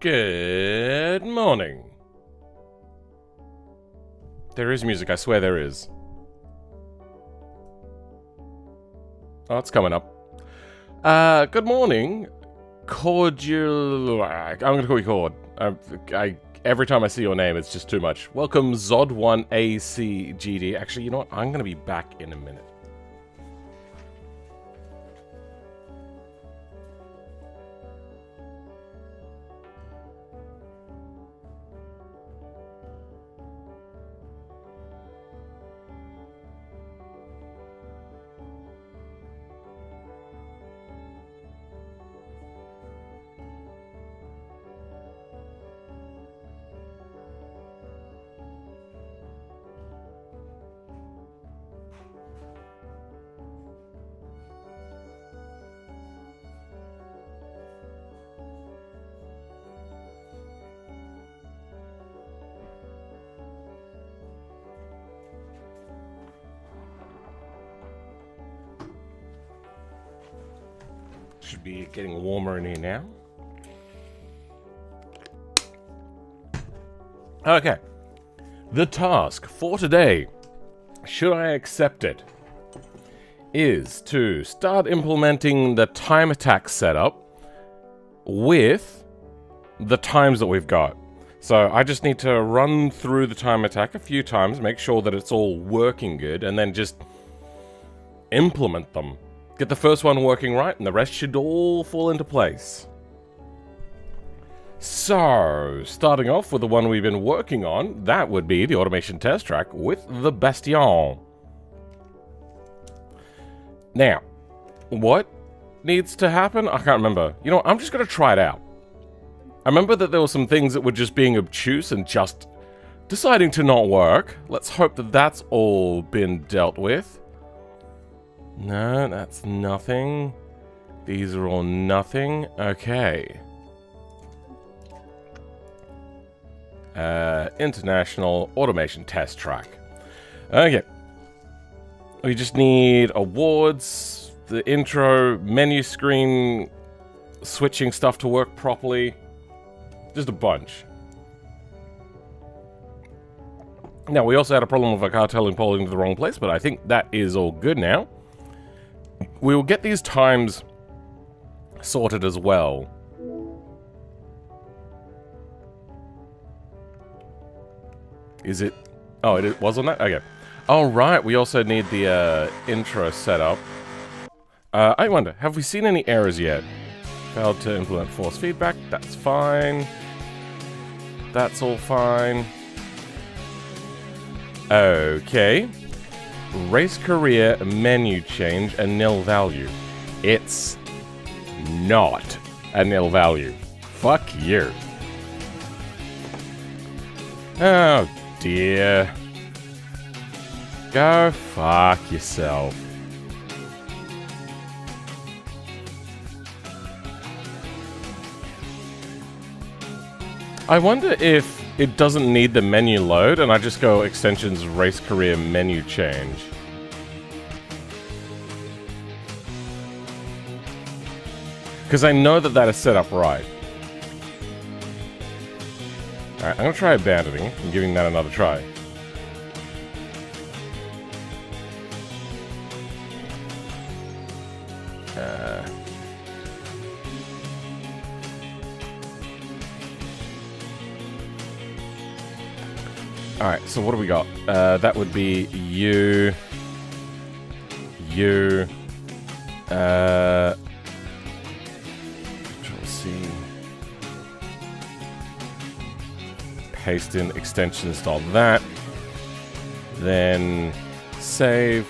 Good morning. There is music, I swear there is. Oh, it's coming up. Good morning. Cordial... I'm gonna call you Cord. Every time I see your name, it's just too much. Welcome, Zod1ACGD. Actually, you know what? I'm gonna be back in a minute. Should be getting warmer in here now. Okay. The task for today, should I accept it, is to start implementing the time attack setup with the times that we've got. So I just need to run through the time attack a few times, make sure that it's all working good, and then just implement them. Get the first one working right, and the rest should all fall into place. So, starting off with the one we've been working on, that would be the automation test track with the Bastion. Now, what needs to happen? I can't remember. You know what, I'm just going to try it out. I remember that there were some things that were just being obtuse and just deciding to not work. Let's hope that that's all been dealt with. No, that's nothing. These are all nothing. Okay. International automation test track. Okay. We just need awards, the intro, menu screen, switching stuff to work properly. Just a bunch. Now, we also had a problem with our car teleporting to the wrong place, but I think that is all good now. We will get these times sorted as well. Is it? Oh, it was on that? Okay. Oh, right. We also need the intro set up. I wonder, have we seen any errors yet? Failed to implement force feedback. That's fine. That's all fine. Okay. Race career menu change a nil value. It's not a nil value. Fuck you. Oh dear. Go fuck yourself. I wonder if it doesn't need the menu load, and I just go extensions race career menu change. Because I know that that is set up right. Alright, I'm going to try abandoning and giving that another try. Alright, so what do we got? That would be you. Control C. Paste in extension, install that. Then save.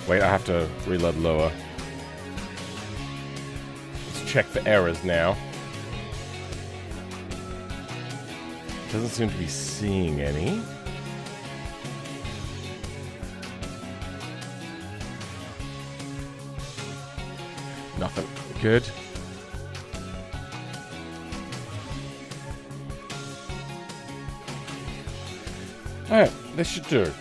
Wait, I have to reload lower. Let's check for errors now. Doesn't seem to be seeing any. Nothing. Good. Alright, this should do.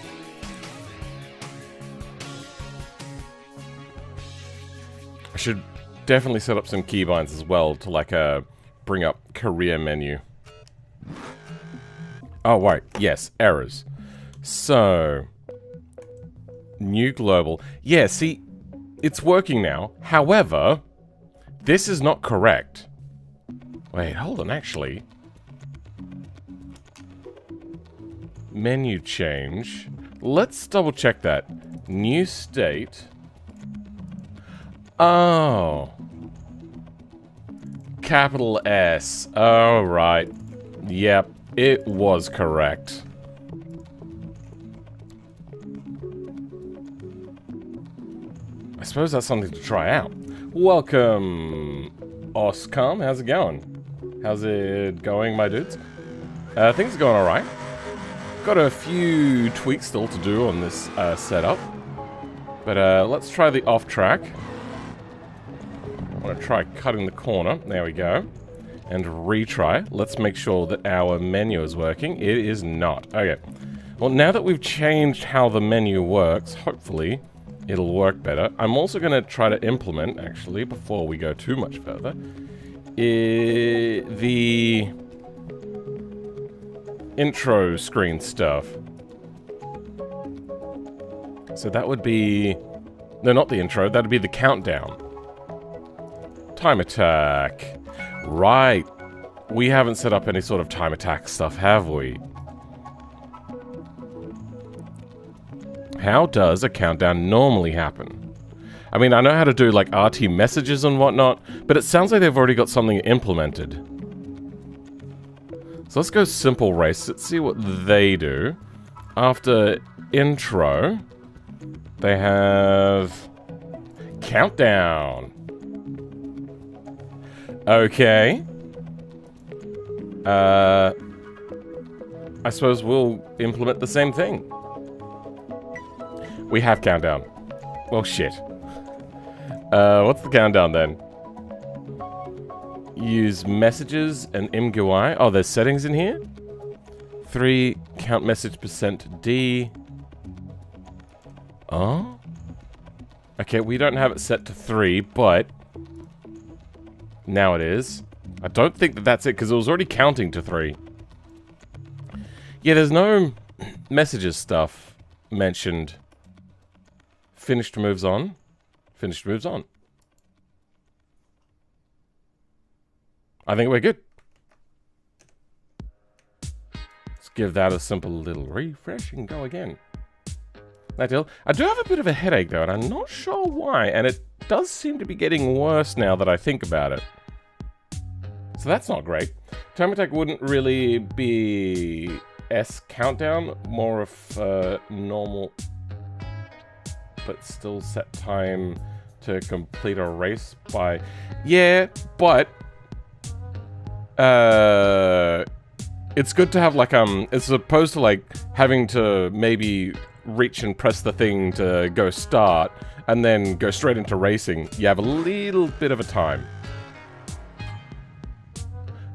I should definitely set up some keybinds as well to like bring up career menu. Oh wait, yes, errors. So new global. Yeah, see, it's working now. However, this is not correct. Wait, hold on, actually. Menu change. Let's double check that. New state. Oh. Capital S. Oh, right. Yep, it was correct. I suppose that's something to try out. Welcome, Oscom. How's it going? How's it going, my dudes? Things are going alright. Got a few tweaks still to do on this setup. But let's try the off track. I want to try cutting the corner. There we go. And retry. Let's make sure that our menu is working. It is not. Okay. Well, now that we've changed how the menu works, hopefully it'll work better. I'm also going to try to implement, actually, before we go too much further, the intro screen stuff. So that would be... No, not the intro. That would be the countdown. Time attack. Right. We haven't set up any sort of time attack stuff, have we? How does a countdown normally happen? I mean, I know how to do like RT messages and whatnot, but it sounds like they've already got something implemented. So let's go simple race. Let's see what they do. After intro, they have countdown. Okay. I suppose we'll implement the same thing. We have countdown. Well, shit. What's the countdown then? Use messages and MGUI. Oh, there's settings in here? 3 count message %D. Oh? Okay, we don't have it set to 3, but now it is. I don't think that that's it, because it was already counting to 3. Yeah, there's no messages stuff mentioned. Finished moves on. Finished moves on. I think we're good. Let's give that a simple little refresh and go again. That deal. I do have a bit of a headache though, and I'm not sure why, and it does seem to be getting worse now that I think about it. So that's not great. Time attack wouldn't really be S countdown, more of normal, but still set time to complete a race by... Yeah, but... it's good to have like, as opposed to like having to maybe reach and press the thing to go start and then go straight into racing, you have a little bit of a time.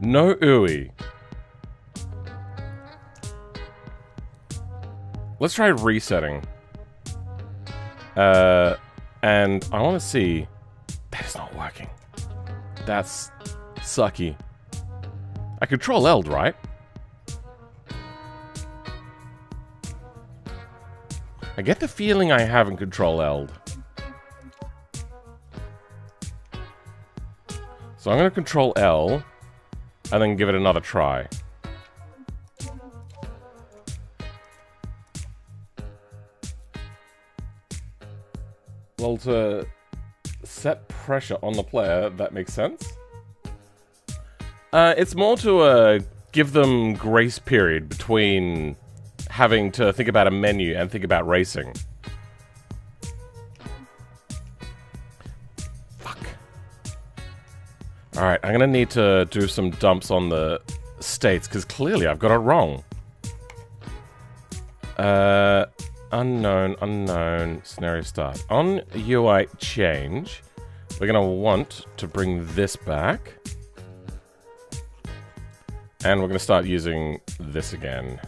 No ooey. Let's try resetting. And I want to see... That is not working. That's sucky. I control L, right? I get the feeling I haven't control L'd. So I'm going to control L and then give it another try. Well, to set pressure on the player, that makes sense. It's more to give them grace period between having to think about a menu and think about racing. Fuck. Alright, I'm gonna need to do some dumps on the states, because clearly I've got it wrong. Unknown, scenario start. On UI change, we're gonna want to bring this back. And we're gonna start using this again.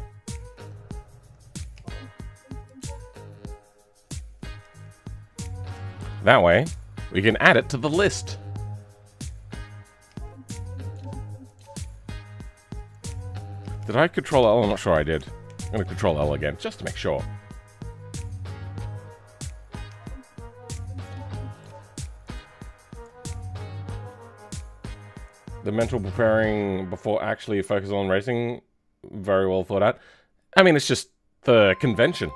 That way, we can add it to the list. Did I control L? I'm not sure I did. I'm going to control L again, just to make sure. The mental preparing before actually focusing on racing, very well thought out. I mean, it's just the convention.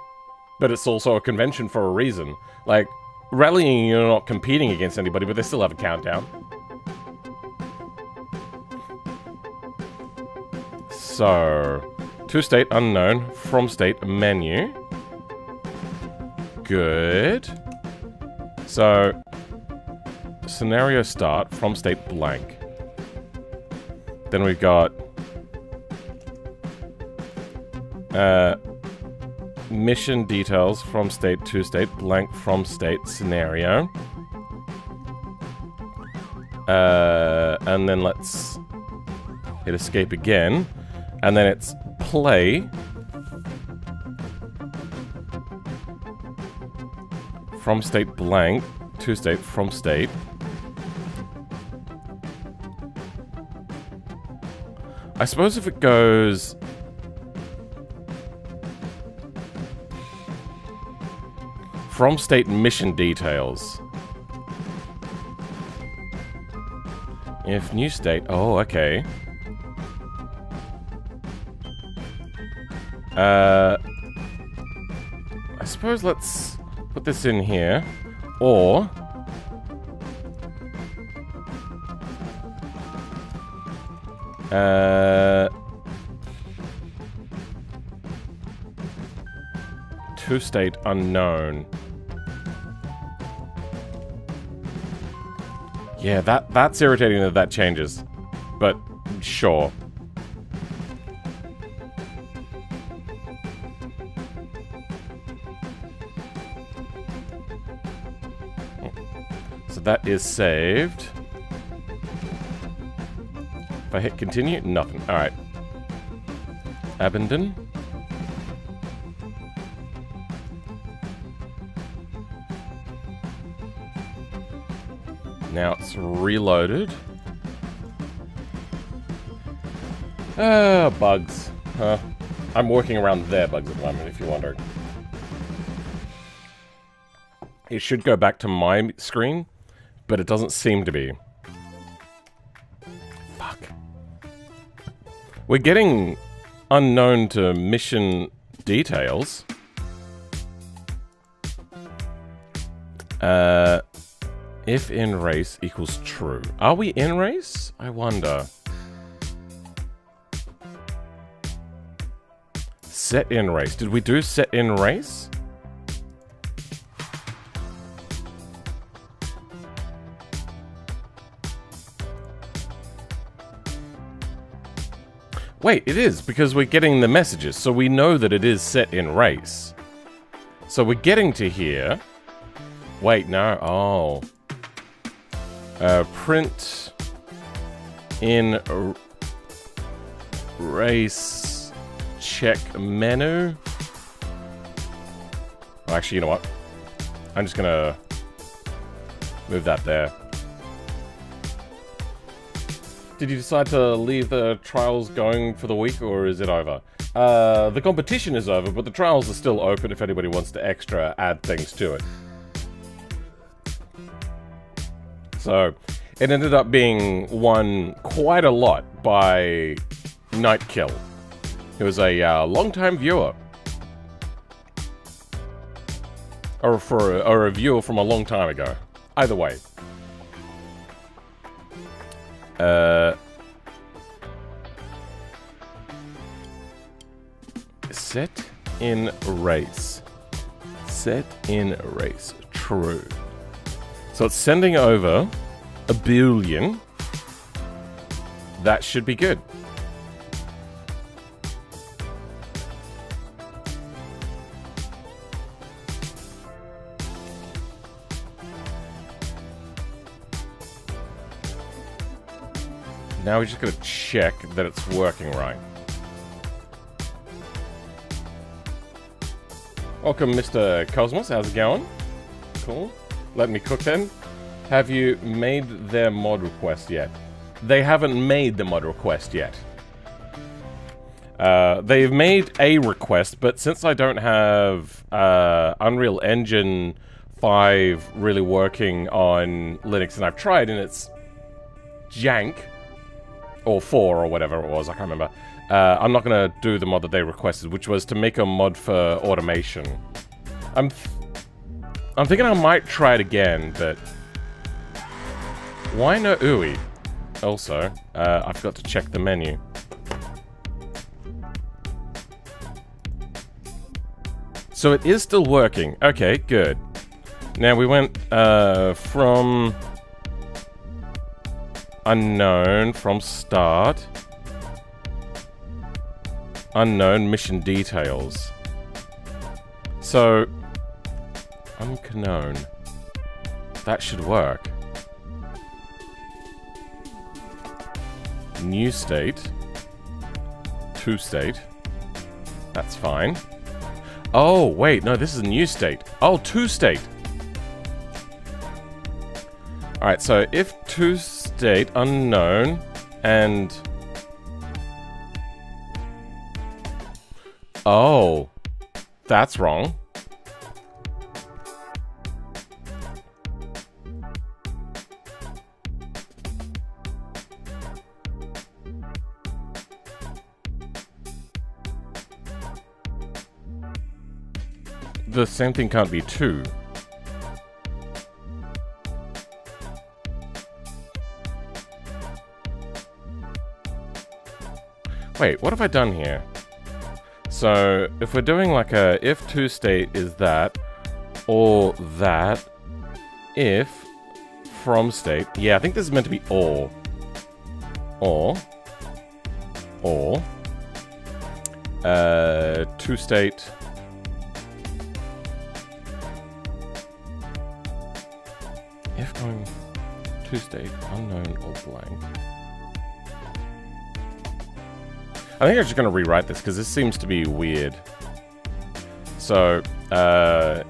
But it's also a convention for a reason. Like, rallying, you're not competing against anybody, but they still have a countdown. So, to state unknown, from state menu. Good. So, scenario start, from state blank. Then we've got mission details from state to state, blank from state scenario. And then let's hit escape again. And then it's play from state blank to state from state. I suppose if it goes from state mission details. If new state, oh, okay. I suppose let's put this in here, or to state unknown. Yeah, that's irritating that changes, but sure. So that is saved. If I hit continue, nothing. Alright. Abandon. Now it's reloaded. Bugs. I'm working around their bugs at the moment, if you're wondering. It should go back to my screen, but it doesn't seem to be. Fuck. We're getting unknown to mission details. If in race equals true. Are we in race? I wonder. Set in race. Did we do set in race? Wait, it is, because we're getting the messages, so we know that it is set in race. So we're getting to here. Wait, no. Oh. Print in race check menu. Oh, actually, you know what? I'm just gonna move that there. Did you decide to leave the trials going for the week, or is it over? The competition is over, but the trials are still open if anybody wants to extra add things to it. So, it ended up being won quite a lot by Nightkill, who was a long-time viewer. Or a viewer from a long time ago. Either way. Set in race. Set in race. True. So it's sending over a billion. That should be good. Now we just gotta check that it's working right. Welcome, Mr. Cosmos. How's it going? Cool. Let me cook then. Have you made their mod request yet? They haven't made the mod request yet. They've made a request, but since I don't have Unreal Engine 5 really working on Linux, and I've tried and it's jank, or 4 or whatever it was, I can't remember. I'm not going to do the mod that they requested, which was to make a mod for automation. I'm thinking I might try it again, but why no UI? Also, I forgot to check the menu. So it is still working. Okay, good. Now we went from unknown, from start, unknown mission details. So unknown. That should work. New state. To state. That's fine. Oh, wait, no, this is a new state. Oh, to state. Alright, so if to state unknown and... Oh, that's wrong. The same thing can't be 2. Wait, what have I done here? So, if we're doing like a if to state is that, or that, if from state, yeah, I think this is meant to be or, to state, if going to state, unknown or blank. I think I'm just going to rewrite this because this seems to be weird. So,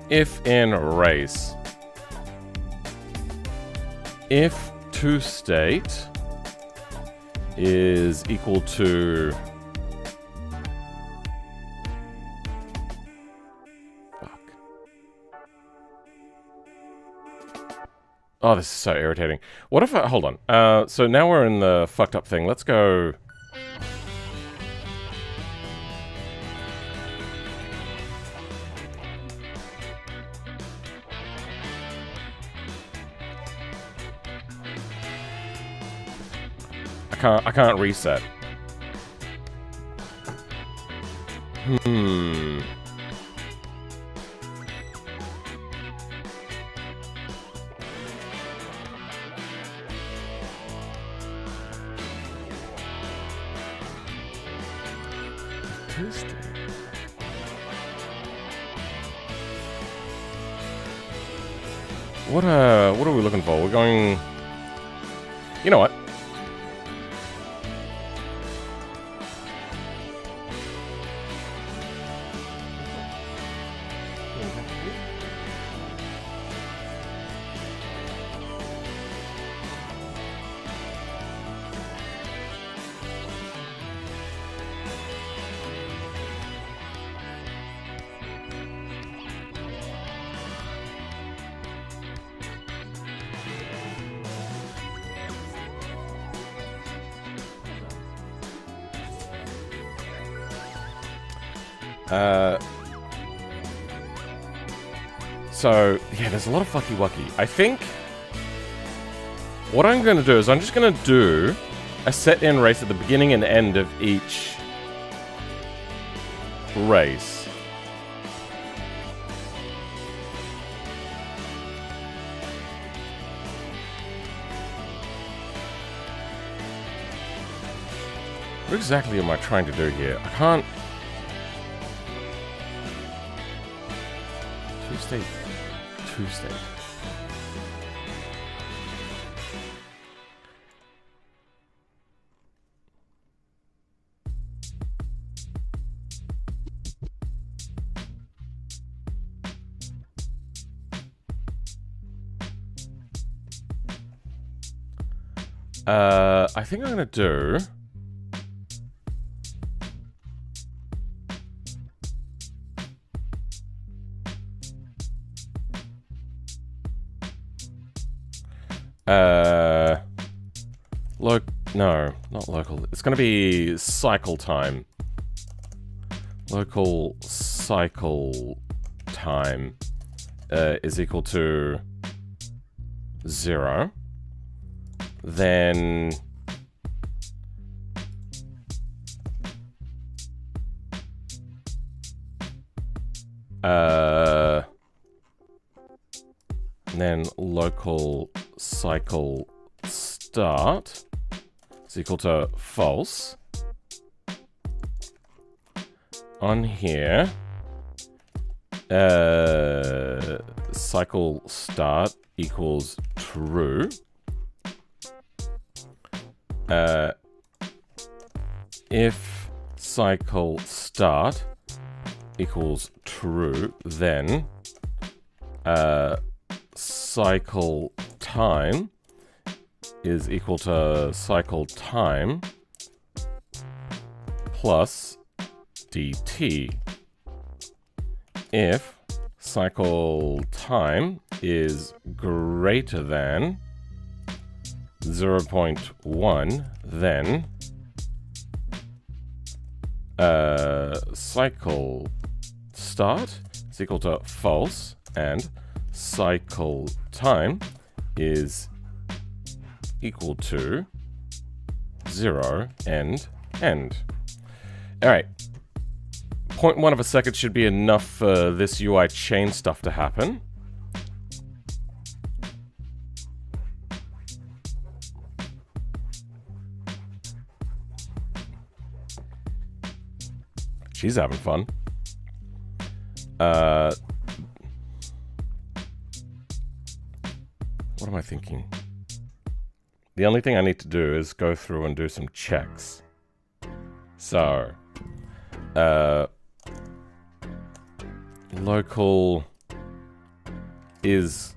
if in race, if to state is equal to... Fuck. Oh, this is so irritating. What if I... Hold on. So now we're in the fucked up thing. Let's go... I can't reset. Tuesday. What are we looking for? We're going... You know what? So, yeah, there's a lot of fucky-wucky. I think what I'm going to do is I'm just going to do a set-in race at the beginning and end of each race. What exactly am I trying to do here? I can't... Tuesday. I think I'm gonna do... No, not local. It's going to be cycle time. Local cycle time is equal to 0. Then local cycle start is equal to false. On here, cycle start equals true. If cycle start equals true, then cycle time is equal to cycle time plus dt. If cycle time is greater than 0.1, then cycle start is equal to false, and cycle time is equal to 0 and end. Alright. 0.1 of a second should be enough for this UI chain stuff to happen. She's having fun. What am I thinking? The only thing I need to do is go through and do some checks. So, local is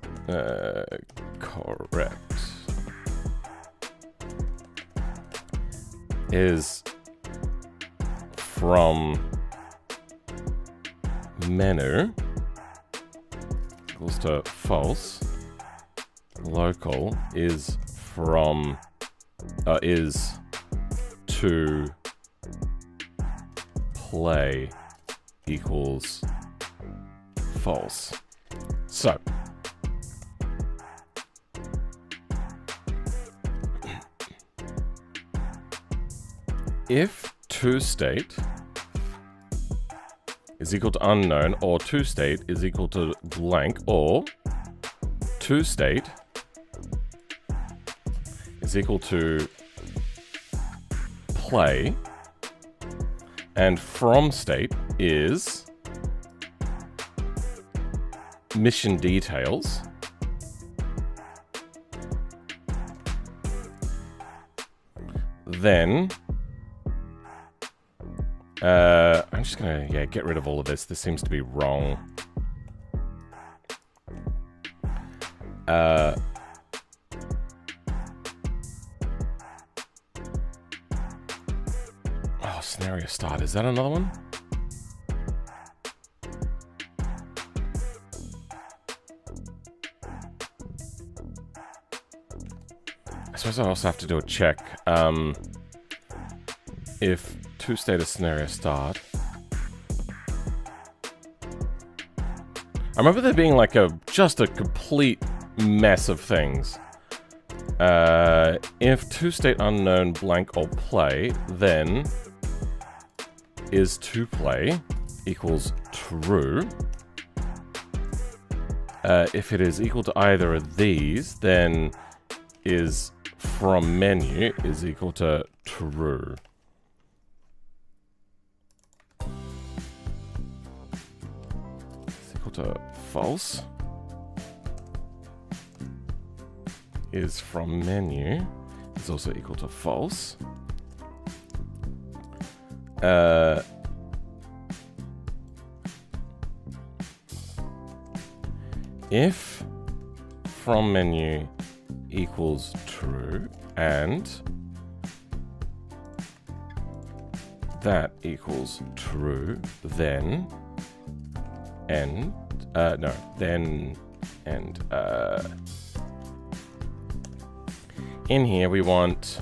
correct. Is from menu equals to false. Local is from is to play equals false. So if toState is equal to unknown, or toState is equal to blank, or toState is equal to play, and from state is mission details, then I'm just gonna get rid of all of this. This seems to be wrong. Oh, scenario start. Is that another one? I suppose I also have to do a check. If toState is scenario start. I remember there being like just a complete mess of things. If toState unknown blank or play, then is toPlay equals true. If it is equal to either of these, then is from menu is equal to true. It's equal to false. Is from menu is also equal to false. If from menu equals true and that equals true, then end, then end, in here we want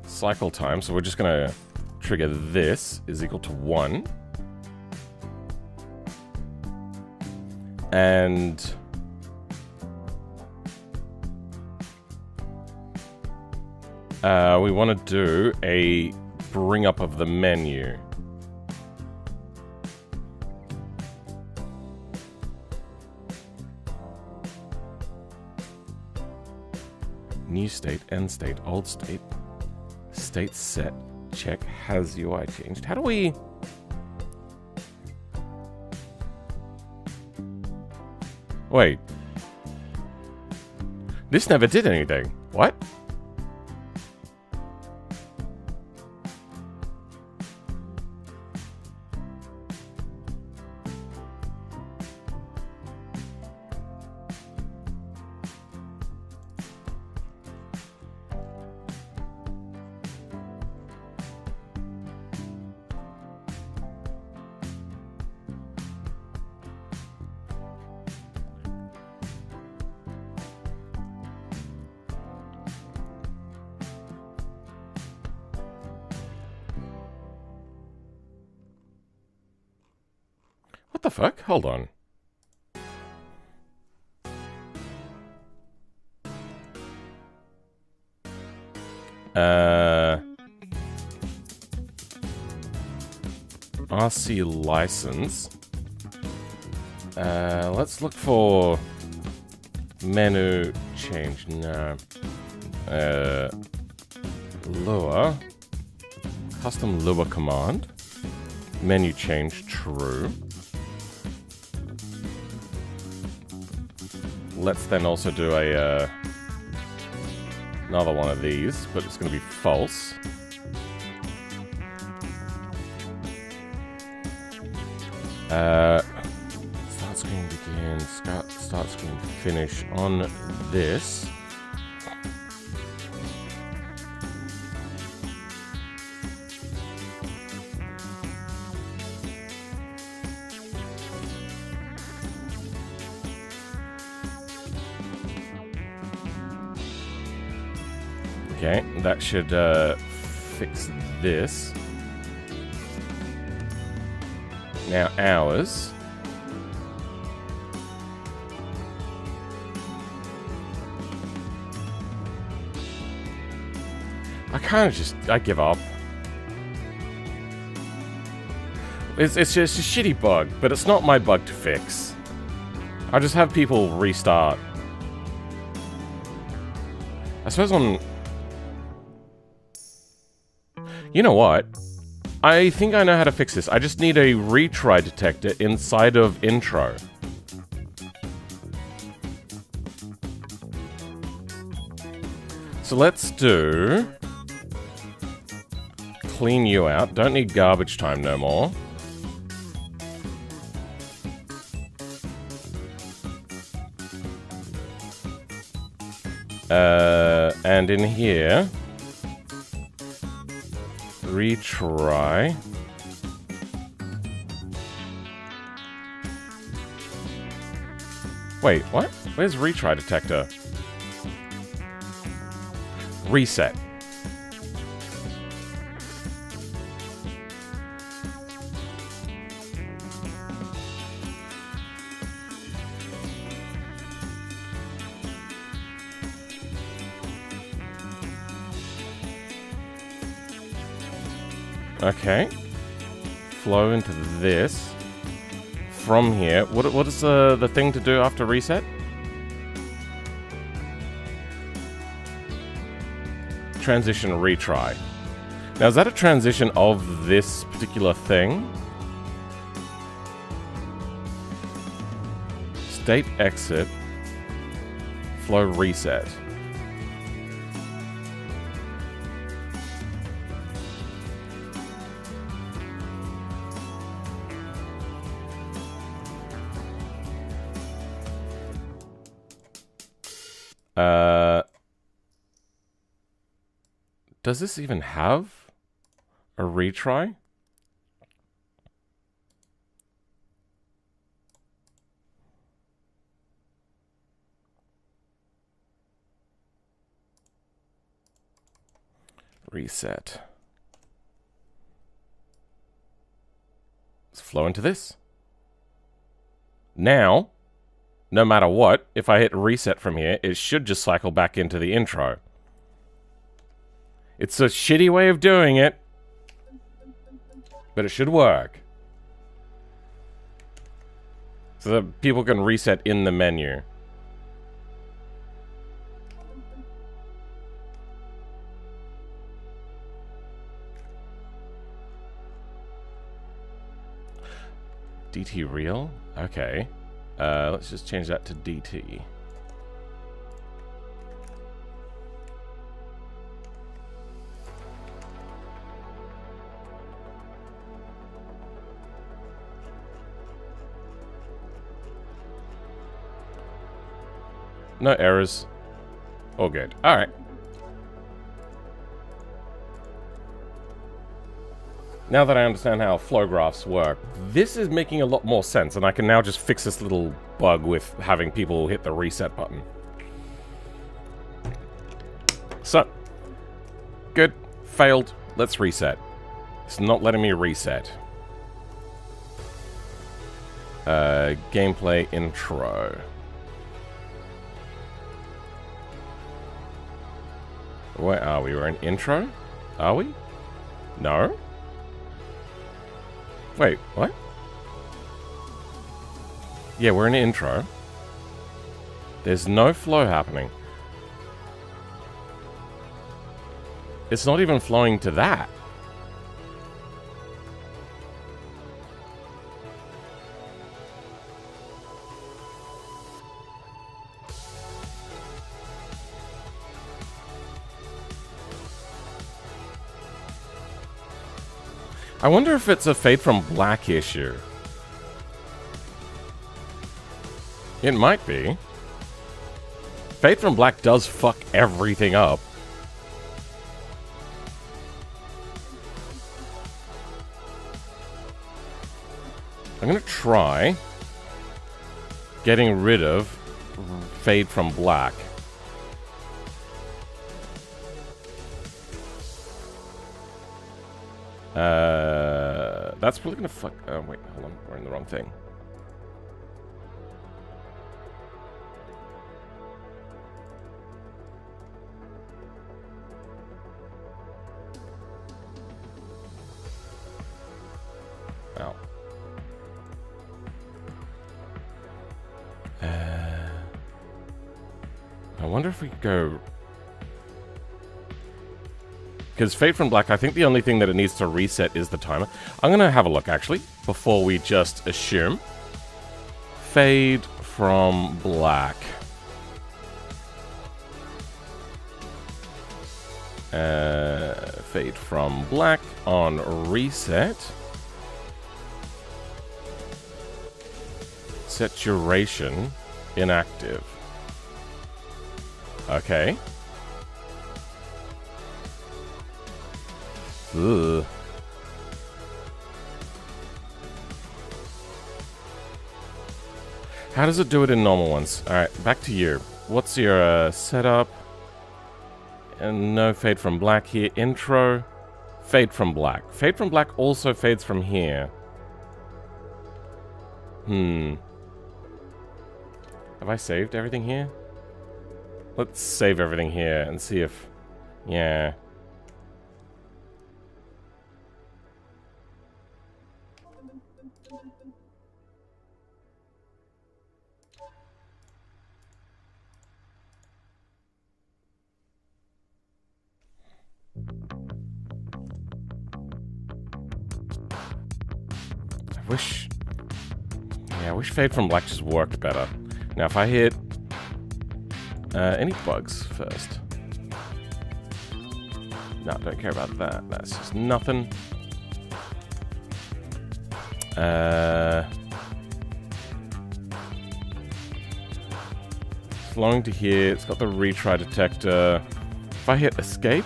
cycle time, so we're just going to trigger this is equal to 1. And we want to do a bring up of the menu. New state, end state, old state, state set, check, has UI changed? How do we... Wait. This never did anything. What? What the fuck? Hold on. RC license. Let's look for menu change. No. Lua. Custom Lua command. Menu change true. Let's then also do a another one of these, but it's going to be false. Start screen begin, start screen finish on this. Okay, that should fix this. Now hours. I give up. It's just a shitty bug, but it's not my bug to fix. I'll just have people restart. I suppose on... You know what? I think I know how to fix this. I just need a retry detector inside of intro. So let's do... Clean you out. Don't need garbage time no more. And in here... Retry. Wait, what? Where's retry detector? Reset. Okay. Flow into this. From here. What is the thing to do after reset? Transition retry. Now, is that a transition of this particular thing? State exit. Flow reset. Does this even have a retry. Reset. Let's flow into this. Now, no matter what, if I hit reset from here, it should just cycle back into the intro. It's a shitty way of doing it, but it should work. So that people can reset in the menu. DT real? Okay. Let's just change that to DT. No errors. All good. Alright. Now that I understand how flow graphs work, this is making a lot more sense, and I can now just fix this little bug with having people hit the reset button. So, good. Failed. Let's reset. It's not letting me reset. Gameplay intro. Where are we? We're in intro? Are we? No? Wait, what? Yeah, we're in intro. There's no flow happening. It's not even flowing to that. I wonder if it's a Fade from Black issue. It might be. Fade from Black does fuck everything up. I'm gonna try getting rid of Fade from Black. That's probably gonna fuck. Oh, wait, hold on. We're in the wrong thing. Ow. I wonder if we could go. Because Fade from Black, I think the only thing that it needs to reset is the timer. I'm going to have a look, actually, before we just assume. Fade from Black. Fade from Black on reset. Saturation inactive. Okay. Ugh. How does it do it in normal ones? Alright, back to you. What's your setup? And no Fade from Black here. Intro. Fade from Black. Fade from Black also fades from here. Have I saved everything here? Let's save everything here and see if... Yeah. I wish Fade from Black just worked better. Now if I hit any bugs first. No, don't care about that. That's just nothing. Flowing to here. It's got the retry detector. If I hit escape.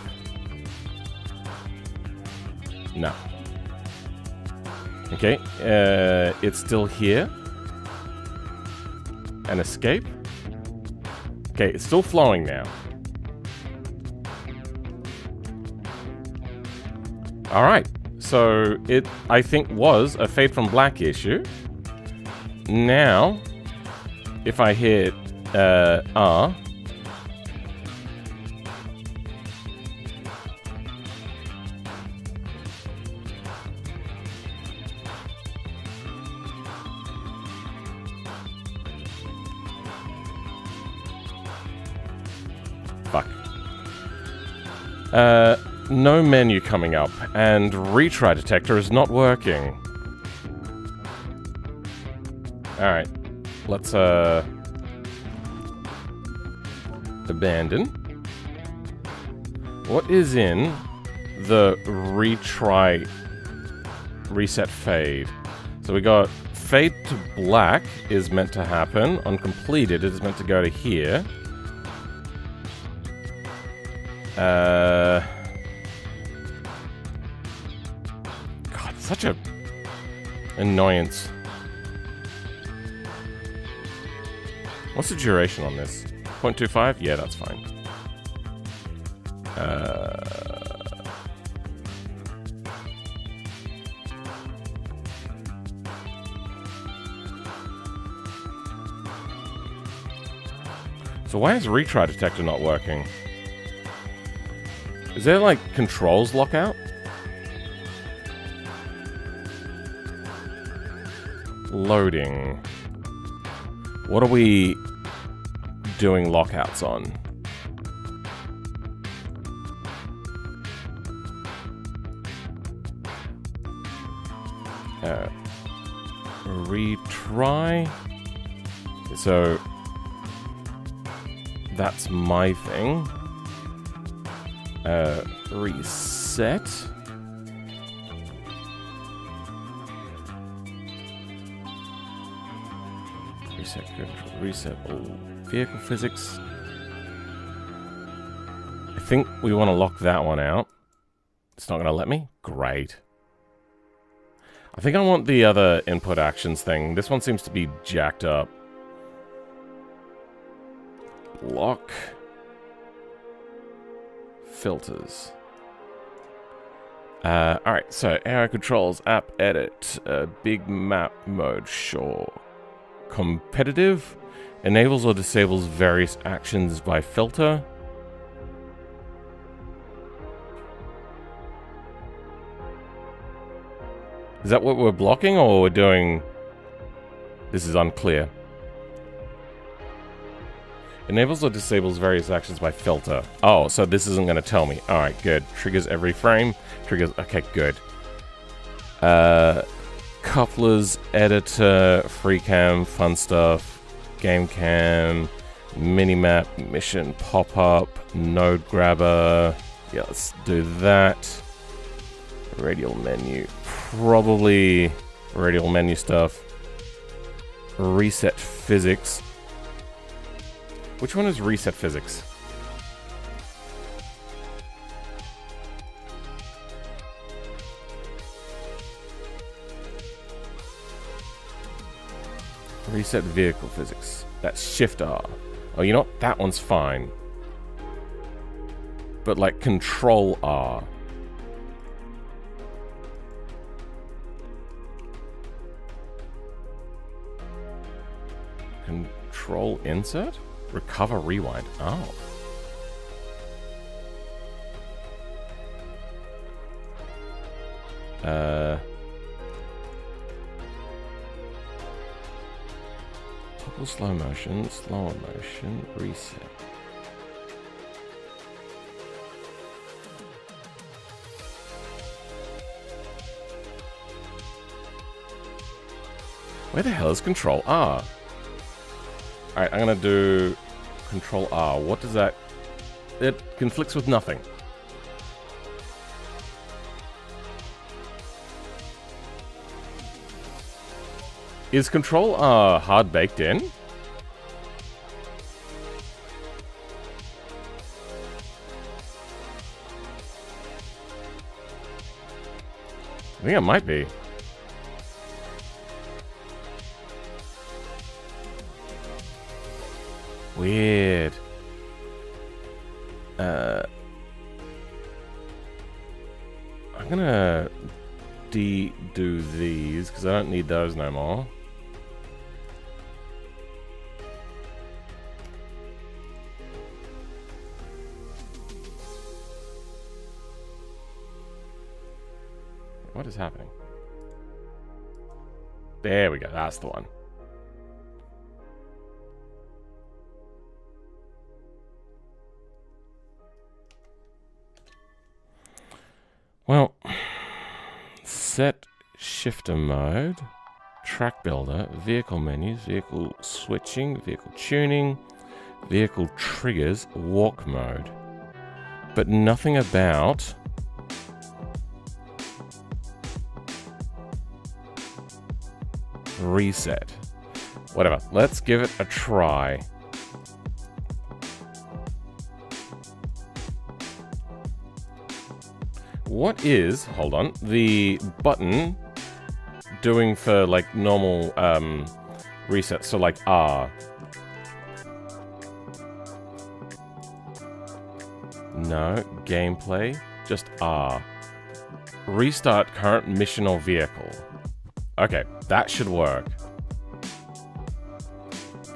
No. Okay, it's still here. And escape. Okay, it's still flowing now. Alright, so it, I think, was a Fade from Black issue. Now, if I hit R, fuck. No menu coming up, and retry detector is not working. Alright, let's abandon. What is in the retry reset fade? So we got fade to black is meant to happen. On completed, it is meant to go to here. God, such a annoyance. What's the duration on this? 0.25? Yeah, that's fine. So why is retry detector not working? Is there like controls lockout? Loading. What are we doing lockouts on? Retry. So that's my thing. Reset. Reset all vehicle physics. I think we want to lock that one out. It's not going to let me? Great. I think I want the other input actions thing. This one seems to be jacked up. Lock. Filters. Alright, so area controls, app edit, big map mode, sure. Competitive enables or disables various actions by filter. Is that what we're blocking, or we're doing... This is unclear. Enables or disables various actions by filter. Oh, so this isn't going to tell me. Alright, good. Triggers every frame. Triggers... Okay, good. Couplers, editor, free cam, fun stuff, game cam, minimap, mission, pop-up, node grabber. Yeah, let's do that. Radial menu. Probably radial menu stuff. Reset physics. Which one is reset physics? Reset vehicle physics. That's Shift R. Oh, you know what? That one's fine. But like Control R. Control insert? Recover rewind. Oh. Toggle slow motion, slower motion, reset. Where the hell is Control R? Alright, I'm gonna do Control R. What does that... It conflicts with nothing. Is Control R hard baked in? I think it might be. Weird. I'm gonna do these because I don't need those no more. What is happening? There we go. That's the one. Well, set shifter mode, track builder, vehicle menus, vehicle switching, vehicle tuning, vehicle triggers, walk mode. But nothing about reset. Whatever. Let's give it a try. What is, hold on, the button doing for like normal reset? So like R. No, gameplay, just R. Restart current mission or vehicle. Okay, that should work.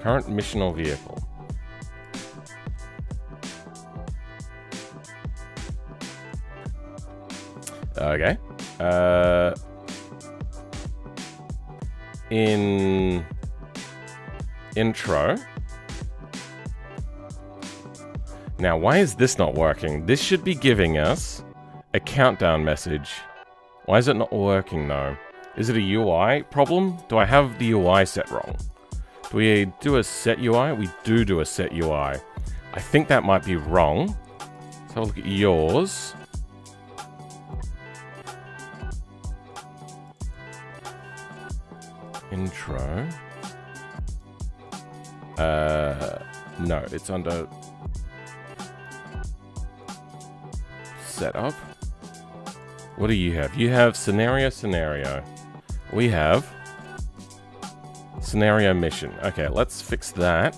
Current mission or vehicle. Okay. In intro. Now, why is this not working? This should be giving us a countdown message. Why is it not working though? Is it a UI problem? Do I have the UI set wrong? Do we do a set UI? We do a set UI. I think that might be wrong. Let's have a look at yours. Intro. No, it's under setup. What do you have? You have scenario. We have scenario mission. Okay, let's fix that.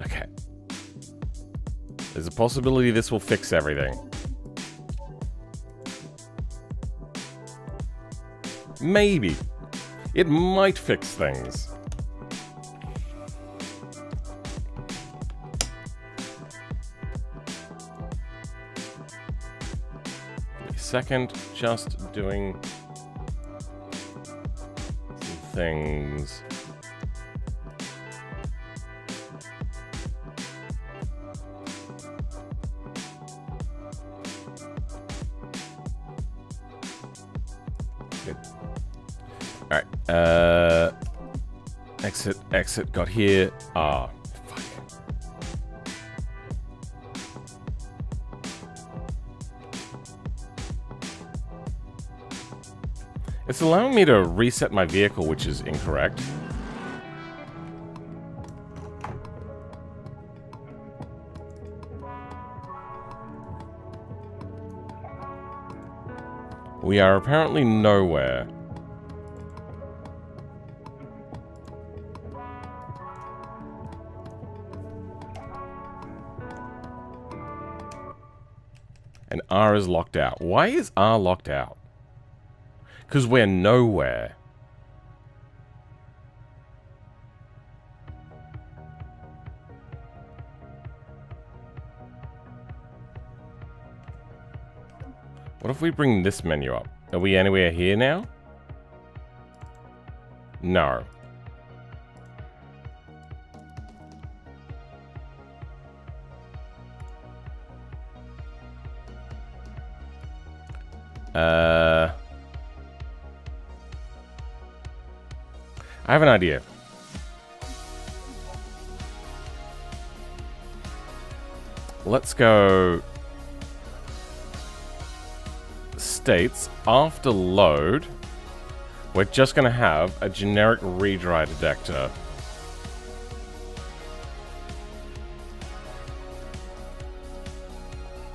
Okay. There's a possibility this will fix everything. Maybe. It might fix things. Second, just doing some things. Good. All right. Exit. Got here. Ah. It's allowing me to reset my vehicle, which is incorrect. We are apparently nowhere. And R is locked out. Why is R locked out? Because we're nowhere. What if we bring this menu up? Are we anywhere here now? No. I have an idea. Let's go states after load. We're just going to have a generic redry detector.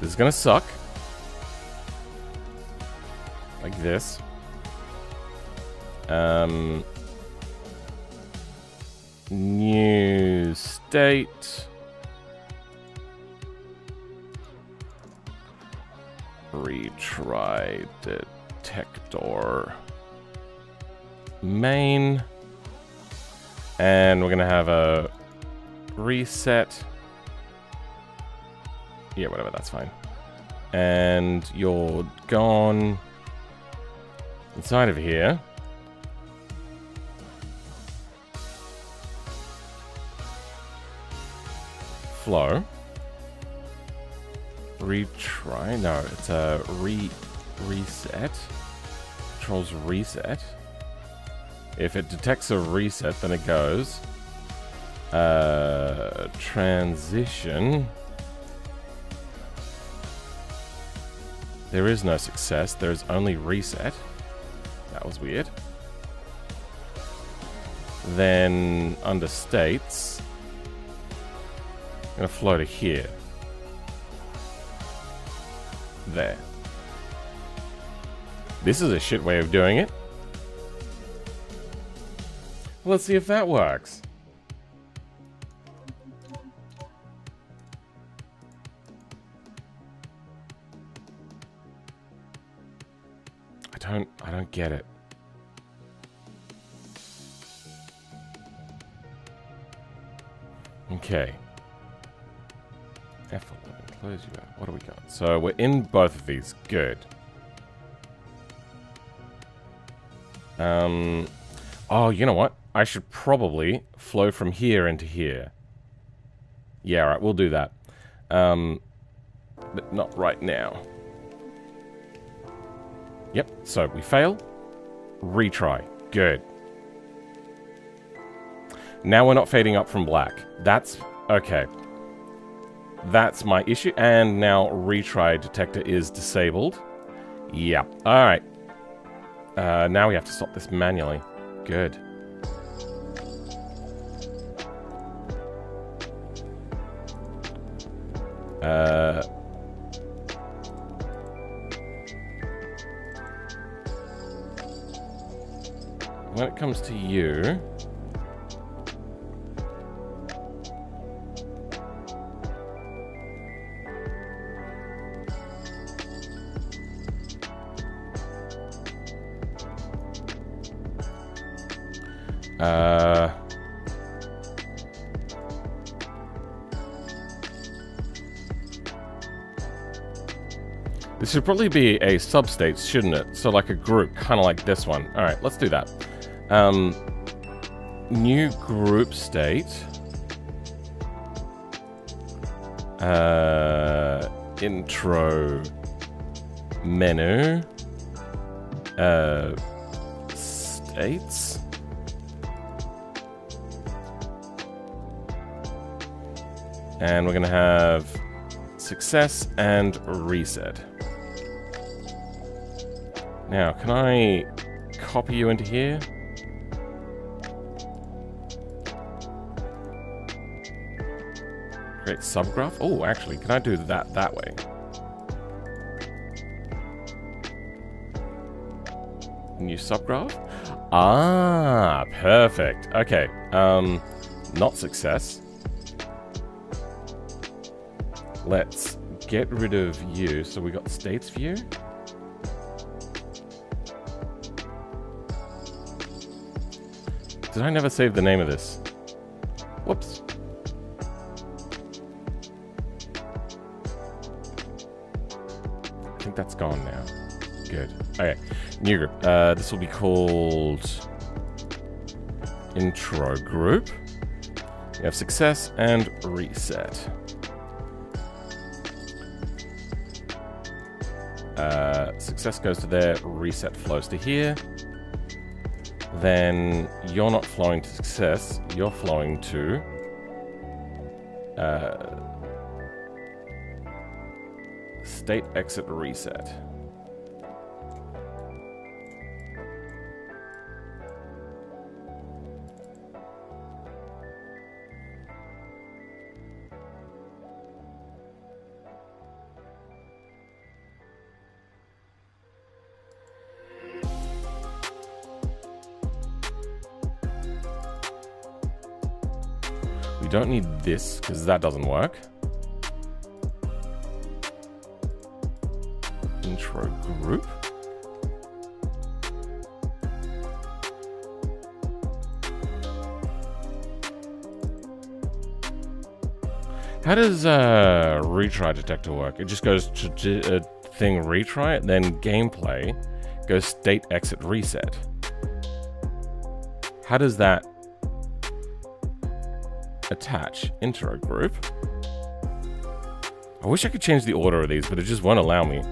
This is gonna suck. Like this. New state. Retry detector. Main. And we're gonna have a reset. Yeah, whatever, that's fine. And you're gone inside of here. Flow. Retry. No, it's a reset. Controls reset. If it detects a reset, then it goes. Transition. There is no success. There is only reset. That was weird. Then under states, I'm gonna flow to here. There. This is a shit way of doing it. Let's see if that works. I don't get it. Okay. F11, close you out. What do we got? So we're in both of these. Good. Oh, you know what? I should probably flow from here into here. Yeah, alright, we'll do that. But not right now. Yep, so we fail. Retry. Good. Now we're not fading up from black. That's... okay. That's my issue. And now retry detector is disabled. Yeah. Alright. Now we have to stop this manually. Good. When it comes to you... this should probably be a substate, shouldn't it? So like a group, kind of like this one. All right, let's do that. New group state. Intro menu. States. And we're going to have success and reset. Now, can I copy you into here? Create subgraph? Oh, actually, can I do that way? New subgraph? Ah, perfect. Okay, not success. Let's get rid of you. So we got states view. Did I never save the name of this? Whoops. I think that's gone now. Good. Okay, new group. This will be called intro group. We have success and reset. Success goes to there, reset flows to here. Then you're not flowing to success, you're flowing to state exit reset. don't need this, because that doesn't work. Intro group. How does retry detector work? It just goes to thing retry, then gameplay goes state exit reset. How does that attach intro group? I wish I could change the order of these, but it just won't allow me.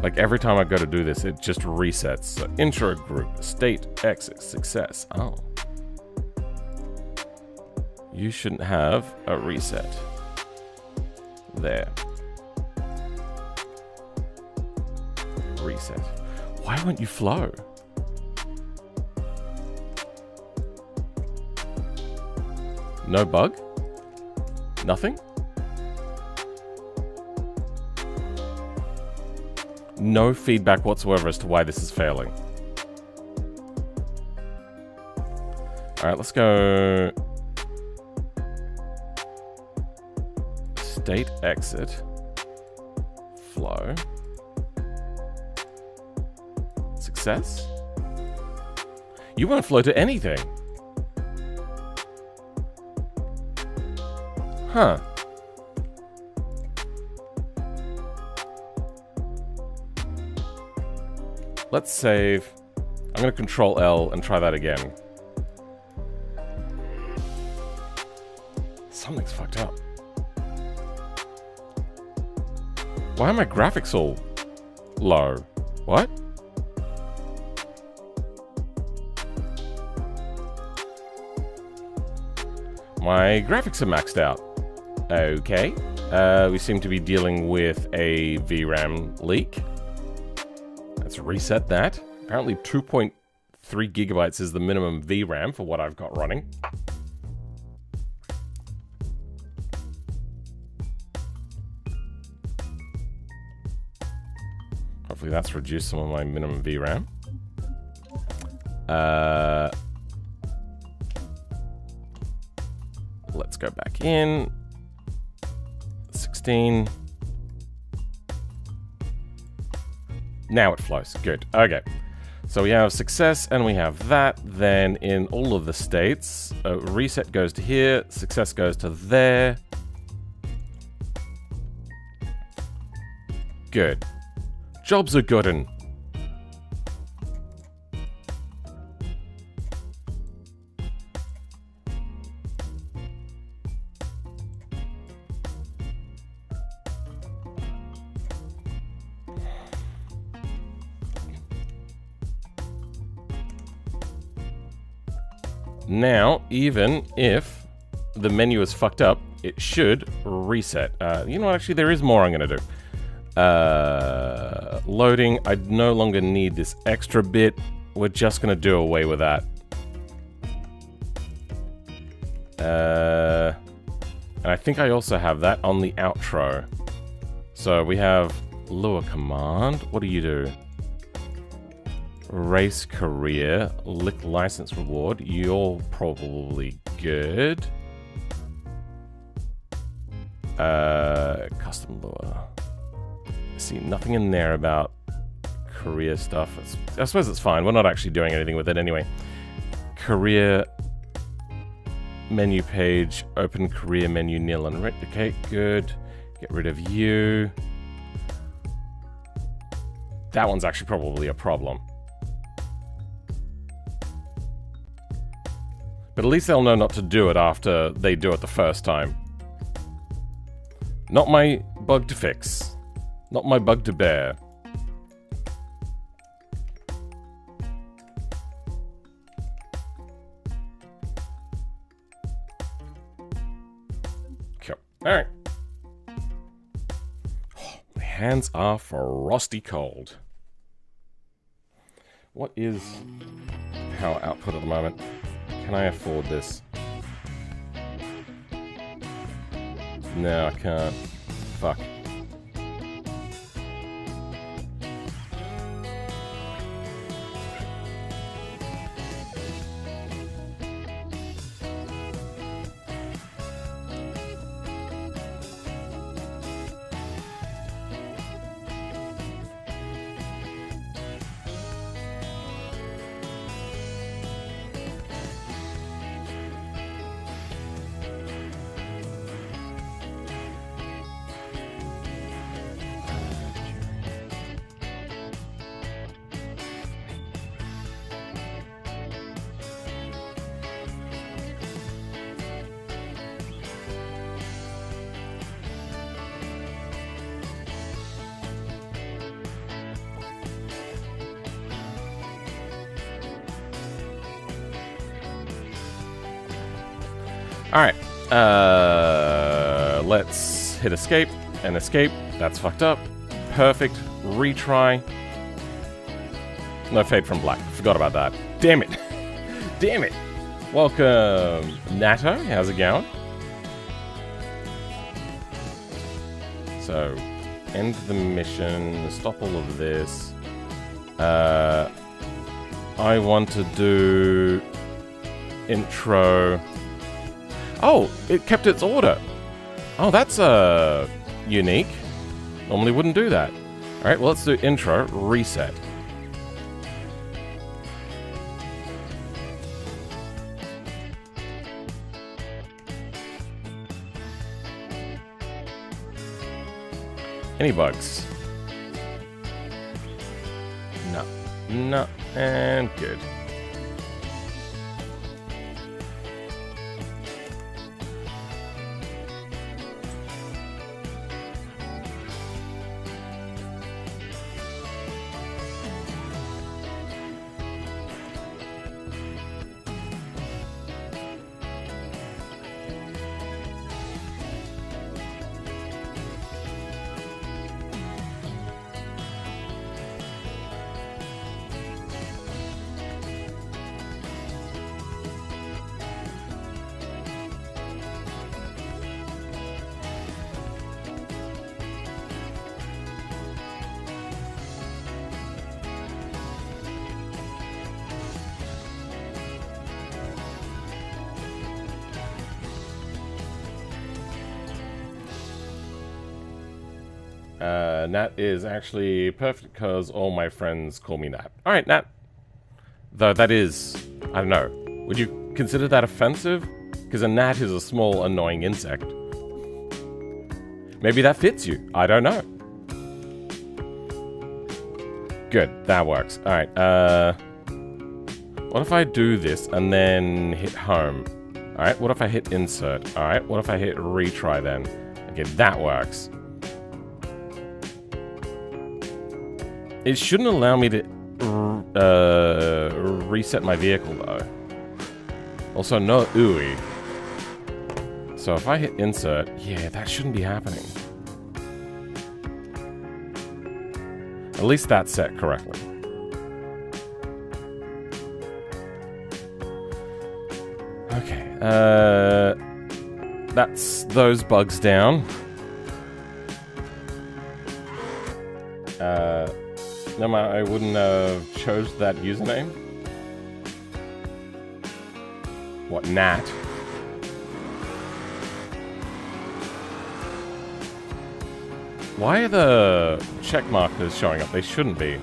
Like every time I go to do this, it just resets. So intro group, state, exit, success. Oh. You shouldn't have a reset. There. Reset. Why won't you flow? No bug? Nothing? No feedback whatsoever as to why this is failing. Alright, let's go... State exit. Flow. Success? You won't flow to anything. Huh. Let's save. I'm going to Control L and try that again. Something's fucked up. Why are my graphics all low? What? My graphics are maxed out. Okay. We seem to be dealing with a VRAM leak. Let's reset that. Apparently 2.3 gigabytes is the minimum VRAM for what I've got running. Hopefully that's reduced some of my minimum VRAM. Let's go back in. 16. Now it flows. Good. Okay. So we have success and we have that. Then in all of the states, reset goes to here. Success goes to there. Good. Jobs are good'n. Now, even if the menu is fucked up, it should reset. You know what, actually, there is more I'm going to do. Loading, I no longer need this extra bit. We're just going to do away with that. And I think I also have that on the outro. So we have lure command. What do you do? Race career, license reward. You're probably good. Custom lure. I see nothing in there about career stuff. I suppose it's fine. We're not actually doing anything with it anyway. Career menu page. Open career menu nil and red. Okay, good. Get rid of you. That one's actually probably a problem. But at least they'll know not to do it after they do it the first time. Not my bug to fix. Not my bug to bear. Cool. Alright. Oh, my hands are frosty cold. What is power output at the moment? Can I afford this? No, I can't. Fuck. Alright. Let's hit escape and escape. That's fucked up. Perfect. Retry. No fade from black. Forgot about that. Damn it. Damn it. Welcome, Natto. How's it going? So, end the mission. Stop all of this. I want to do intro. Oh, it kept its order. Oh, that's unique. Normally wouldn't do that. Alright, well, let's do intro, reset. Any bugs? No. No. And good. Nat is actually perfect because all my friends call me Nat. Alright, Nat. Though that is, I don't know, would you consider that offensive? Because a gnat is a small, annoying insect. Maybe that fits you. I don't know. Good, that works. Alright, what if I do this and then hit home? Alright, what if I hit insert? Alright, what if I hit retry then? Okay, that works. It shouldn't allow me to reset my vehicle, though. Also, no UI. So if I hit insert, yeah, that shouldn't be happening. At least that's set correctly. Okay, that's those bugs down. No, I wouldn't have chose that username. What, Nat? Why are the check markers showing up? They shouldn't be.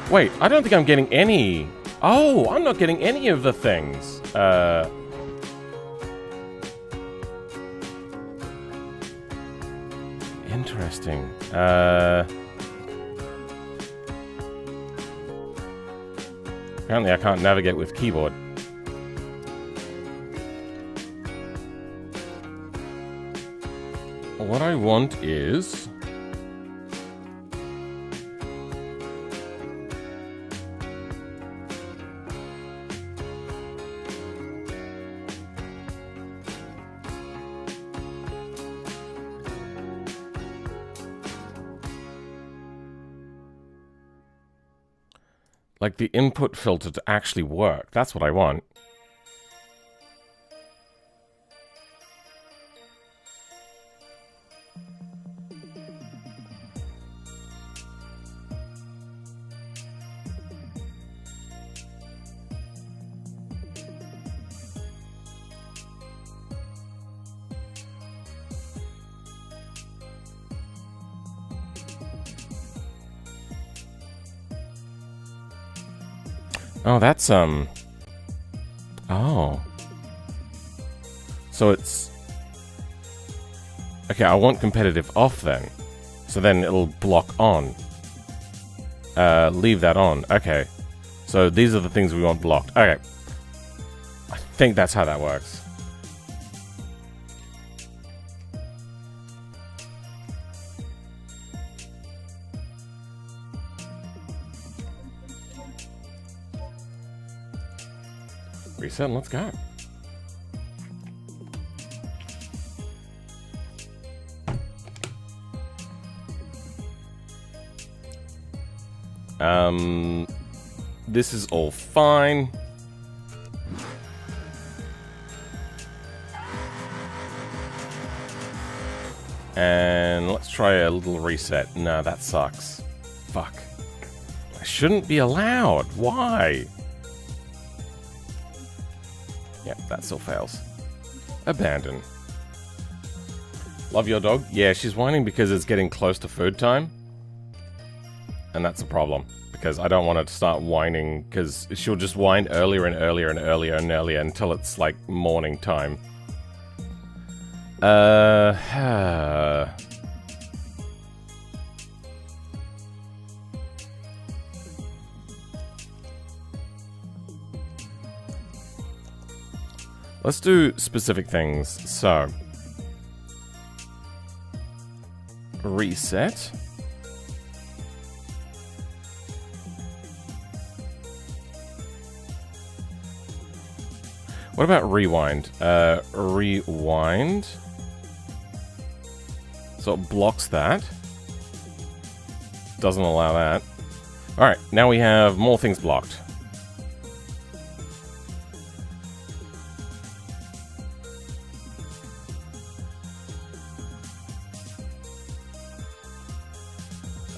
Wait, I don't think I'm getting any... Oh, I'm not getting any of the things. Interesting. Apparently I can't navigate with keyboard. What I want is... like the input filter to actually work. That's what I want. Oh, that's, oh. So it's... Okay, I want competitive off then. So then it'll block on. Leave that on. Okay. So these are the things we want blocked. Okay. I think that's how that works. reset and let's go. This is all fine. And let's try a little reset. No, that sucks. Fuck. I shouldn't be allowed. Why? Yep, that still fails. Abandon. Love your dog? Yeah, she's whining because it's getting close to food time. And that's a problem. Because I don't want her to start whining, because she'll just whine earlier and earlier and earlier and earlier until it's like morning time. Let's do specific things. So, reset. What about rewind? Rewind. So it blocks that. Doesn't allow that. Alright, now we have more things blocked.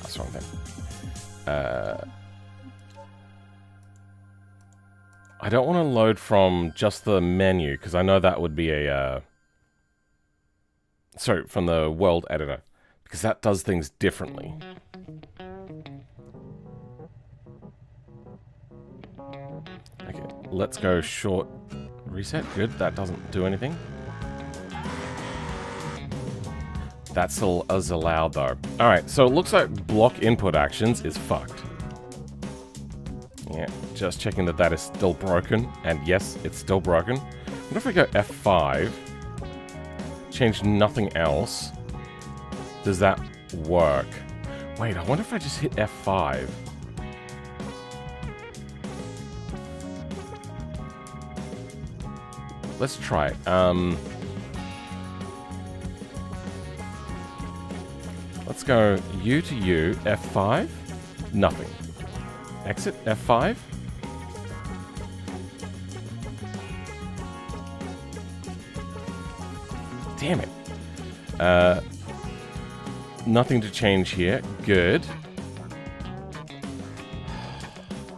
That's the wrong thing. I don't want to load from just the menu, because I know that would be a... sorry, from the world editor, because that does things differently. Okay, let's go short reset. Good, that doesn't do anything. That's still as allowed, though. Alright, so it looks like block input actions is fucked. Yeah, just checking that that is still broken. And yes, it's still broken. What if I go F5? Change nothing else. Does that work? Wait, I wonder if I just hit F5. Let's try it. Let's go U to U, F5. Nothing. Exit, F5. Damn it. Nothing to change here. Good.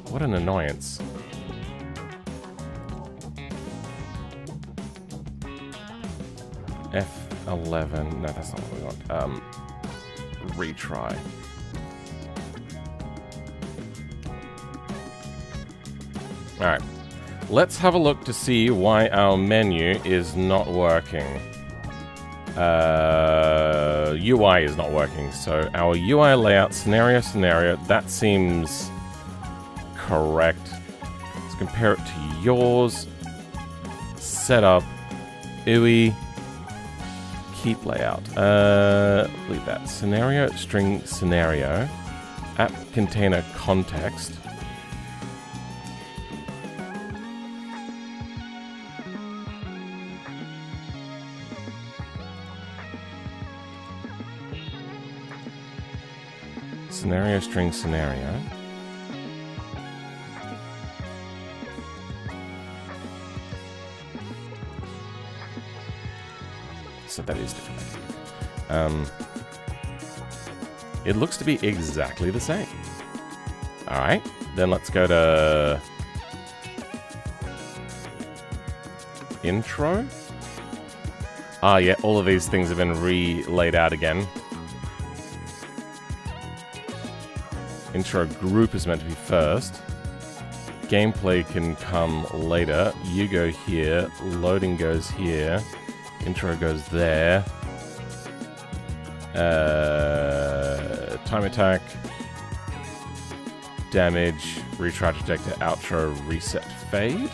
What an annoyance. F11. No, that's not what we want. Retry. Alright. Let's have a look to see why our menu is not working. UI is not working. So our UI layout, scenario, that seems correct. Let's compare it to yours. Setup, UI, keep layout. Leave that. Scenario, string, scenario, app container context. Scenario, string, scenario. So that is different. It looks to be exactly the same. Alright, then let's go to intro. Ah, yeah, all of these things have been re-laid out again. Intro group is meant to be first. Gameplay can come later. You go here. Loading goes here. Intro goes there. Time attack. Damage. Retry trajector. Outro. Reset. Fade.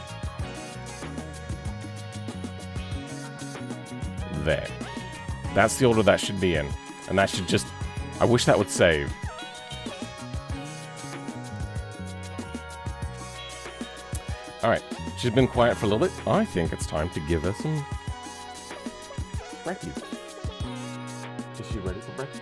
There. That's the order that should be in. And that should just... I wish that would save. Alright, She's been quiet for a little bit. I think it's time to give her some brekkie. Is she ready for brekkie?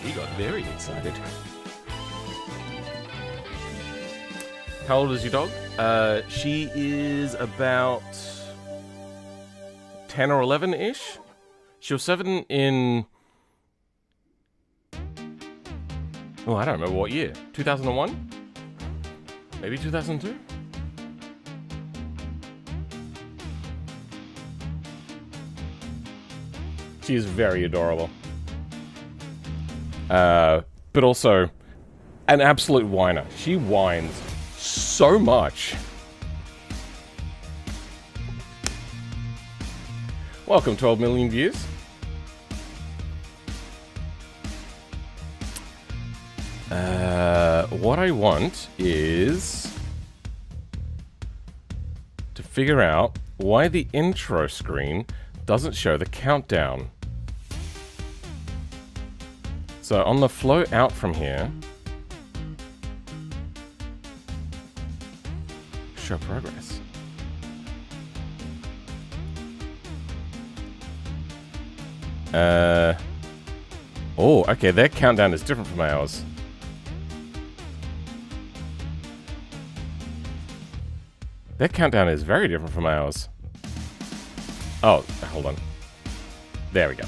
She got very excited. How old is your dog? She is about 10 or 11-ish. She was 7 in... Oh, I don't remember what year. 2001? Maybe 2002? She is very adorable. But also an absolute whiner. She whines so much. Welcome, 12 million views. What I want is to figure out why the intro screen doesn't show the countdown. So on the flow out from here, show progress. Oh, okay, their countdown is different from ours. Their countdown is very different from ours. Oh, hold on. There we go.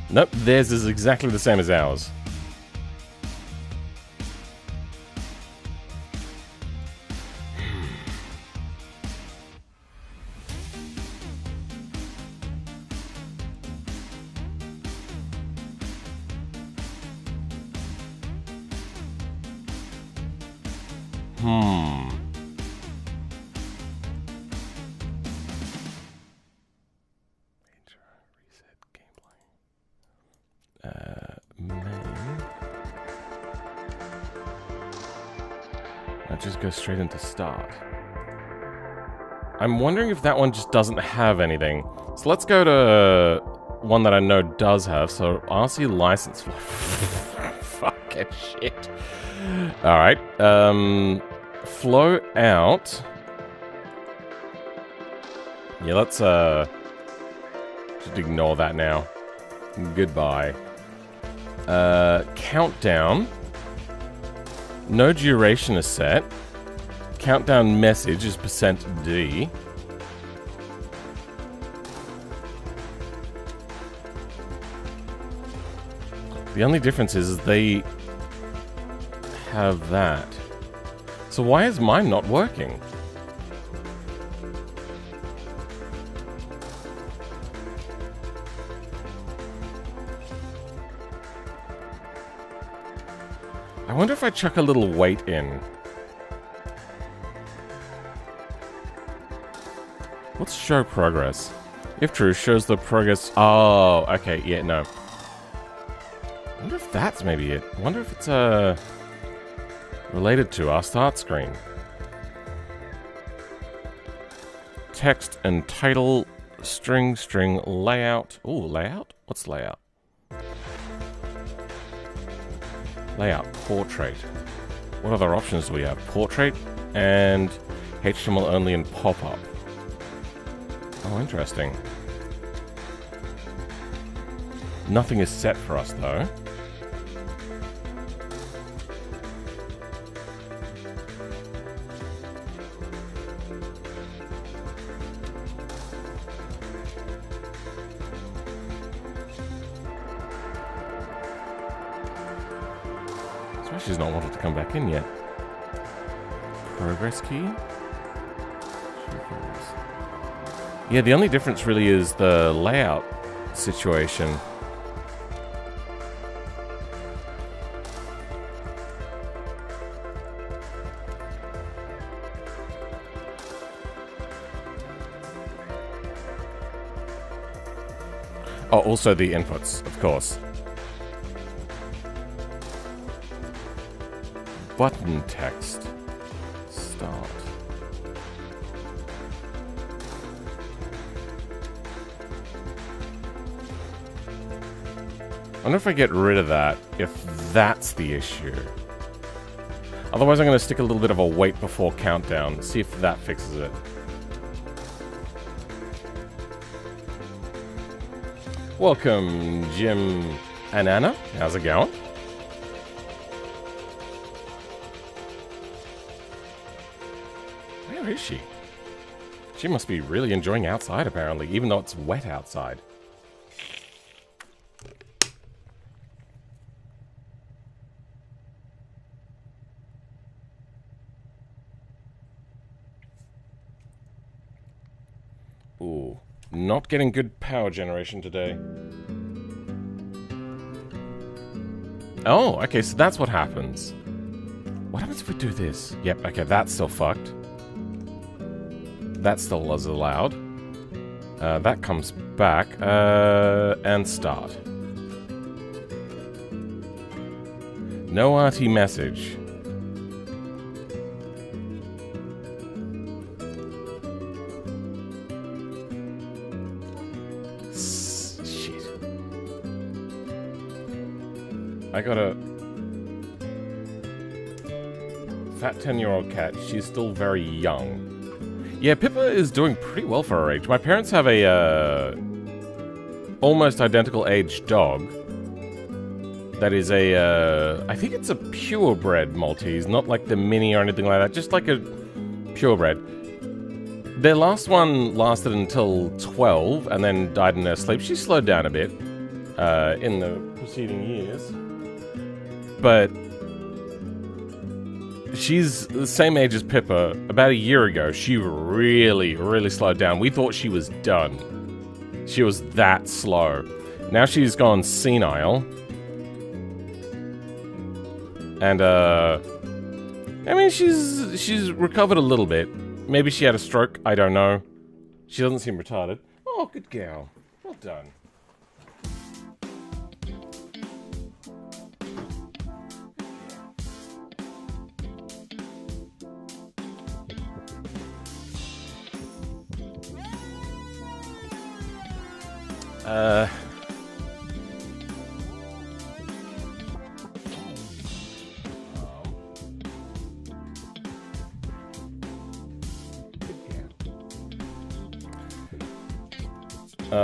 Nope, theirs is exactly the same as ours. Just go straight into start. I'm wondering if that one just doesn't have anything. So let's go to one that I know does have. So RC license flow. Fucking shit. Alright. Flow out. Yeah, let's just ignore that now. Goodbye. Countdown. No duration is set. Countdown message is %D. The only difference is they have that. So why is mine not working? I wonder if I chuck a little weight in. Let's show progress. If true, shows the progress. Oh, okay, yeah, no. I wonder if that's maybe it. I wonder if it's related to our start screen. Text and title, string, layout. Ooh, layout? What's layout? Layout, portrait. What other options do we have? Portrait and HTML only and pop-up. Oh, interesting. Nothing is set for us, though. She's not wanted to come back in yet. Progress key? Yeah, the only difference really is the layout situation. Oh, also the inputs, of course. Button text. Start. I wonder if I get rid of that, if that's the issue. Otherwise I'm going to stick a little bit of a wait before countdown, see if that fixes it. Welcome, Jim and Anna. How's it going? Where is she? She must be really enjoying outside, apparently, even though it's wet outside. Ooh, not getting good power generation today. Oh, okay, so that's what happens. What happens if we do this? Yep, okay, that's still fucked. That still is allowed. That comes back. And start. No RT message. Shit. I got a fat 10-year-old cat. She's still very young. Yeah, Pippa is doing pretty well for her age. My parents have a almost identical age dog. That is a, I think it's a purebred Maltese, not like the mini or anything like that, just like a purebred. Their last one lasted until 12 and then died in her sleep. She slowed down a bit in the preceding years. But she's the same age as Pippa. About a year ago, she really slowed down. We thought she was done. She was that slow. Now she's gone senile. And, I mean, she's recovered a little bit. Maybe she had a stroke, I don't know. She doesn't seem retarded. Oh, good girl. Well done.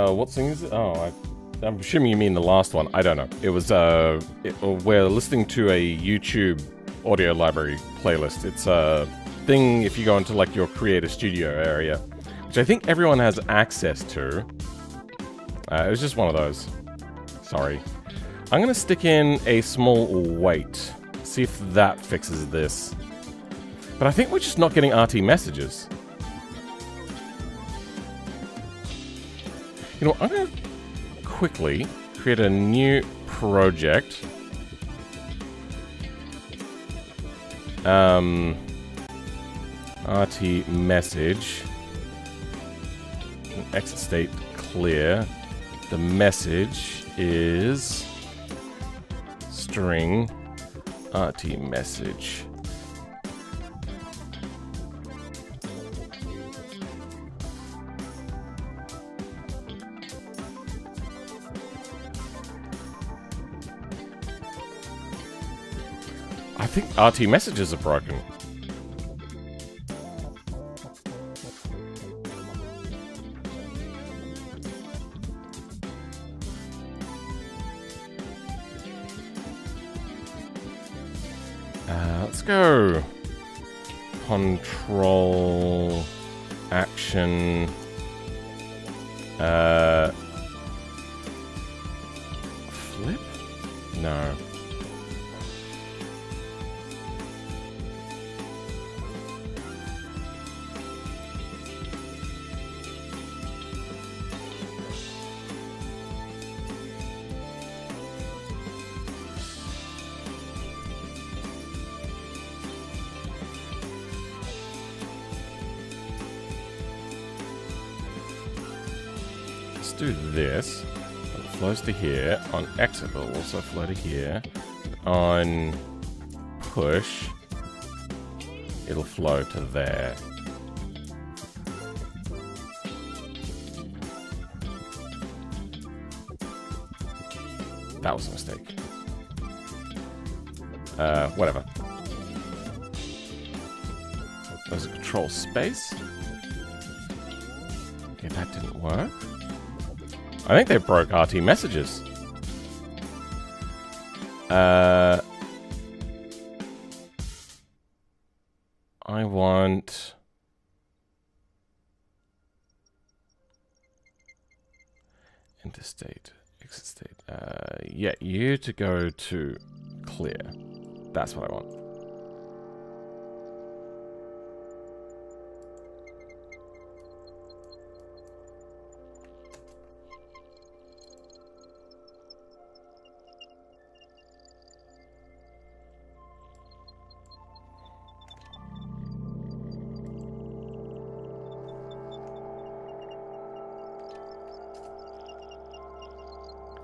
What song is it? Oh, I'm assuming you mean the last one. I don't know. It was, we're listening to a YouTube audio library playlist. It's a thing if you go into, like, your Creator Studio area, which I think everyone has access to. It was just one of those. Sorry. I'm gonna stick in a small weight. See if that fixes this. But I think we're just not getting RT messages. You know, I'm going to quickly create a new project. RT message. Exit state clear. The message is string RT message. I think RT messages are broken. Let's go. Control action. Flip? No. Do this. It flows to here. On exit, it will also flow to here. On push, it'll flow to there. That was a mistake. Whatever. There's a control space. Okay, that didn't work. I think they broke RT messages. I want... interstate, exit state. Yeah, you to go to clear. That's what I want.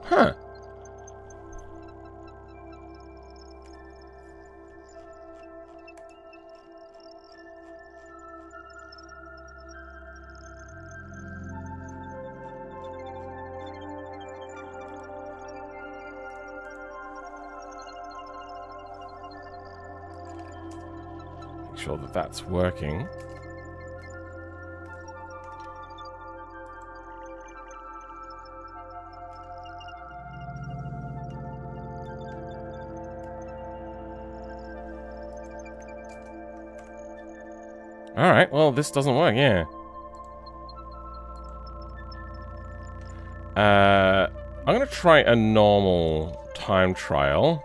Huh. Make sure that that's working. Alright, well, this doesn't work, yeah. I'm gonna try a normal time trial.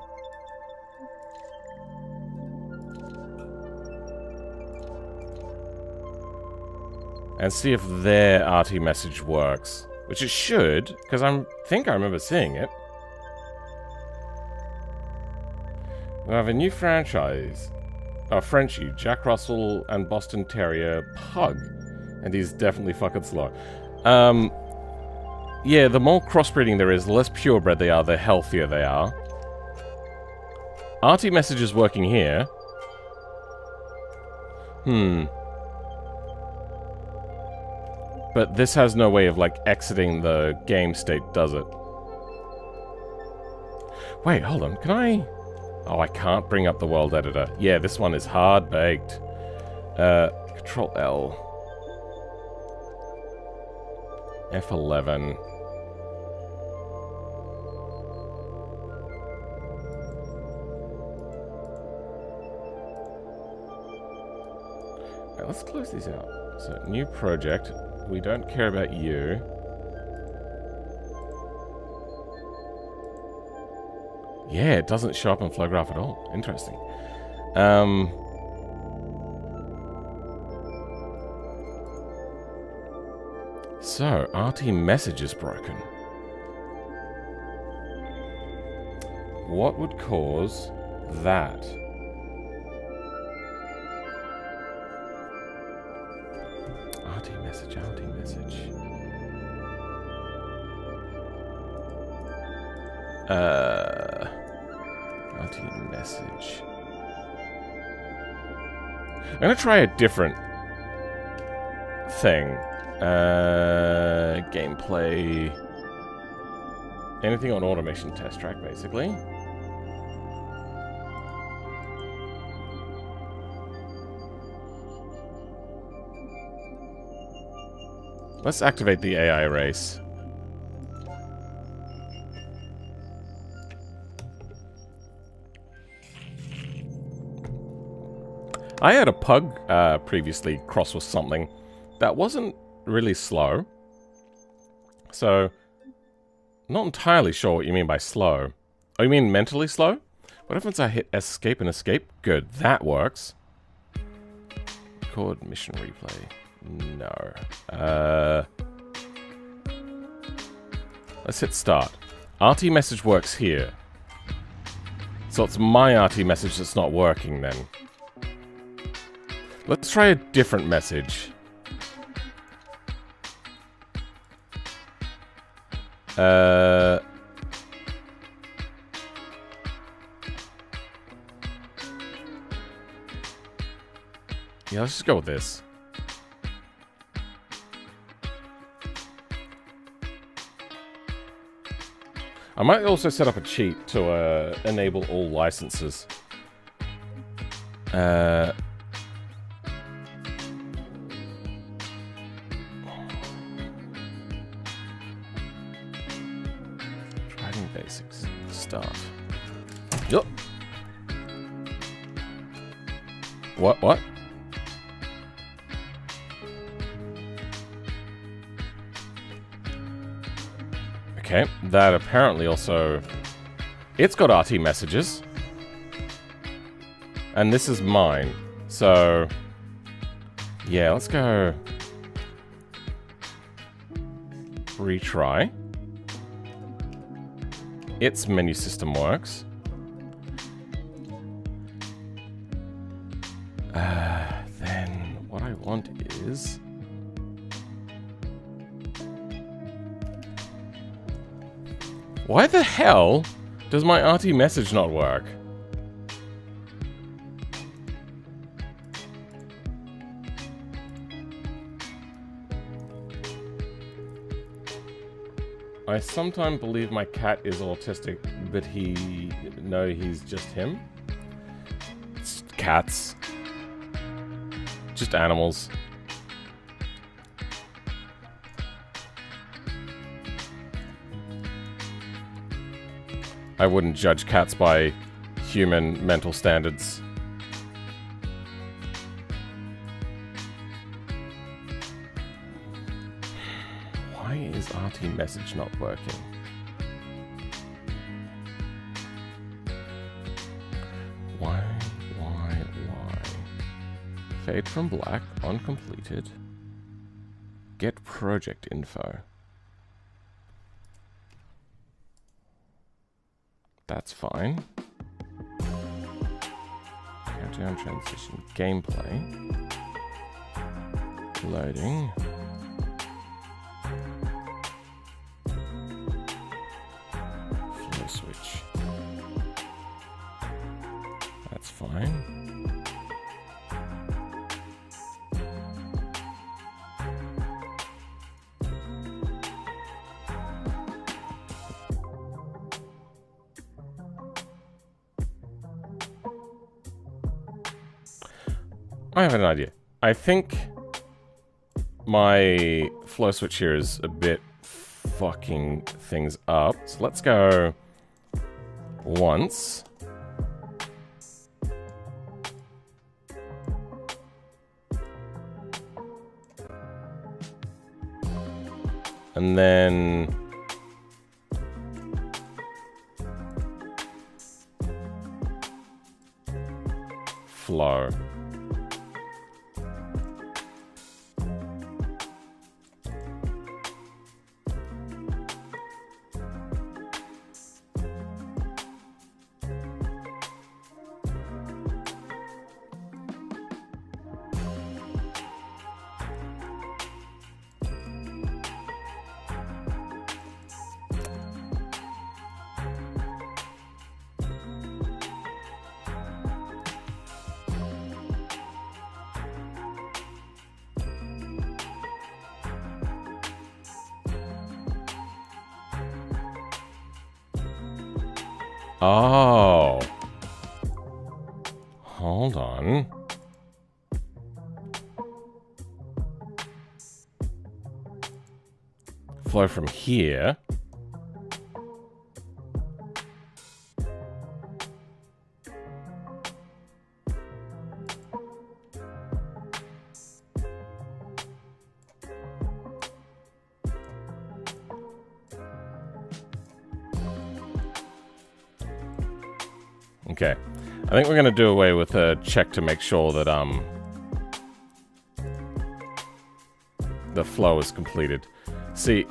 And see if their RT message works. Which it should, because I think I remember seeing it. We have a new franchise. Frenchie, Jack Russell, and Boston Terrier Pug. And he's definitely fucking slow. Yeah, the more crossbreeding there is, the less purebred they are, the healthier they are. RT message is working here. But this has no way of, like, exiting the game state, does it? Wait, hold on, can I... Oh, I can't bring up the world editor. Yeah, this one is hard-baked. Control L. F11. Right, let's close these out. So, new project. We don't care about you. Yeah, it doesn't show up in flow graph at all. Interesting. So, RT message is broken. What would cause that? RT message, RT message. RT message. I'm gonna try a different thing. Gameplay. Anything on automation test track, basically. Let's activate the AI race. I had a pug previously cross with something that wasn't really slow. So, not entirely sure what you mean by slow. Oh, you mean mentally slow? What happens if I hit escape and escape? Good, that works. Record mission replay. No. Let's hit start. RT message works here. So it's my RT message that's not working then. Let's try a different message. Yeah, let's just go with this. I might also set up a cheat to enable all licenses. Driving basics. Start. Yup. What? Okay, that apparently also... It's got RT messages. And this is mine. So... Yeah, let's go... Retry. Its menu system works. Then what I want is... Why the hell does my RT message not work? I sometimes believe my cat is autistic, but he's just him. It's cats. Just animals. I wouldn't judge cats by human mental standards. Why is RT message not working? Why? Fade from black, uncompleted. Get project info. That's fine. Countdown transition gameplay. Loading. Flow switch. That's fine. I have an idea. I think my flow switch here is a bit fucking things up. So let's go once. And then flow. Oh. Hold on. Flow from here. Okay, I think we're going to do away with a check to make sure that the flow is completed. See,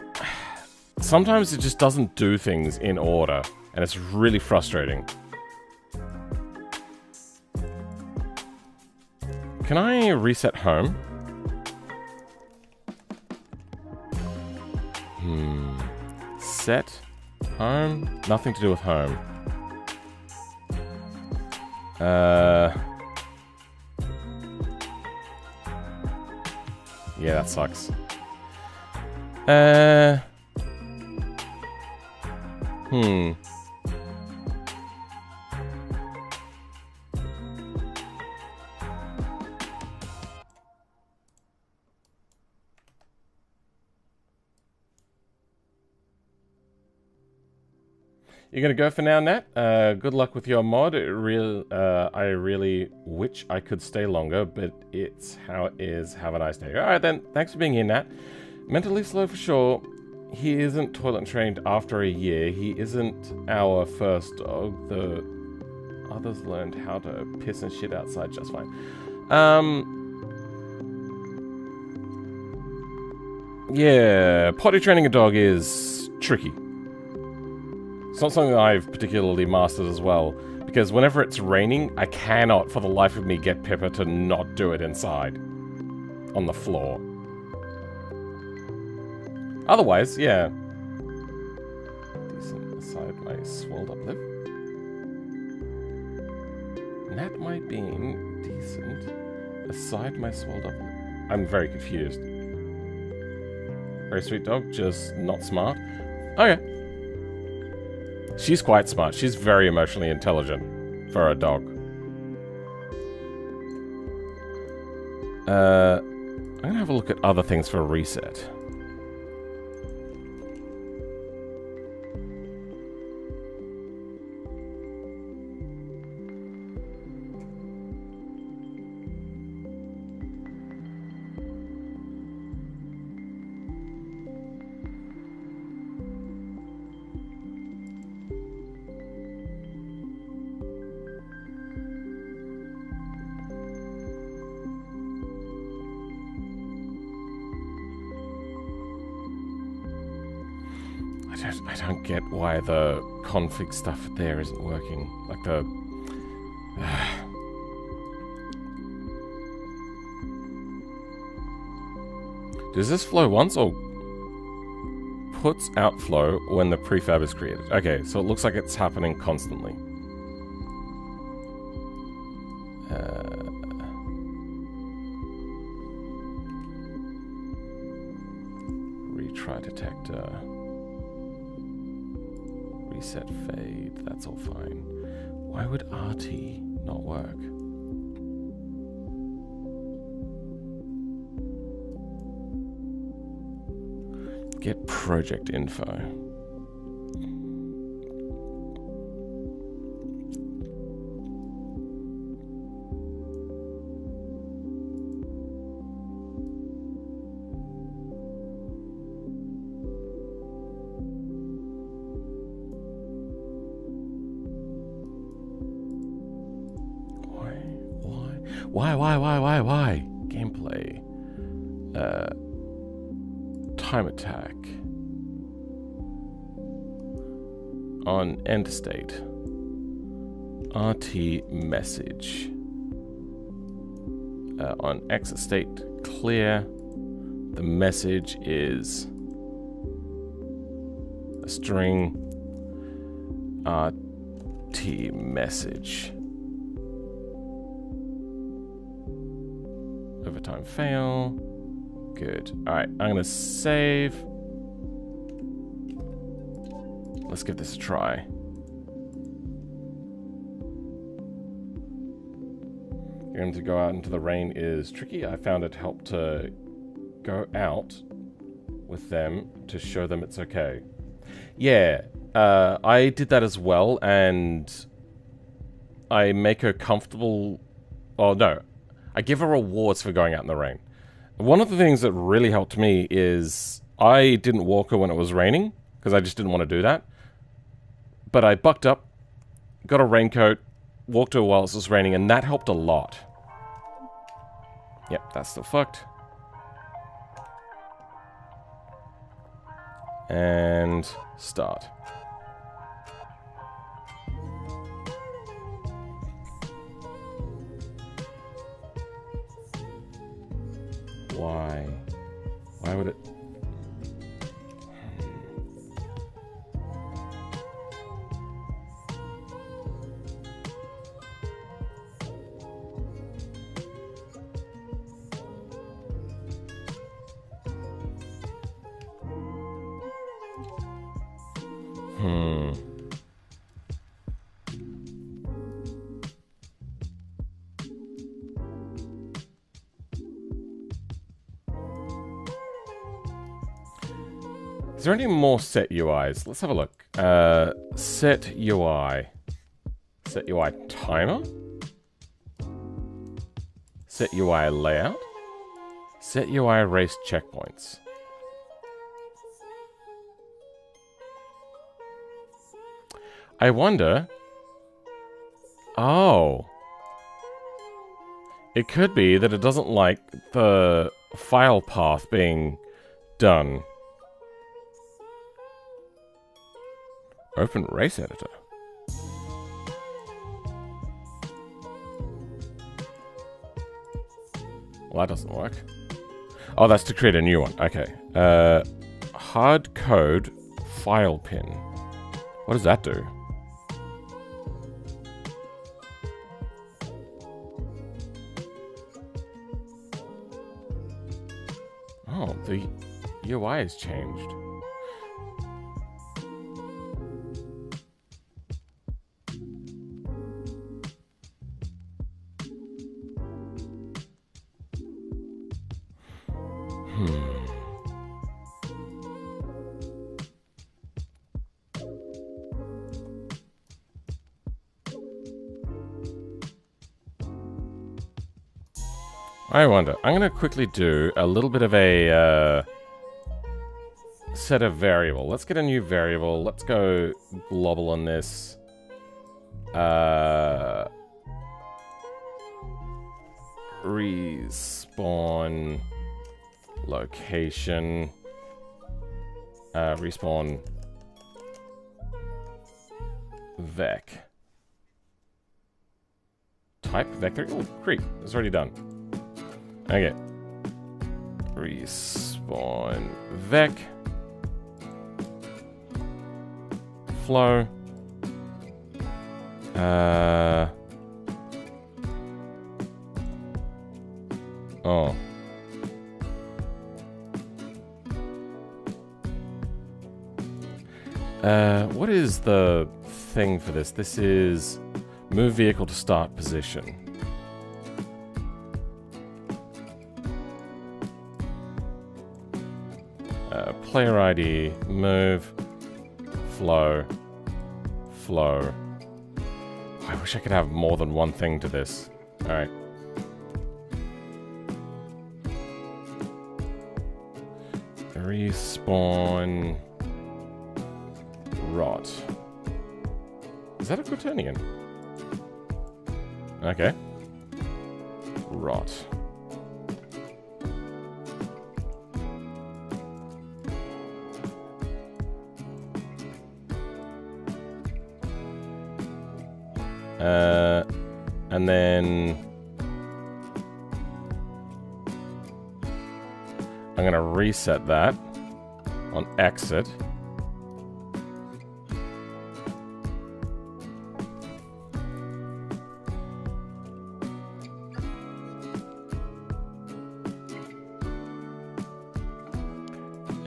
sometimes it just doesn't do things in order, and it's really frustrating. Can I reset home? Set home? Nothing to do with home. Yeah, that sucks. You're gonna go for now, Nat. Good luck with your mod. I really wish I could stay longer, but it's how it is. Have a nice day. Alright then, thanks for being here, Nat. Mentally slow for sure. He isn't toilet trained after a year. He isn't our first dog. The others learned how to piss and shit outside just fine. Yeah, potty training a dog is tricky. It's not something that I've particularly mastered as well, because whenever it's raining, I cannot for the life of me get Pippa to not do it inside, on the floor. Otherwise, yeah. Decent aside my swelled up lip. Nat my bean, decent, aside my swelled up lip. I'm very confused. Very sweet dog, just not smart. Okay. She's quite smart. She's very emotionally intelligent for a dog. I'm gonna have a look at other things for a reset. I don't get why the config stuff there isn't working. Like the... Does this flow once or puts outflow when the prefab is created? Okay, so it looks like it's happening constantly. Retry detector. Reset fade, that's all fine. Why would RT not work? Get project info. Why? Gameplay. Time attack. On end state. RT message. On exit state, clear. The message is a string RT message. Overtime fail. Good. Alright, I'm gonna save. Let's give this a try. Getting to go out into the rain is tricky. I found it helped to go out with them to show them it's okay. Yeah, I did that as well, and I make her comfortable. Oh no, I give her rewards for going out in the rain. One of the things that really helped me is I didn't walk her when it was raining, because I just didn't want to do that. But I bucked up, got a raincoat, walked her while it was raining, and that helped a lot. Yep, that's still fucked. And start. Why? Why would it? Is there any more set UIs? Let's have a look. Set UI. Set UI timer? Set UI layout? Set UI race checkpoints. I wonder... Oh. It could be that it doesn't like the file path being done. Open race editor. Well, that doesn't work. Oh, that's to create a new one. Okay. Hard code file pin. What does that do? Oh, the UI has changed. I wonder. I'm going to quickly do a little bit of a set a variable. Let's get a new variable. Let's go global on this. Respawn location. Respawn vec. Type vector. Oh, great. It's already done. Okay. Respawn vec. Flow. Oh. What is the thing for this? This is move vehicle to start position. Player ID, move, flow, flow. I wish I could have more than one thing to this. Alright. Respawn rot. Is that a quaternion? Okay. rot. And then I'm going to reset that on exit.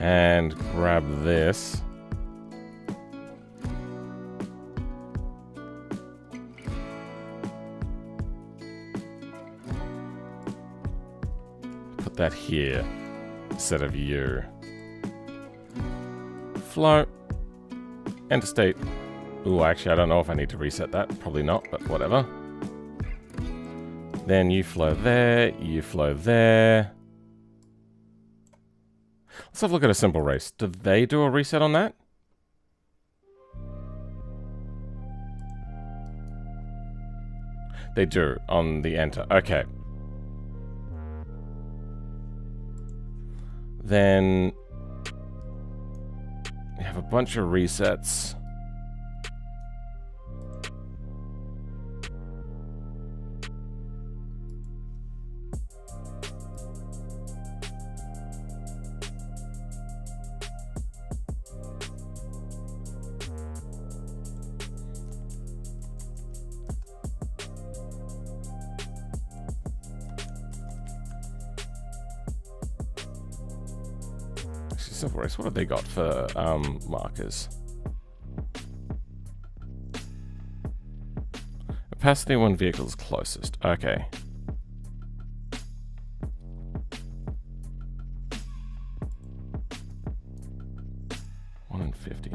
And grab this. Put that here instead of you. Flow. Enter state. Ooh, actually, I don't know if I need to reset that. Probably not, but whatever. Then you flow there, you flow there. Let's have a look at a simple race. Do they do a reset on that? They do on the enter. Okay. Then we have a bunch of resets. Simple race. What have they got for markers? Opacity when vehicle is closest. Okay. One in 50.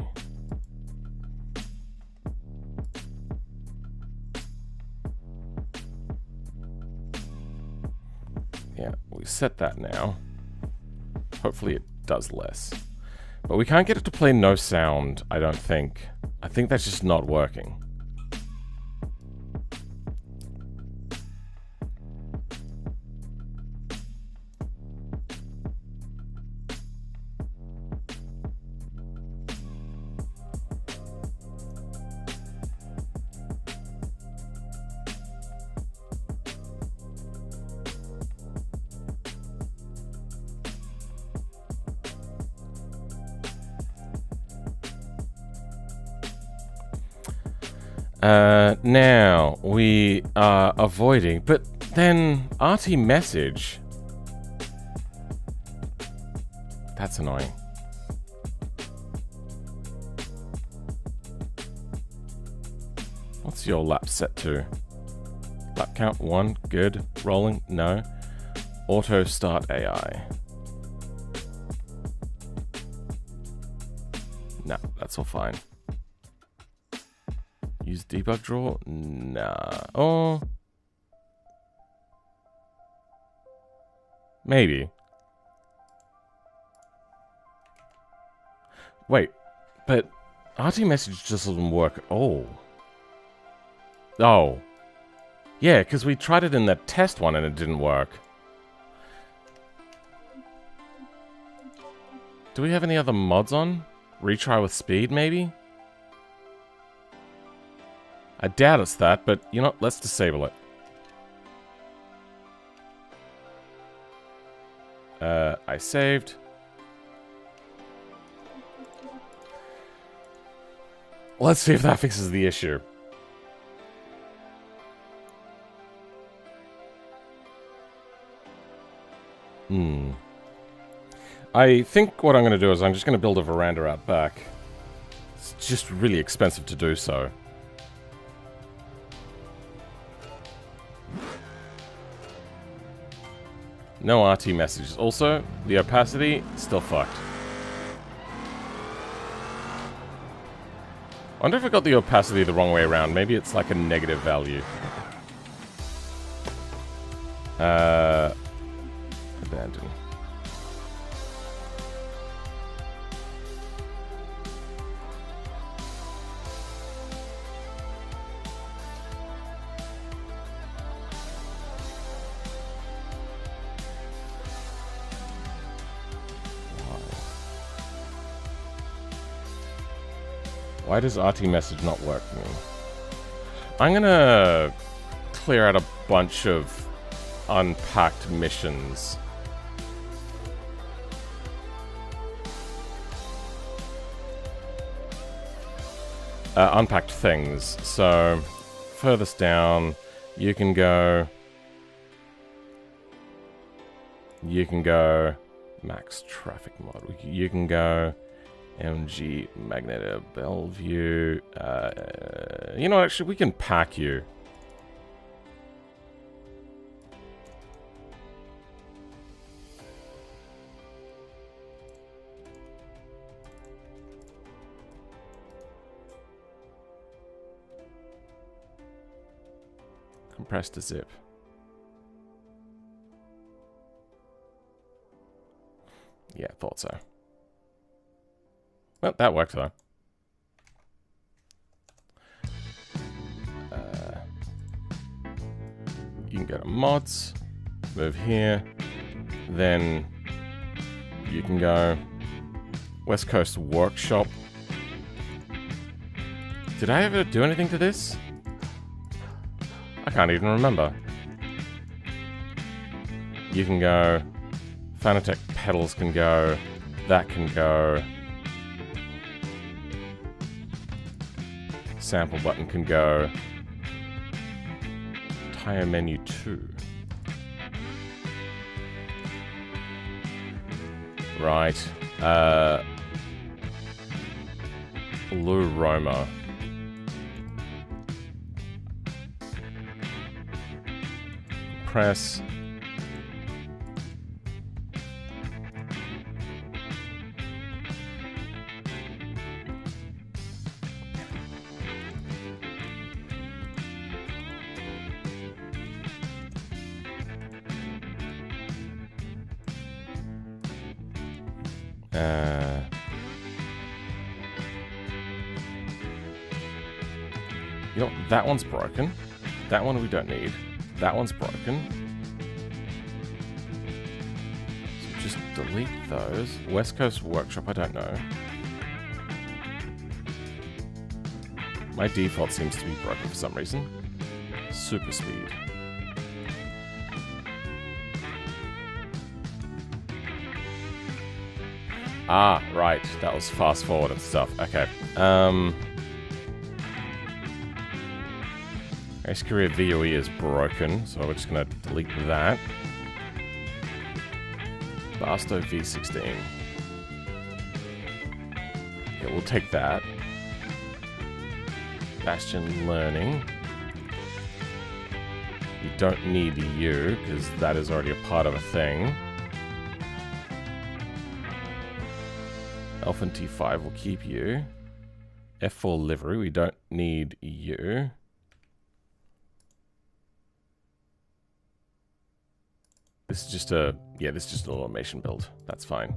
Yeah, we set that now. Hopefully it does less. But we can't get it to play no sound, I don't think. I think that's just not working. Now we are avoiding, but then RT message. That's annoying. What's your lap set to? Lap count 1, good. Rolling, no. Auto start AI. No, that's all fine. Use debug draw? Nah. Oh. Maybe. Wait, but RT message just doesn't work. Oh. Oh. Yeah, because we tried it in the test one and it didn't work. Do we have any other mods on? Retry with speed, maybe? I doubt it's that, but you know, let's disable it. I saved. Let's see if that fixes the issue. I think what I'm going to do is I'm just going to build a veranda out back. It's just really expensive to do so. No RT messages. Also, the opacity, still fucked. I wonder if I got the opacity the wrong way around. Maybe it's like a negative value. Abandon. Why does RT message not work for me? I'm gonna clear out a bunch of unpacked missions. Unpacked things. So, furthest down, you can go max traffic mod. You can go MG Magneto Bellevue. You know, actually, we can pack you. Compress to zip. Yeah, thought so. Well, that worked though. You can go to mods, move here, then you can go West Coast Workshop. Did I ever do anything to this? I can't even remember. You can go, Fanatec pedals can go, that can go, sample button can go, tire menu 2. Right, Blue Roma. Press. You know, that one's broken. That one we don't need. That one's broken. So just delete those. West Coast Workshop, I don't know. My default seems to be broken for some reason. Super speed. Ah, right. That was fast forward and stuff. Okay. Ace Career VOE is broken, so we're just going to delete that. Basto V16. Okay, we'll take that. Bastion Learning. You don't need you, because that is already a part of a thing. Elfin T5 will keep you. F4 Livery, we don't need you. This is just a, yeah, this is just an automation build. That's fine.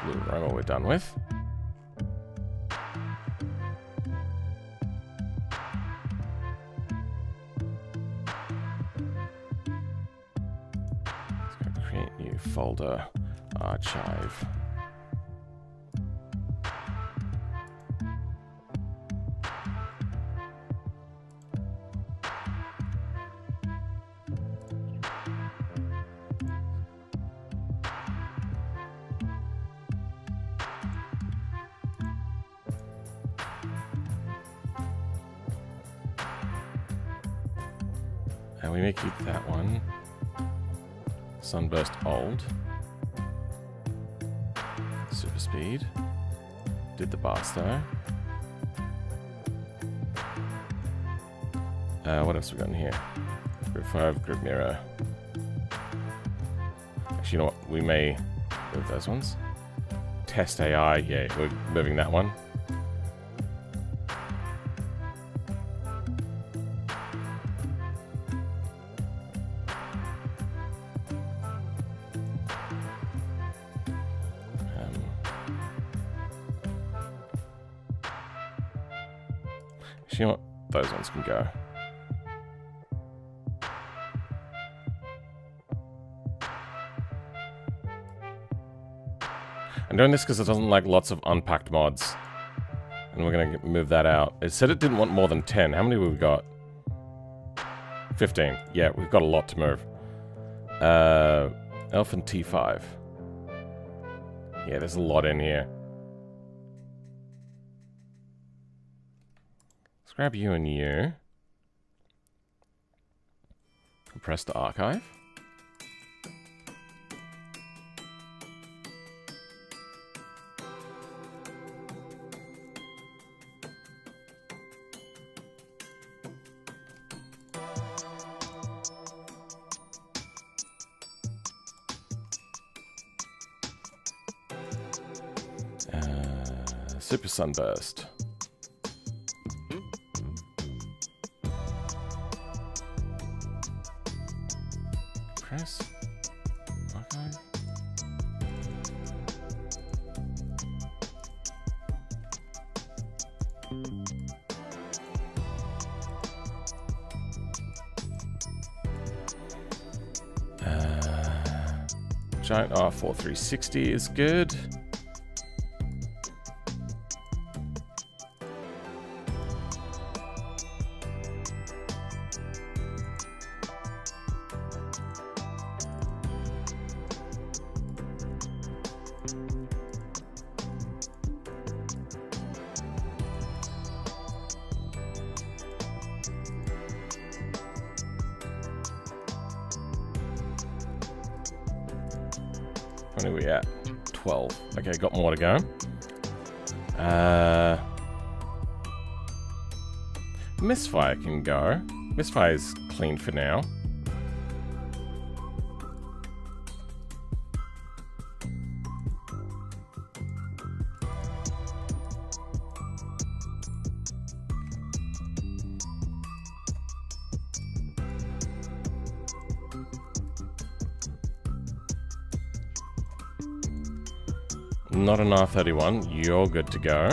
Blue Roma we're done with. Folder archive. And we may keep that one. Sunburst Old. Super Speed. Did the Barstow. What else we got in here? Group 5, Group Mirror. Actually, you know what? We may move those ones. Test AI. Yeah, we're moving that one. Actually, you know what? Those ones can go. I'm doing this because it doesn't like lots of unpacked mods. And we're going to move that out. It said it didn't want more than 10. How many have we got? 15. Yeah, we've got a lot to move. Elf and T5. Yeah, there's a lot in here. Let's grab you and you. Press to archive. Super Sunburst. Press. Archive. Giant R4 360 is good. When are we at? 12. Okay, got more to go. Misfire can go. Misfire's clean for now. Not an R31. You're good to go.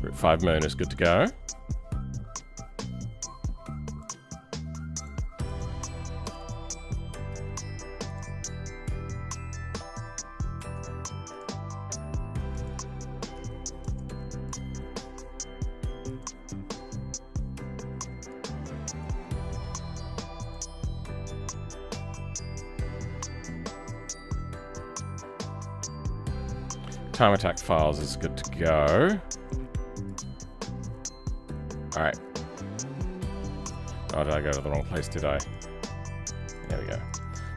Route 5 Moon is good to go. Time attack files is good to go. Alright. Oh, did I go to the wrong place, did I? There we go.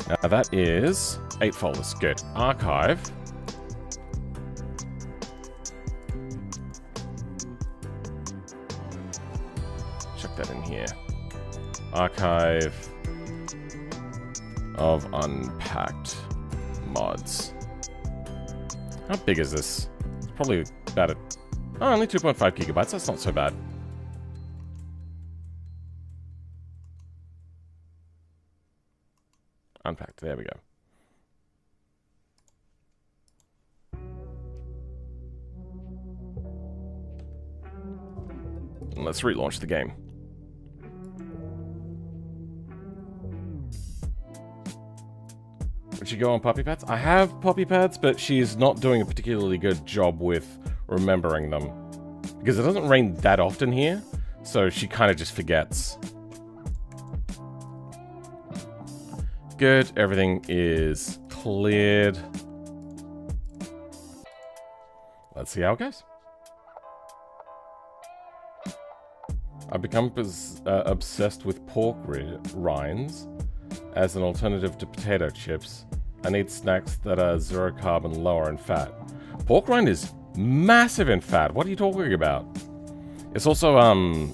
Now that is 8 folders. Good. Archive. Check that in here. Archive of unpacked mods. How big is this? It's probably about a... Oh, only 2.5 gigabytes. That's not so bad. Unpacked. There we go. And let's relaunch the game. Would she go on puppy pads? I have puppy pads, but she's not doing a particularly good job with remembering them. Because it doesn't rain that often here, so she kind of just forgets. Good, everything is cleared. Let's see how it goes. I've become obsessed with pork rinds as an alternative to potato chips. I need snacks that are 0 carb and lower in fat. Pork rind is massive in fat. What are you talking about? It's also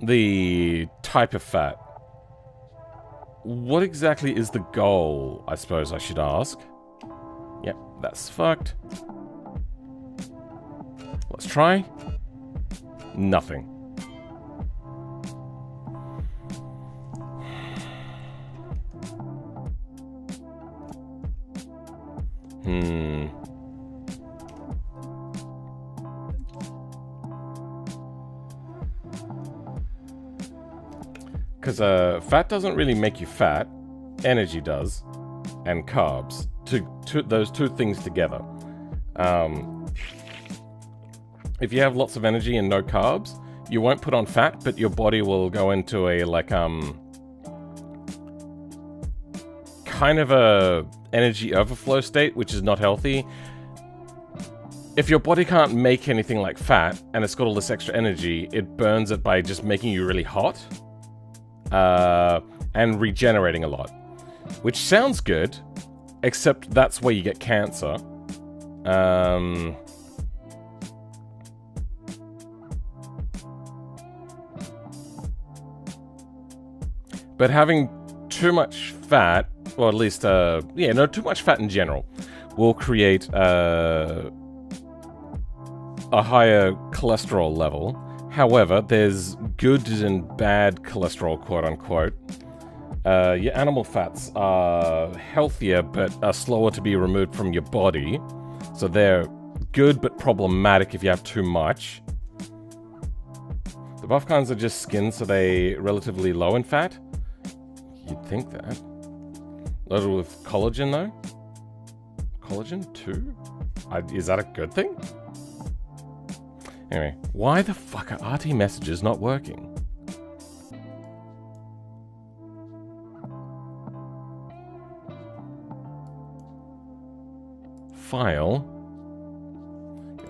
the type of fat. What exactly is the goal, I suppose I should ask. Yep, that's fucked. Let's try. Nothing. Because fat doesn't really make you fat. Energy does. And carbs. Those two things together. If you have lots of energy and no carbs, you won't put on fat, but your body will go into a, like, kind of a energy overflow state, which is not healthy. If your body can't make anything like fat, and it's got all this extra energy, it burns it by just making you really hot. And regenerating a lot. Which sounds good, except that's where you get cancer. But having too much fat, or at least, too much fat in general, will create a higher cholesterol level. However, there's good and bad cholesterol, quote-unquote. Your animal fats are healthier, but are slower to be removed from your body. So they're good, but problematic if you have too much. The buff kinds are just skin, so they're relatively low in fat. You'd think that. Loaded with collagen, though? Collagen, too? Is that a good thing? Anyway, why the fuck are RT messages not working? File.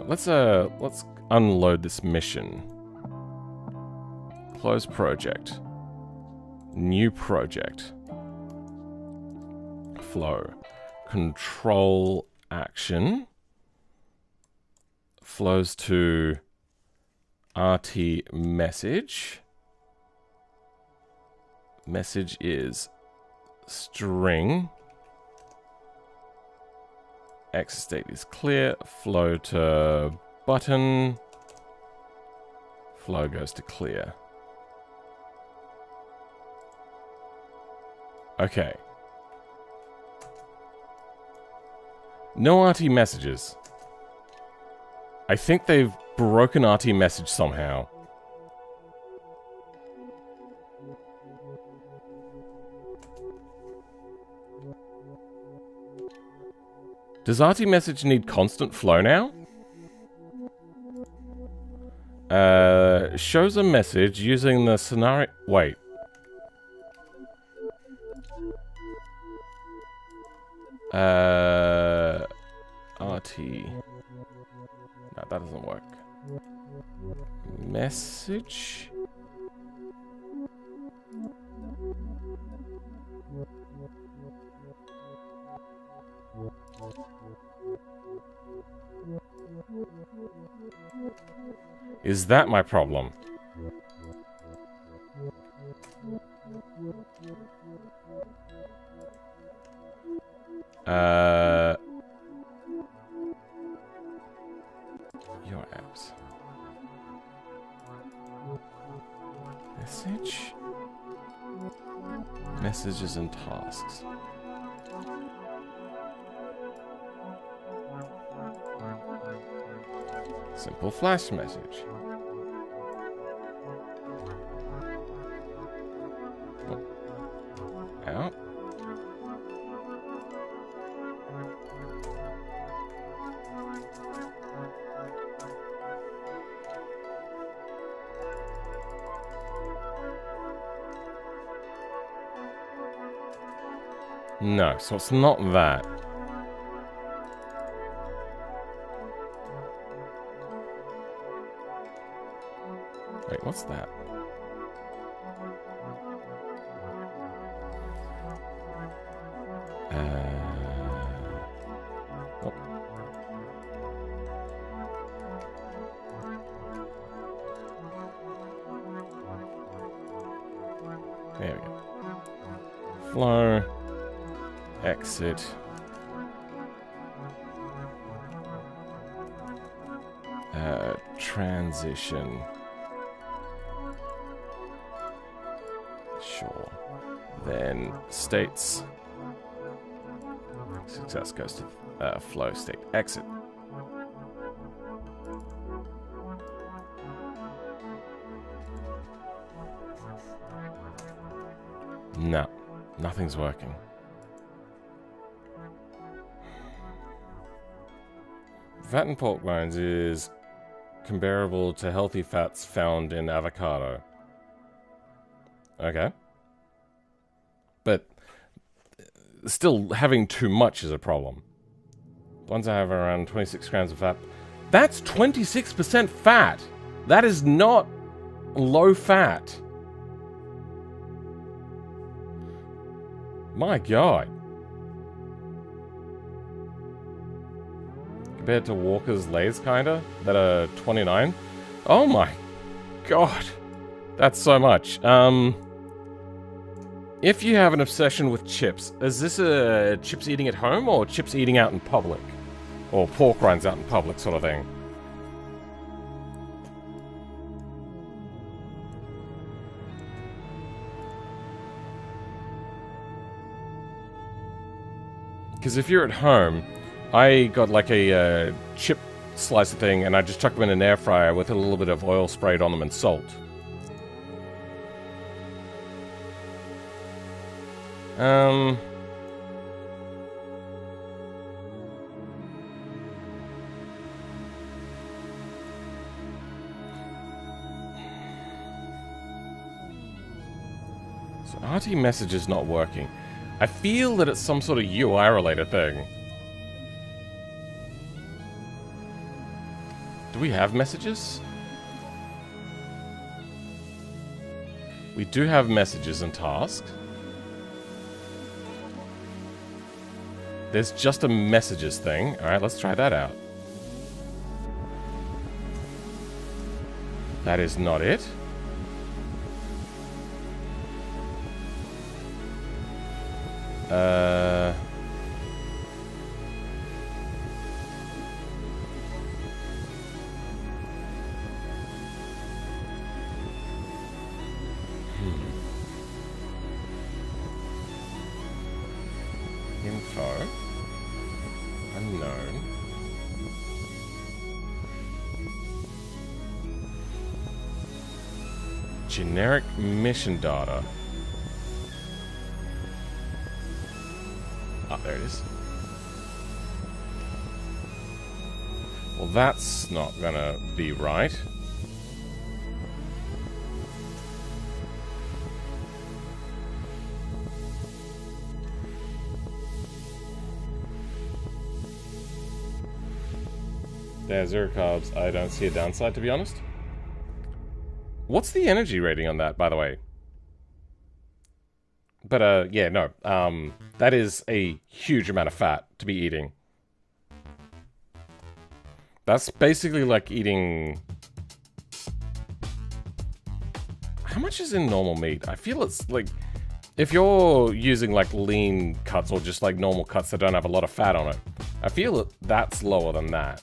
Let's unload this mission. Close project. New project. Flow. Control action. Flows to RT message. Message is string. X state is clear. Flow to button. Flow goes to clear. Okay. No RT messages. I think they've broken RT message somehow. Does RT message need constant flow now? Shows a message using the scenario... Wait. RT. No, that doesn't work. Message? Is that my problem? Your apps. Message? Messages and tasks. Simple flash message. Out. No, so it's not that. Wait, what's that? Oh. There we go. Flow. Exit. transition. Sure. Then states. Success goes to flow state. Exit. No, nothing's working. Fat in pork rinds is comparable to healthy fats found in avocado. Okay. But still, having too much is a problem. Ones I have around 26 grams of fat. That's 26% fat! That is not low fat. My God. Compared to Walker's Lay's kinda, that are 29. Oh my God. That's so much. If you have an obsession with chips, is this a chips eating at home or chips eating out in public? Or pork rinds out in public sort of thing? Because if you're at home, I got like a chip slicer thing and I just chuck them in an air fryer with a little bit of oil sprayed on them and salt. So RT message is not working. I feel that it's some sort of UI related thing. Do we have messages? We do have messages and tasks. There's just a messages thing. Alright, let's try that out. That is not it. Info. Unknown. Generic mission data. Ah, there it is. Well, that's not gonna be right. There's 0 carbs. I don't see a downside, to be honest. What's the energy rating on that, by the way? But, yeah, no. That is a huge amount of fat to be eating. That's basically like eating... How much is in normal meat? I feel it's like... If you're using like lean cuts or just like normal cuts that don't have a lot of fat on it, I feel that's lower than that.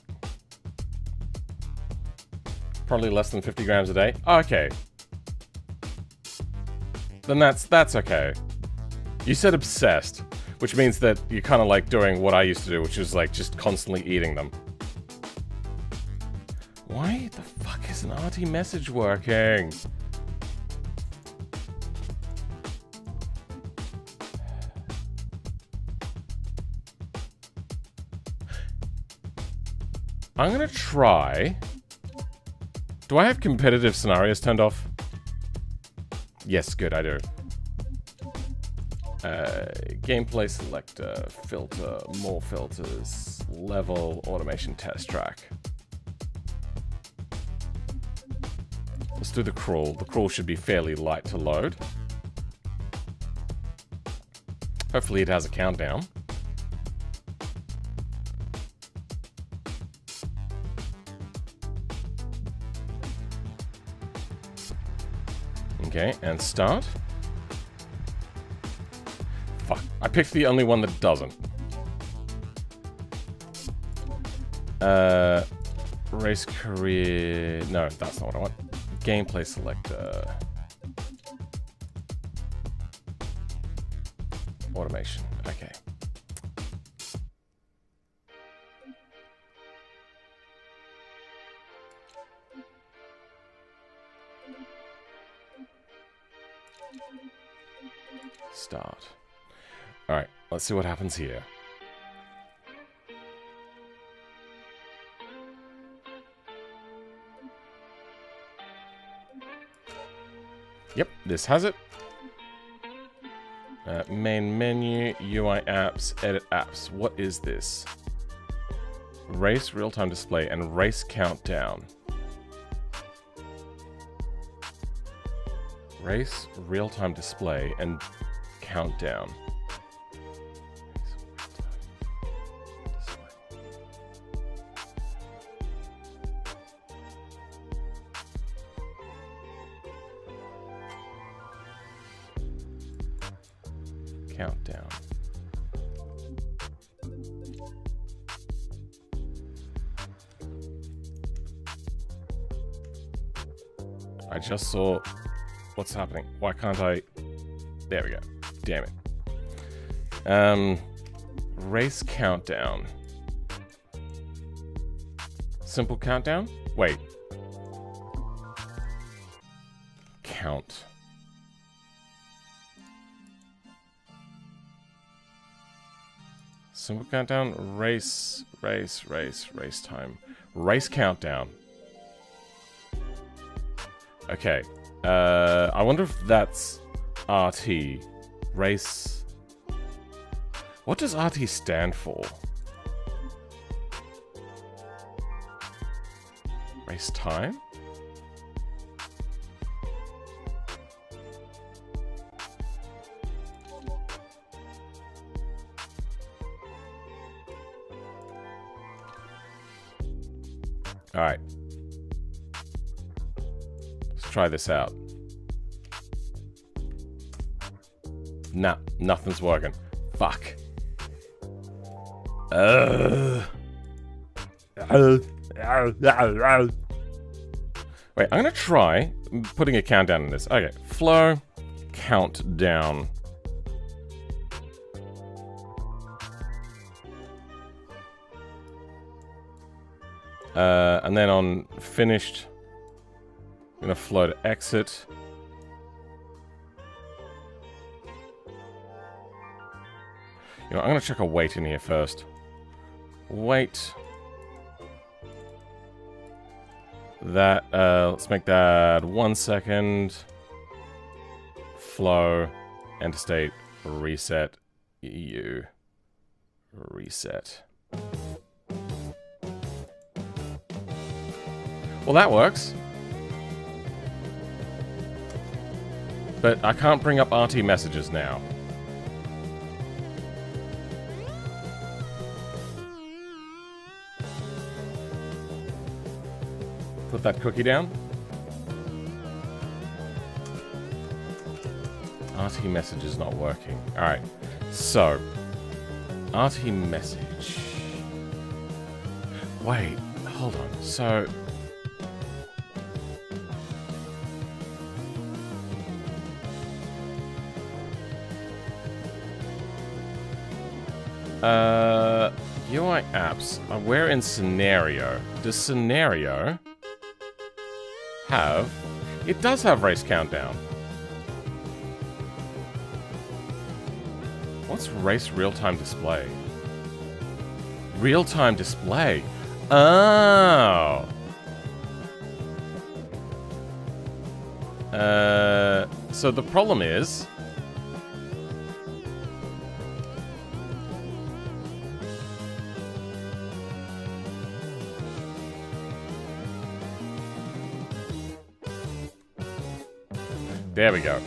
Probably less than 50 grams a day. Okay. Then that's okay. You said obsessed, which means that you're kind of like doing what I used to do, which was like just constantly eating them. Why the fuck isn't RT message working? I'm gonna try... Do I have competitive scenarios turned off? Yes, good, I do. Gameplay selector, filter, more filters, level, automation test track. Let's do the crawl. The crawl should be fairly light to load. Hopefully it has a countdown. Okay, and start. Fuck, I picked the only one that doesn't. Race career. No, that's not what I want. Gameplay selector. Automation. Okay. Start. Alright, let's see what happens here. Yep, this has it. Main menu, UI apps, edit apps. What is this? Race real-time display and race countdown. Race real-time display and countdown. Countdown. I just saw what's happening. Why can't I? There we go. Damn it. Race countdown. Simple countdown? Wait. Count. Simple countdown, race time. Race countdown. Okay. I wonder if that's RT. Race. What does RT stand for? Race time? Alright. Let's try this out. Nah, nothing's working. Fuck. Wait, I'm gonna try putting a countdown in this. Okay, flow, countdown. And then on finished, I'm gonna flow to exit. You know, I'm gonna check a wait in here first. Wait. That, let's make that 1 second. Flow, enter state, reset, EU, reset. Well, that works. But I can't bring up RT messages now. Put that cookie down. RT message is not working. Alright, so RT message. Wait, hold on. So UI apps. We're in scenario. Does scenario have... It does have race countdown. What's race real-time display? Real-time display. Oh. So the problem is... There we go.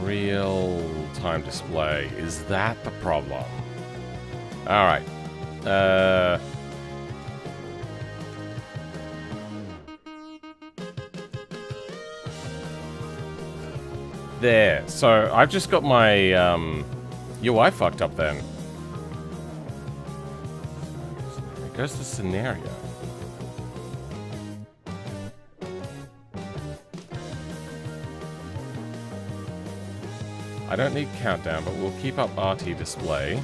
Real-time display. Is that the problem? Alright. There. So I've just got my UI fucked up then. It goes to scenario. I don't need countdown, but we'll keep up RT display.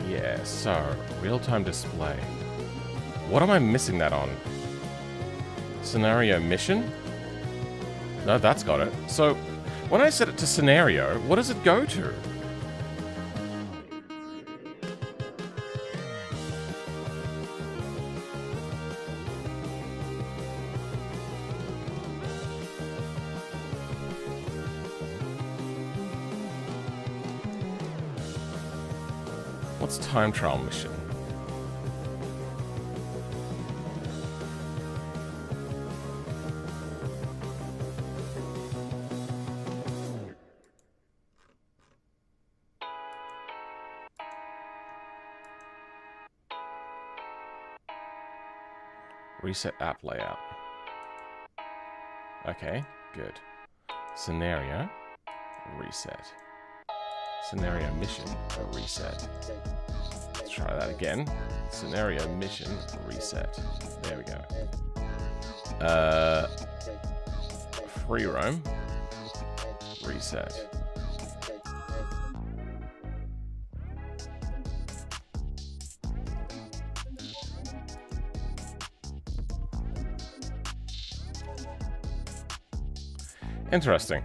Yeah, so real-time display. What am I missing that on? Scenario mission? No, that's got it. So, when I set it to scenario, what does it go to? What's time trial mission? Reset app layout. Okay, good. Scenario, reset. Scenario mission, reset. Let's try that again. Scenario mission, reset. There we go. Free roam, reset. Interesting.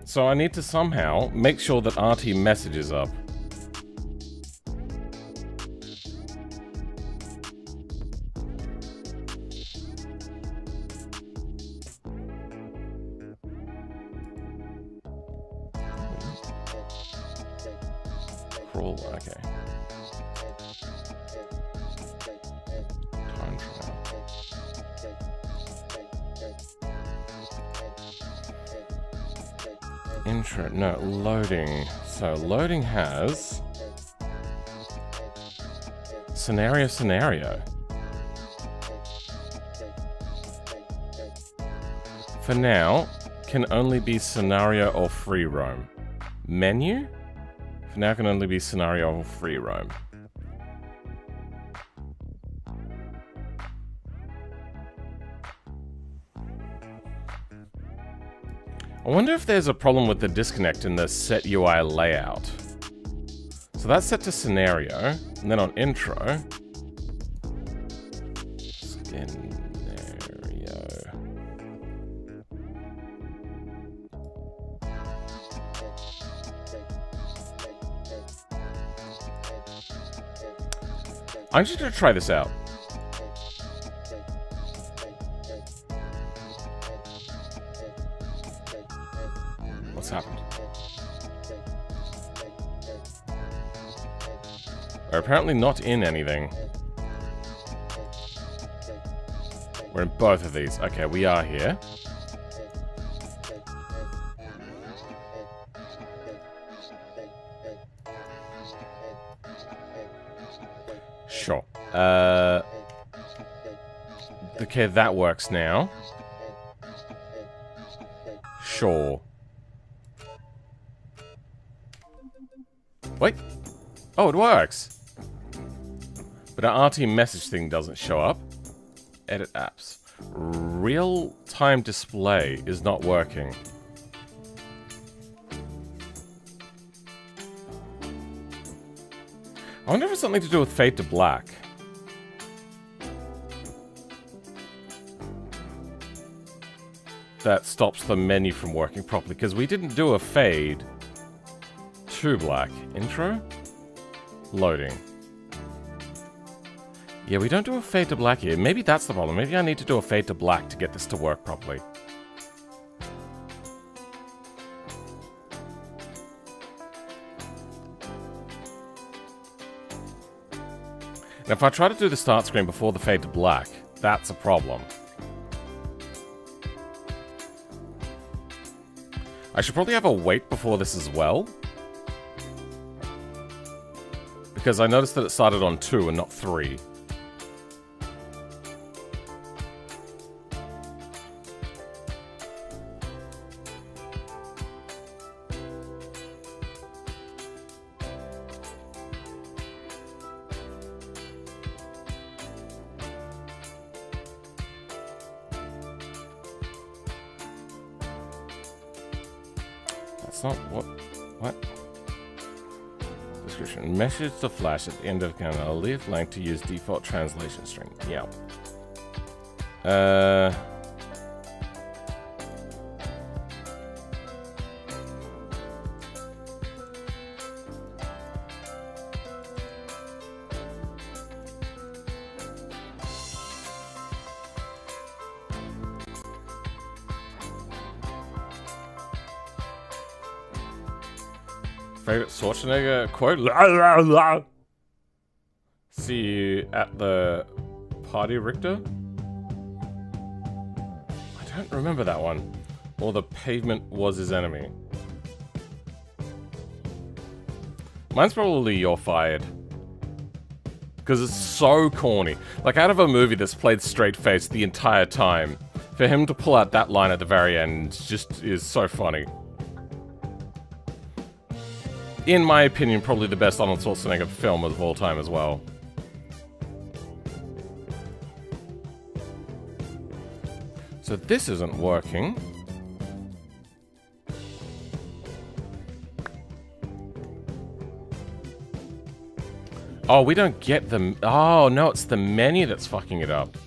So I need to somehow make sure that RT message is up. Crawl, okay. Time trial. Intro, no, loading. So loading has scenario. For now, can only be scenario or free roam. Menu? For now can only be scenario or free roam. I wonder if there's a problem with the disconnect in the set UI layout. So that's set to scenario, and then on intro, scenario. I'm just gonna try this out. What's happened? We're apparently not in anything. We're in both of these. Okay, we are here. Sure. Okay, that works now. Sure. Wait. Oh, it works. But our RT message thing doesn't show up. Edit apps. Real-time display is not working. I wonder if it's something to do with fade to black. That stops the menu from working properly, because we didn't do a fade to black. Intro? Loading. Yeah, we don't do a fade to black here. Maybe that's the problem. Maybe I need to do a fade to black to get this to work properly. Now, if I try to do the start screen before the fade to black, that's a problem. I should probably have a wait before this as well. Because I noticed that it started on 2 and not 3. That's not what? Description. Message to flash at the end of command. I'll leave blank to use default translation string. Yeah. Favorite Schwarzenegger quote? La, la, la. See you at the party, Richter? I don't remember that one. Or the pavement was his enemy. Mine's probably You're Fired. Because it's so corny. Like, out of a movie that's played straight-faced the entire time, for him to pull out that line at the very end just is so funny. In my opinion, probably the best Arnold Schwarzenegger film of all time as well. So this isn't working. Oh, we don't get the... Oh, no, it's the menu that's fucking it up.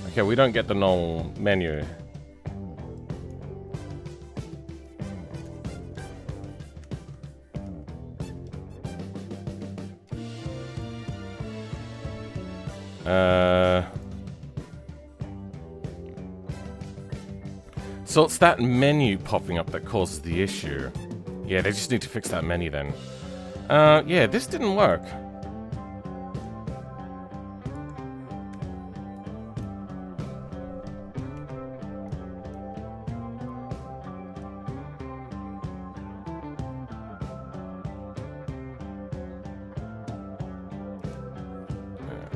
Okay, we don't get the normal menu. So it's that menu popping up that causes the issue. Yeah, they just need to fix that menu then. Yeah, this didn't work.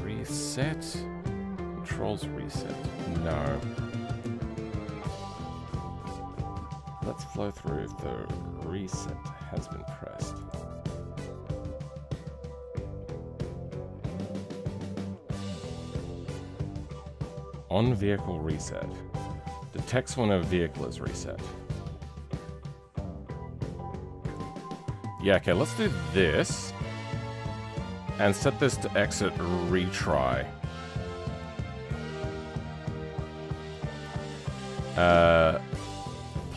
Reset. Controls reset. No. Let's flow through if the reset has been pressed. On vehicle reset. Detects when a vehicle is reset. Yeah, okay, let's do this. And set this to exit retry.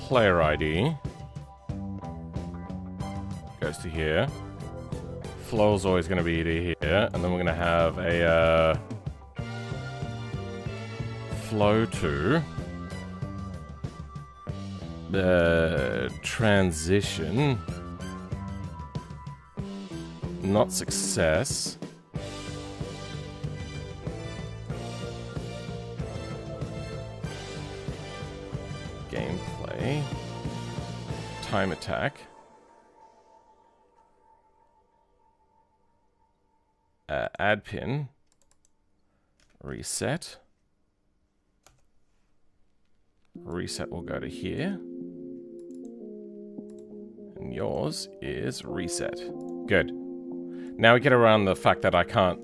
Player ID goes to here. Flow is always going to be to here, and then we're going to have a flow to the transition, not success. Gameplay. Time attack. Add pin. Reset. Reset will go to here. And yours is reset. Good. Now we get around the fact that I can't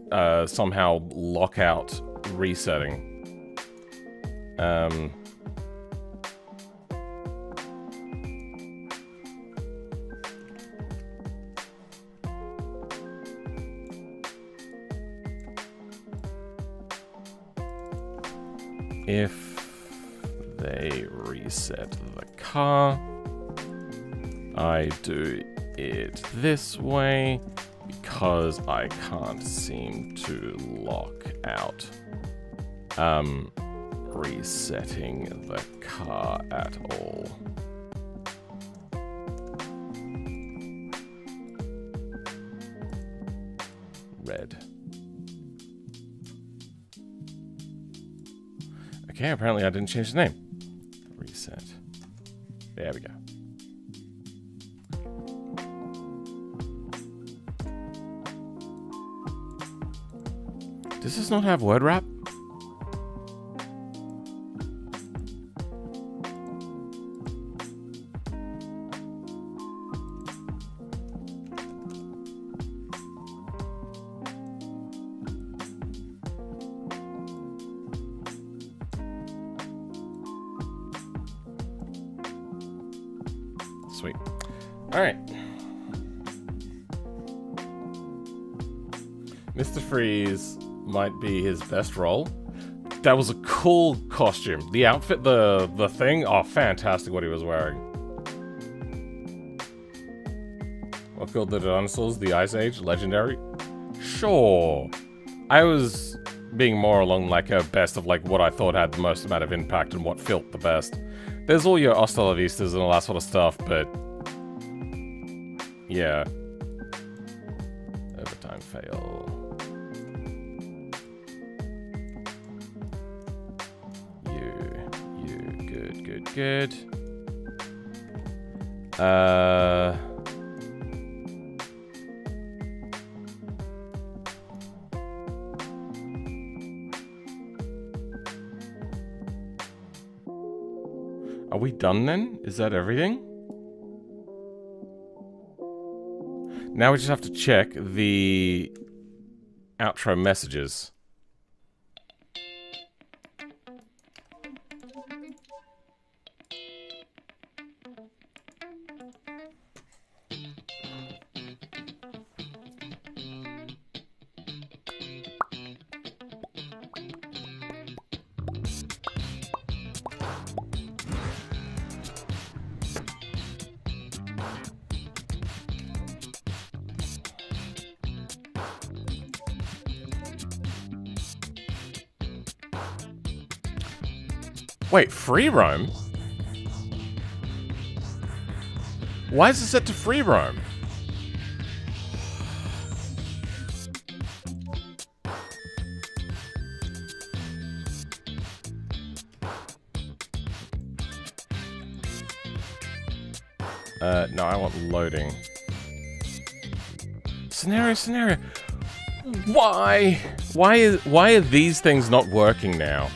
somehow lock out resetting. If they reset the car, I do it this way because I can't seem to lock out resetting the car at all. Red. Okay, apparently I didn't change the name. Reset. There we go. Does this not have word wrap? Sweet. Alright. Mr. Freeze might be his best role. That was a cool costume. The outfit, the thing, oh, fantastic what he was wearing. What killed the dinosaurs? The Ice Age? Legendary? Sure. I was being more along like a best of like what I thought had the most amount of impact and what felt the best. There's all your hasta la vistas and all that sort of stuff, but yeah. Overtime fail. You, good. Are we done then? Is that everything? Now we just have to check the outro messages. Wait, free roam? Why is it set to free roam? No, I want loading. Scenario. Why? Why are these things not working now?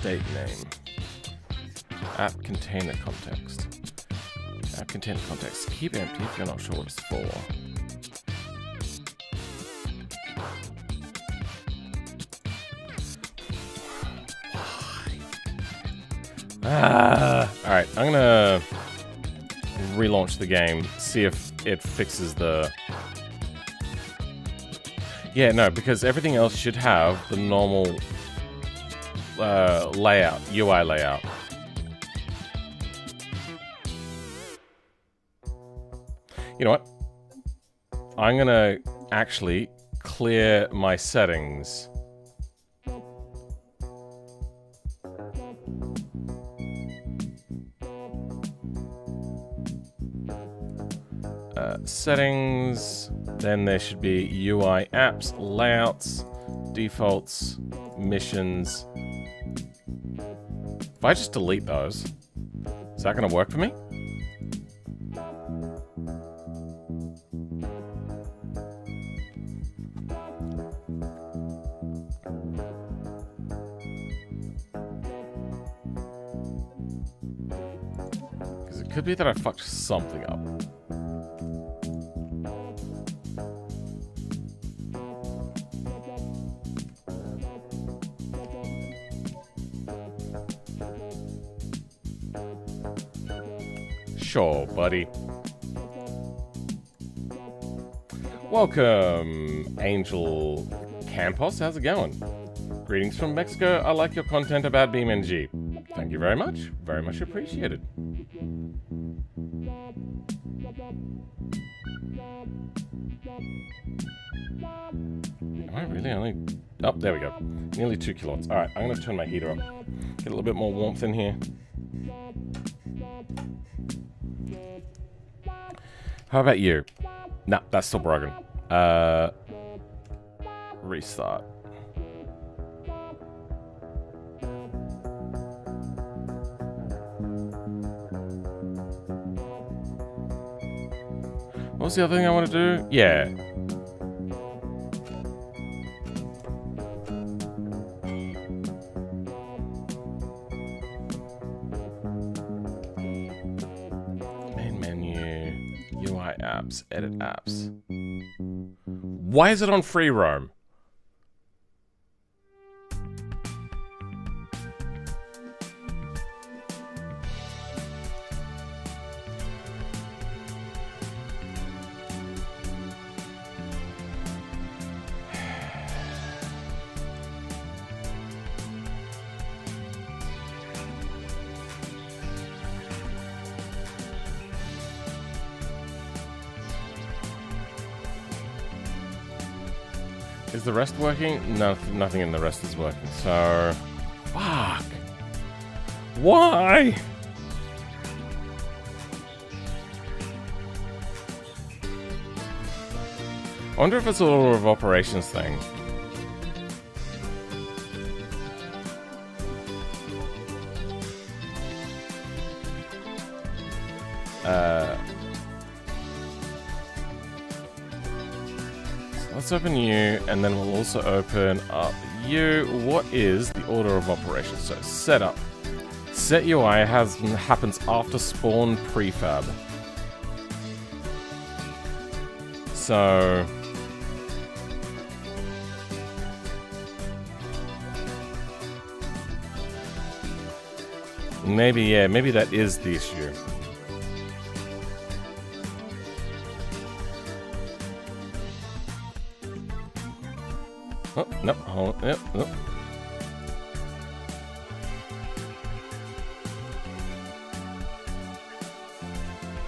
State name. App container context. App container context. Keep empty if you're not sure what it's for. Alright, I'm gonna relaunch the game, see if it fixes the... Yeah, no, because everything else should have the normal layout, UI layout. You know what? I'm gonna actually clear my settings. Settings, then there should be UI apps, layouts, defaults, missions. If I just delete those, is that going to work for me? Because it could be that I fucked something up. Sure, buddy. Welcome, Angel Campos. How's it going? Greetings from Mexico. I like your content about BeamNG. Thank you very much. Very much appreciated. Am I really only... Oh, there we go. Nearly 2 kilowatts. Alright, I'm going to turn my heater up. Get a little bit more warmth in here. How about you? Nah, that's still broken. Restart. What was the other thing I want to do? Yeah. Main menu, UI apps, edit apps. Why is it on free roam? Is the rest working? No, nothing in the rest is working, so... Fuck! Why? I wonder if it's an order of operations thing. Let's open you, and then we'll also open up you. What is the order of operations? So setup. Set UI happens after spawn prefab. So maybe, yeah, maybe that is the issue. Oh, no, hold on. Yep, nope.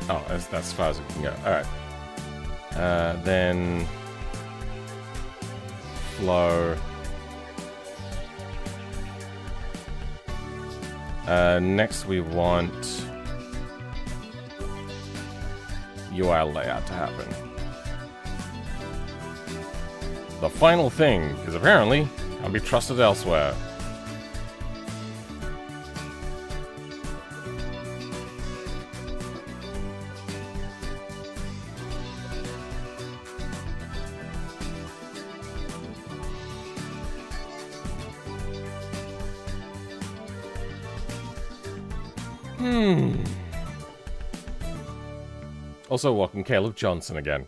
Oh, that's as far as we can go. Alright. Then... flow. Next we want... UI layout to happen. The final thing is apparently can't be trusted elsewhere. Also, welcome Caleb Johnson again.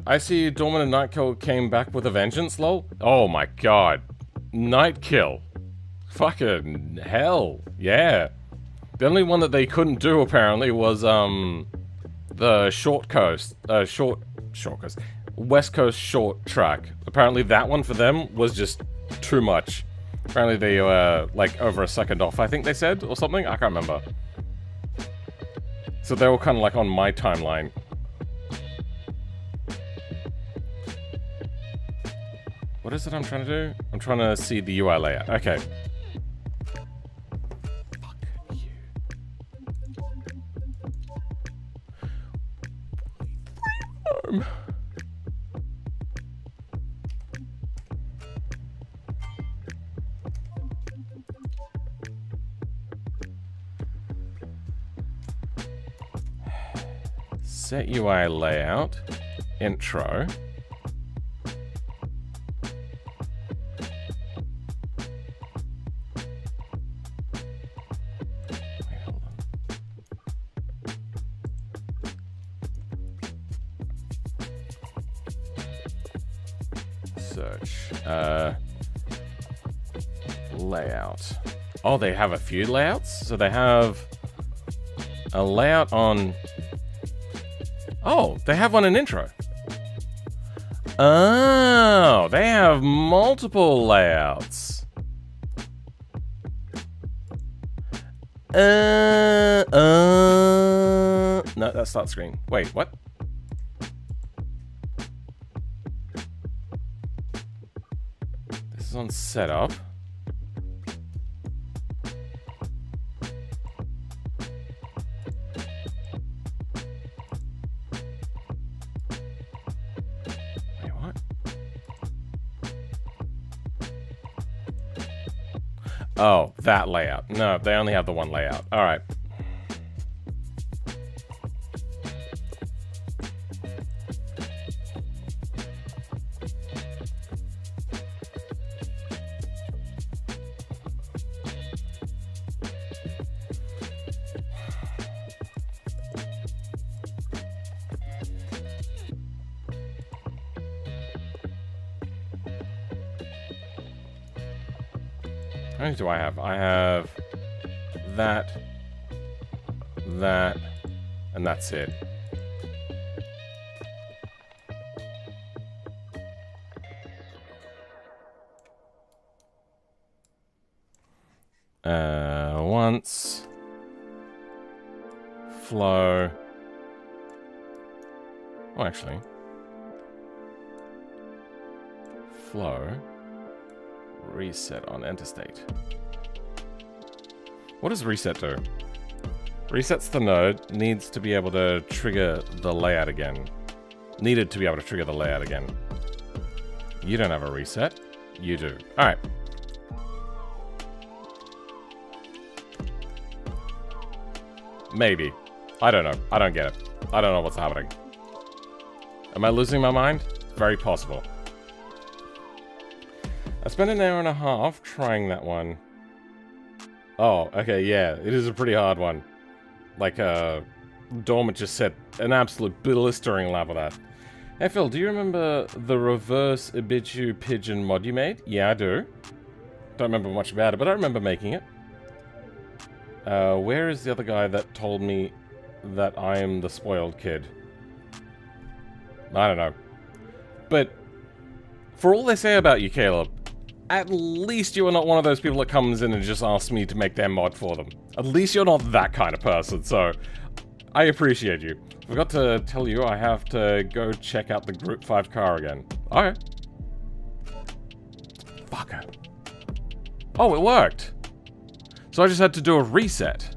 I see Dorman and Nightkill came back with a vengeance, lol. Oh my god. Nightkill. Fucking hell. Yeah. The only one that they couldn't do, apparently, was, the short coast. West Coast short track. Apparently that one for them was just too much. Apparently they were, like, over a second off, I think they said, or something? I can't remember. So they were kind of, like, on my timeline. What is it I'm trying to do? I'm trying to see the UI layout. Okay. Fuck you. Set UI layout. Intro. Search. layout. Oh, they have a few layouts? So they have a layout on... Oh, they have one in intro. Oh, they have multiple layouts. No, that's start screen. Wait, what? This is on setup. Oh, that layout. No, they only have the one layout. Alright. How many do I have? I have that, and that's it. Once. Flow. Oh, actually. Flow. Reset on enter state. What does reset do? Resets the node, needs to be able to trigger the layout again. Needed to be able to trigger the layout again. You don't have a reset. You do. Alright. Maybe. I don't know. I don't get it. I don't know what's happening. Am I losing my mind? Very possible. I spent an hour and a half trying that one. Oh, okay, yeah. It is a pretty hard one. Like, Dormant just set an absolute blistering lap of that. Hey, Phil, do you remember the reverse Ibitu pigeon mod you made? Yeah, I do. Don't remember much about it, but I remember making it. Where is the other guy that told me that I am the spoiled kid? I don't know. But, for all they say about you, Caleb, at least you are not one of those people that comes in and just asks me to make their mod for them. At least you're not that kind of person, so I appreciate you. Forgot to tell you I have to go check out the Group 5 car again. Okay. Fucker. Oh, it worked. So I just had to do a reset.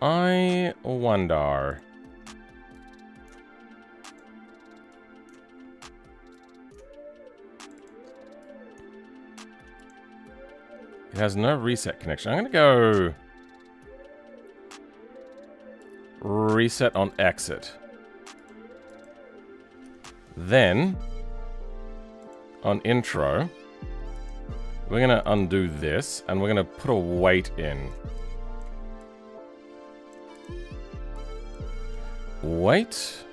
I wonder. It has no reset connection. I'm gonna go reset on exit. Then on intro, we're gonna undo this and we're gonna put a wait in. Wait.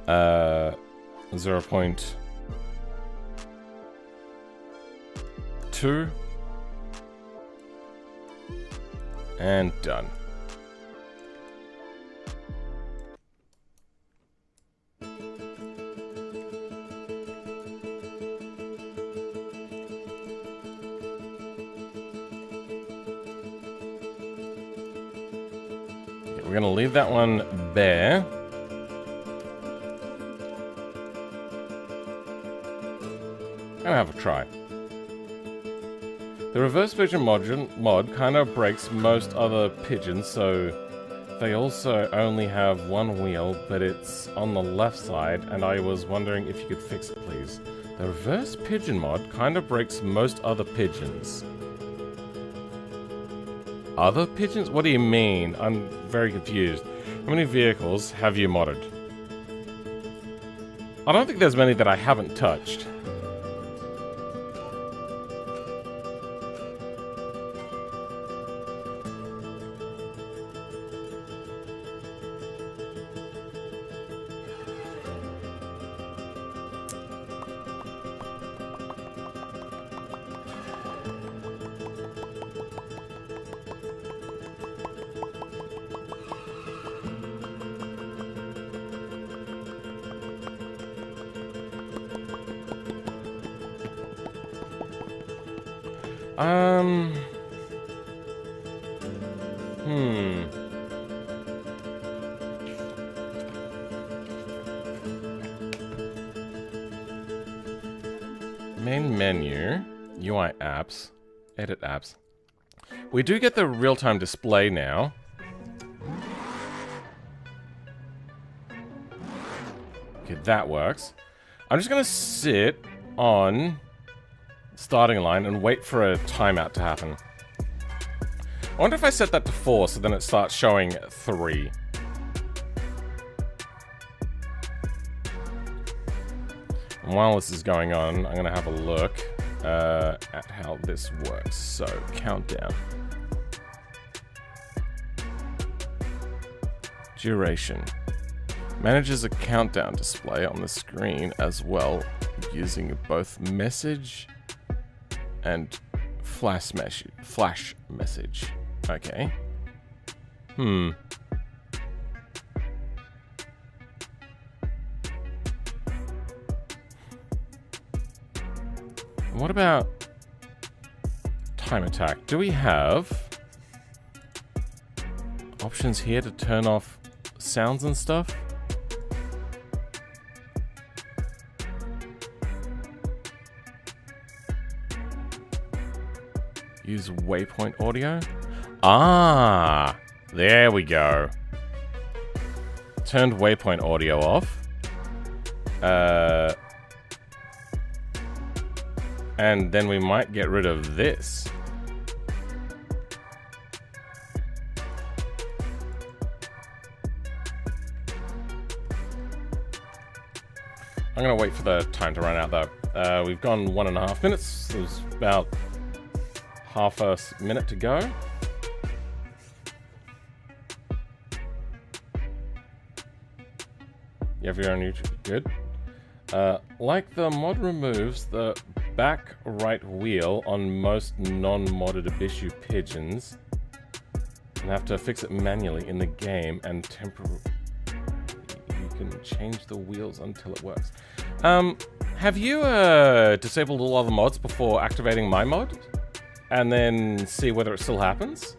0.2 and done. We're going to leave that one bare. I'm going to have a try. The reverse pigeon mod kind of breaks most other pigeons, so they also only have one wheel, but it's on the left side, and I was wondering if you could fix it, please. The reverse pigeon mod kind of breaks most other pigeons. Other pigeons? What do you mean? I'm very confused. How many vehicles have you modded? I don't think there's many that I haven't touched. Main menu, UI apps, edit apps. We do get the real-time display now. Okay, that works. I'm just gonna sit on starting line and wait for a timeout to happen. I wonder if I set that to 4 so then it starts showing 3. And while this is going on, I'm gonna have a look at how this works. So, countdown. Duration. Manages a countdown display on the screen as well, using both message and flash message. Okay. What about time attack? Do we have options here to turn off sounds and stuff? Use waypoint audio? Ah, there we go. Turned waypoint audio off. And then we might get rid of this. I'm gonna wait for the time to run out though. We've gone 1.5 minutes. There's about half a minute to go. You have your own YouTube. Good. Like the mod removes the back right wheel on most non-modded Abishu pigeons, and have to fix it manually in the game, and you can change the wheels until it works. Have you disabled all other mods before activating my mod? And then see whether it still happens?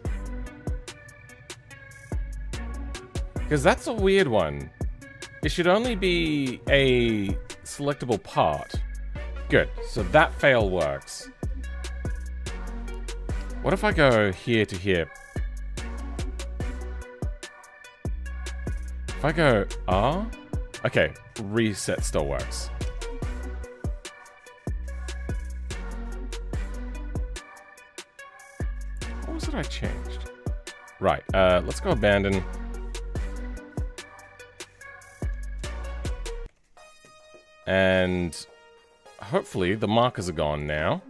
Because that's a weird one. It should only be a selectable part. Good, so that fail works. What if I go here to here? If I go R? Okay, reset still works. What was it I changed? Right, let's go abandon. And hopefully the markers are gone now.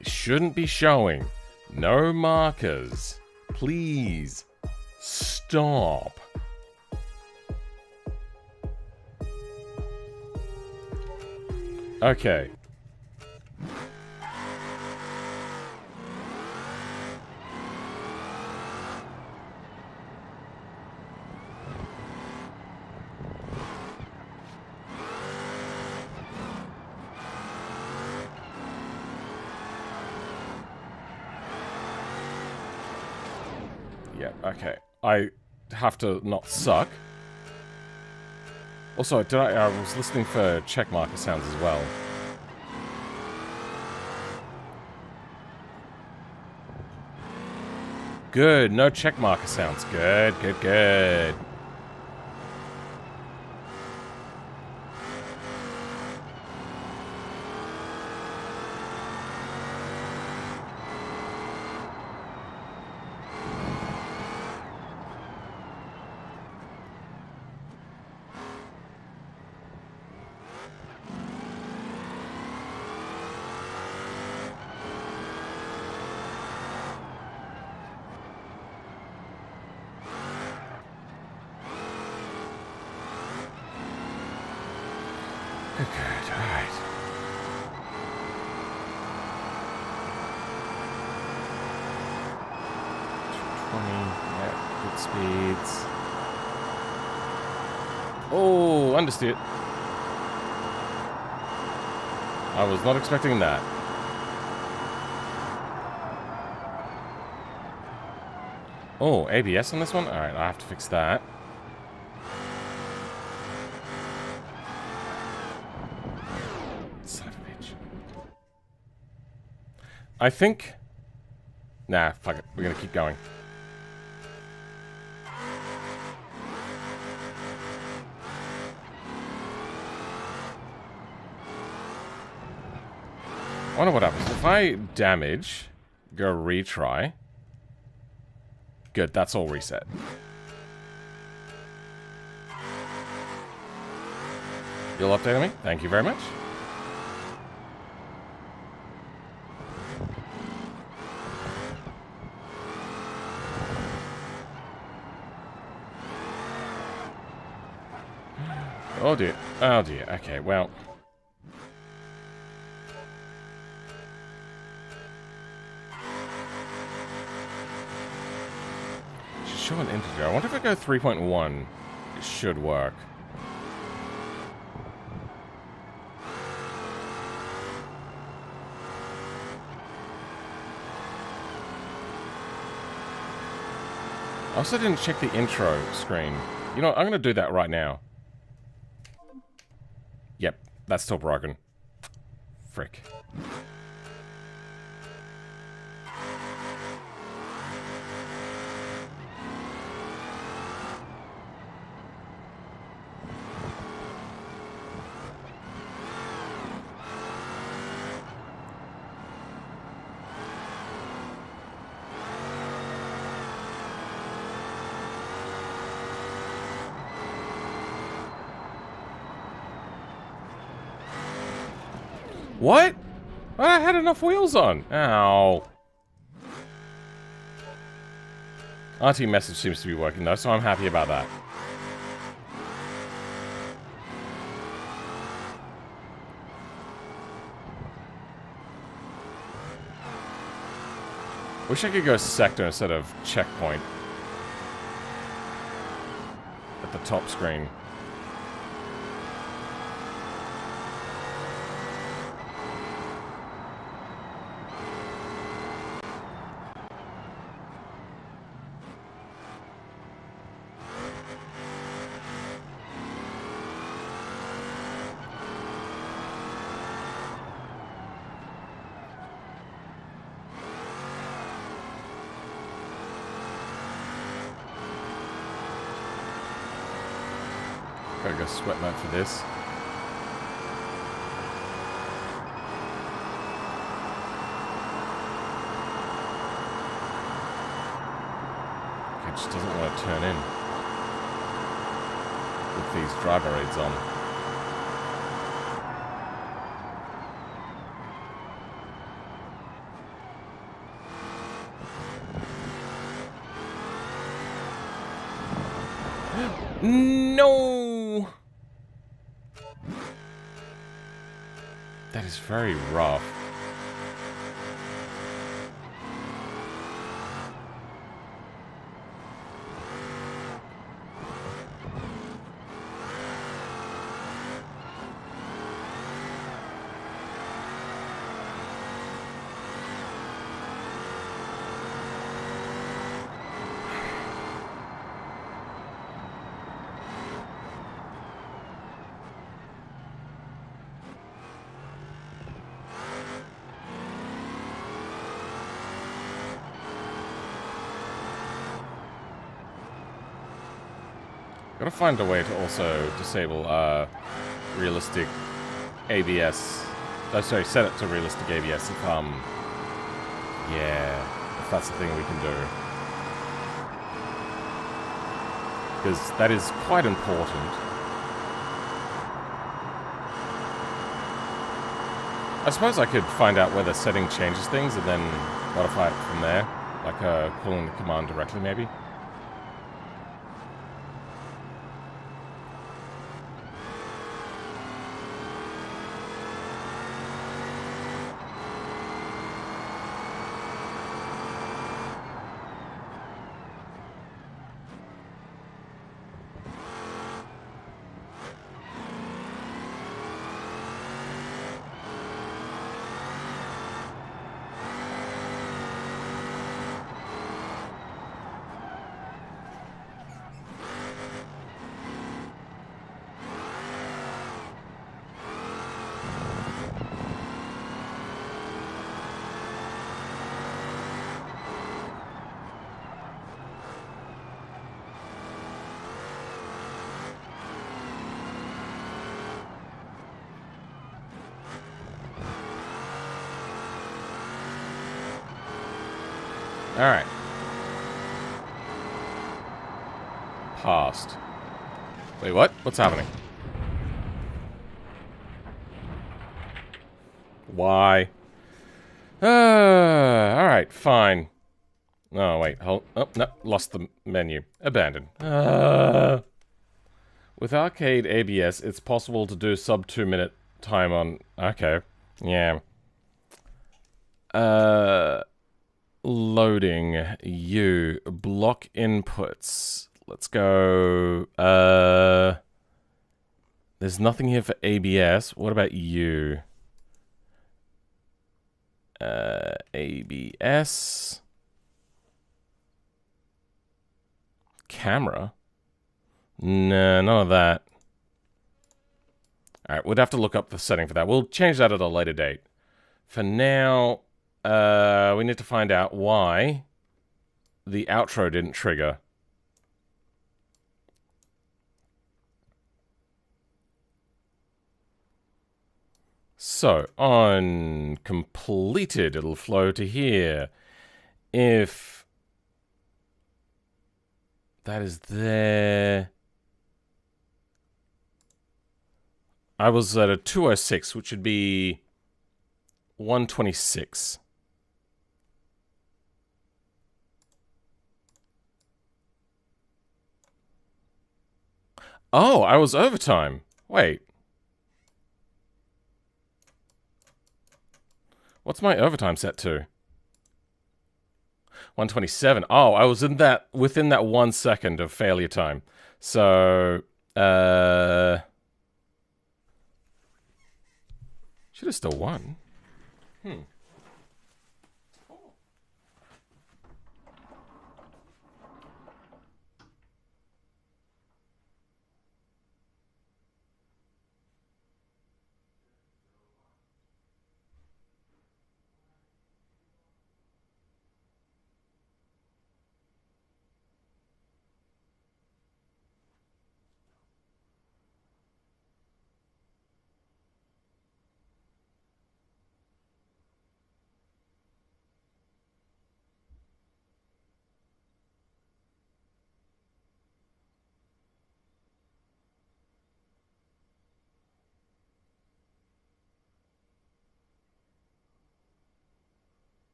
It shouldn't be showing. No markers. Please stop. Okay. Yeah, okay. I have to not suck. Also, I was listening for check marker sounds as well. Good, no check marker sounds. Good, good, good. Good, alright. Yeah, good speeds. Oh, understeer. I was not expecting that. Oh, ABS on this one? Alright, I have to fix that. Son of a bitch. I think... Nah, fuck it. We're gonna keep going. I wonder what happens. If I damage, go retry. Good, that's all reset. You'll update me? Thank you very much. Oh dear. Oh dear. Okay, well. Show an integer. I wonder if I go 3.1, it should work. I also didn't check the intro screen. You know what, I'm going to do that right now. Yep, that's still broken. Frick. What? I had enough wheels on. Ow. RT message seems to be working though, so I'm happy about that. Wish I could go sector instead of checkpoint. At the top screen. Gotta go sweat mode for this. Okay, it just doesn't want to turn in with these driver aids on. No! That is very rough. Gotta find a way to also disable realistic ABS. Oh, sorry, set it to realistic ABS if yeah, if that's the thing we can do. Because that is quite important. I suppose I could find out where the setting changes things and then modify it from there. Like calling the command directly, maybe. Alright. Passed. Wait, what? What's happening? Why? Alright, fine. Oh, wait, hold. Oh, no, lost the menu. Abandoned. With Arcade ABS, it's possible to do sub 2-minute time on... Okay. Yeah. Loading. You. Block inputs. Let's go... There's nothing here for ABS. What about you? ABS. Camera? No, none of that. Alright, we'd have to look up the setting for that. We'll change that at a later date. For now, we need to find out why the outro didn't trigger. So, on completed, it'll flow to here. If that is there... I was at a 206, which would be 126. Oh, I was overtime. Wait. What's my overtime set to? 127. Oh, I was in that within that 1 second of failure time. So, should have still won.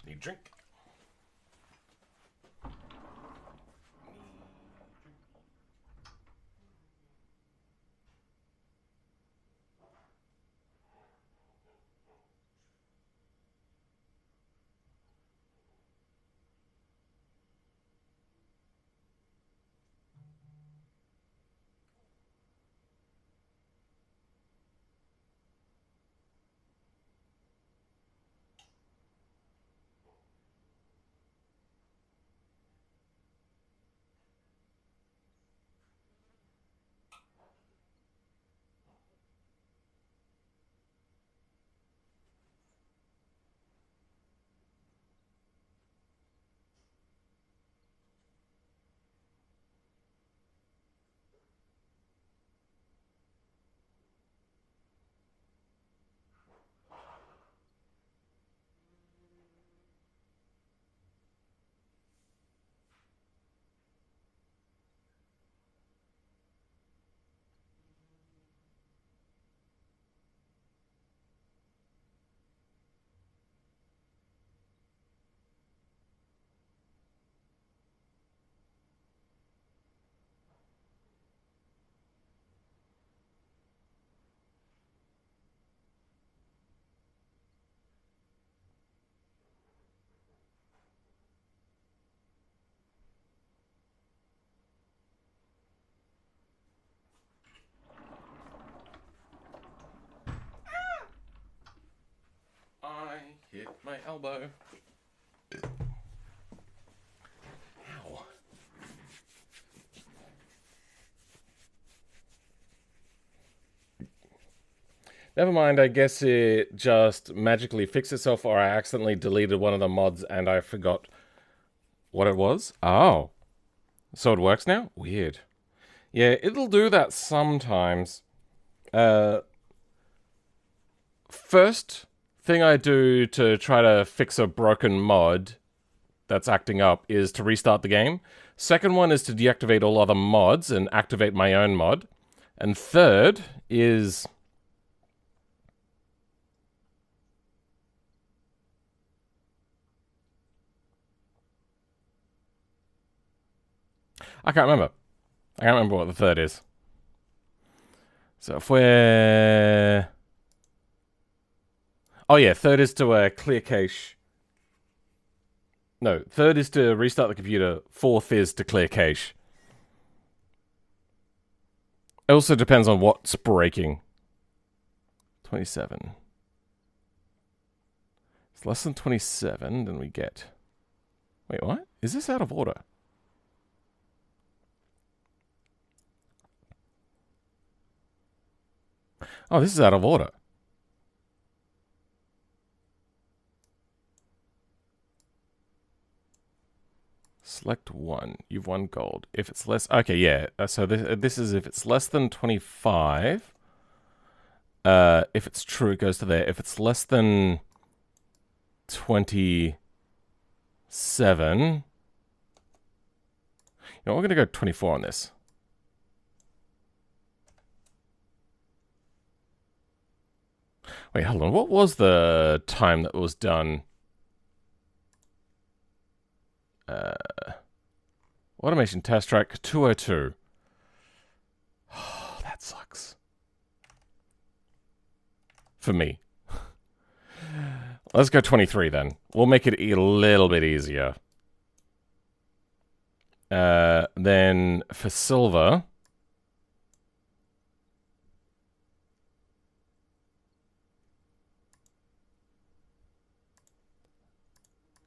Need drink. My elbow. Ow. Never mind, I guess it just magically fixed itself, or I accidentally deleted one of the mods and I forgot what it was. Oh. So it works now? Weird. Yeah, it'll do that sometimes. First thing I do to try to fix a broken mod that's acting up is to restart the game. Second one is to deactivate all other mods and activate my own mod. And third is... I can't remember. I can't remember what the third is. So if we're... Oh yeah, third is to clear cache. No, third is to restart the computer. Fourth is to clear cache. It also depends on what's breaking. 27. If it's less than 27, then we get... Wait, what? Is this out of order? Oh, this is out of order. Select one. You've won gold. If it's less... Okay, yeah. So this is if it's less than 25. If it's true, it goes to there. If it's less than 27... You know, we're going to go 24 on this. Wait, hold on. What was the time that was done? Automation test track 202. Oh, that sucks. For me. Let's go 23 then. We'll make it a little bit easier. Then for silver...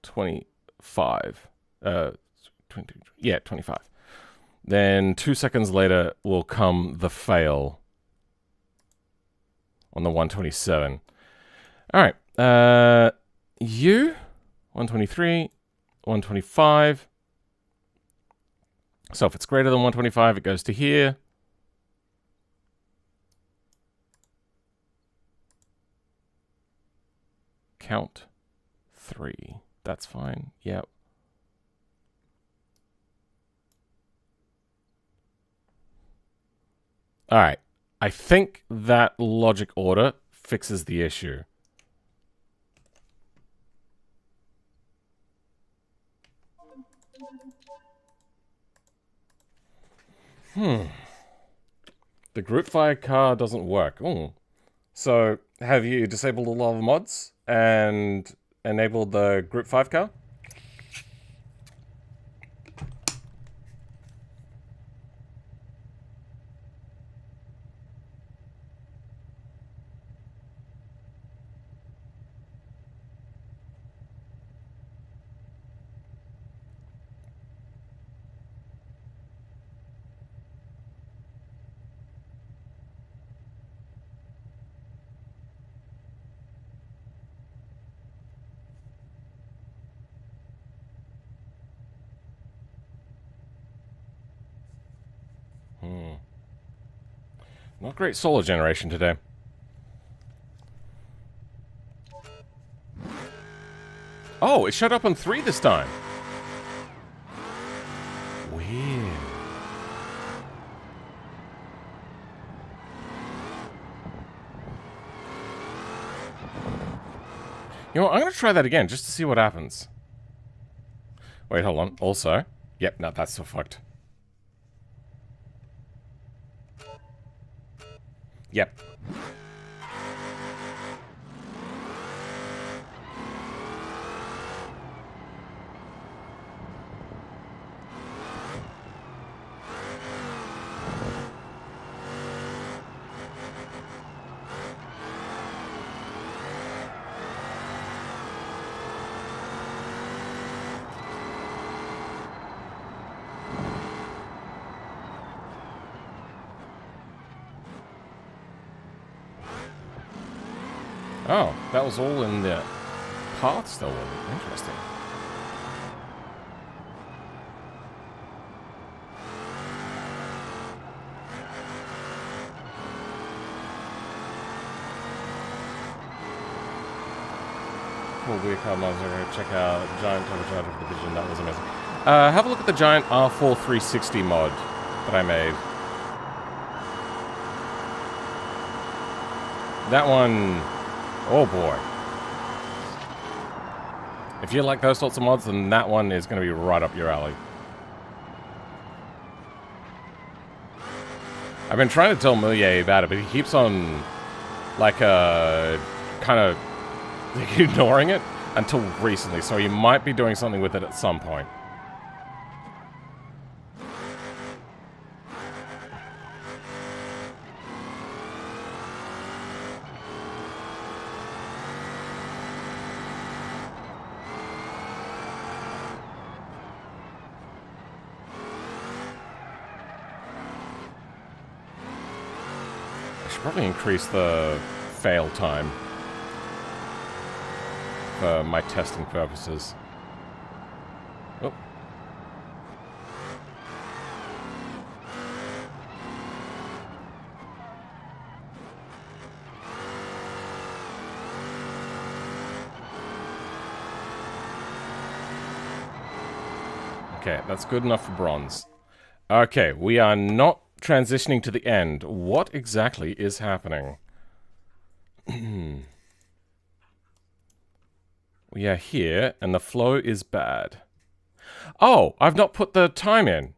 25. 25. Then 2 seconds later will come the fail on the 127. All right. 123, 125. So if it's greater than 125, it goes to here. Count 3. That's fine. Yep. All right. I think that logic order fixes the issue. The group fire car doesn't work. Ooh. So have you disabled all of the mods and enabled the group 5 car? Not great solar generation today. Oh, it showed up on 3 this time. Weird. You know what? I'm going to try that again just to see what happens. Wait, hold on. Also. Yep, no, that's so fucked. Yep. Oh, that was all in the parts though. Interesting. Cool, weird card mods. Check out Giant Turbocharger for the Vision. That was amazing. Have a look at the Giant R4 360 mod that I made. That one, oh boy. If you like those sorts of mods, then that one is going to be right up your alley. I've been trying to tell Millie about it, but he keeps on, like, kind of ignoring it until recently, so he might be doing something with it at some point. Probably increase the fail time for my testing purposes. Oh. Okay, that's good enough for bronze. Okay, we are not transitioning to the end. What exactly is happening? We are here, and the flow is bad. Oh, I've not put the time in.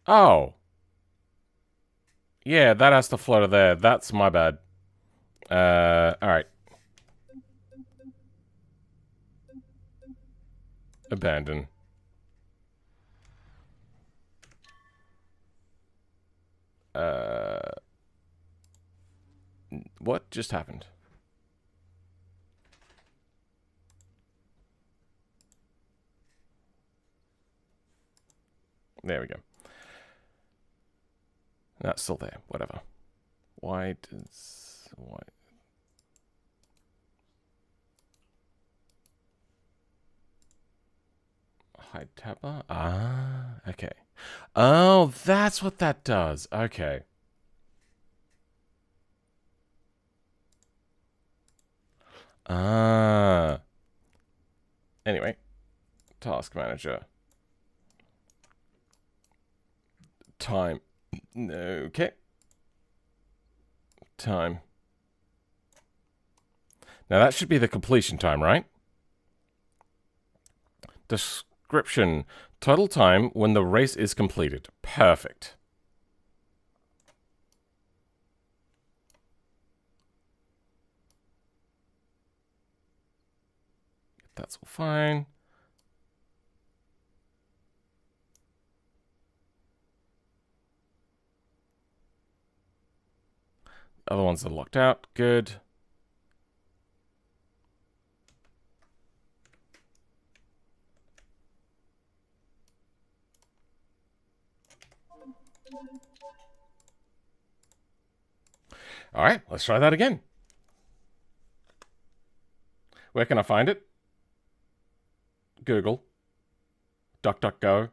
Oh. Yeah, that has to flow to there. That's my bad. Alright. Abandon. What just happened? There we go. That's still there. Whatever. Why does... Why... Hide tab bar? Ah, okay. Oh, that's what that does. Okay. Ah. Anyway. Task manager. Time. Okay. Time. Now that should be the completion time, right? Description. Total time when the race is completed. Perfect. That's all fine. Other ones are locked out. Good. All right, let's try that again. Where can I find it? Google. DuckDuckGo.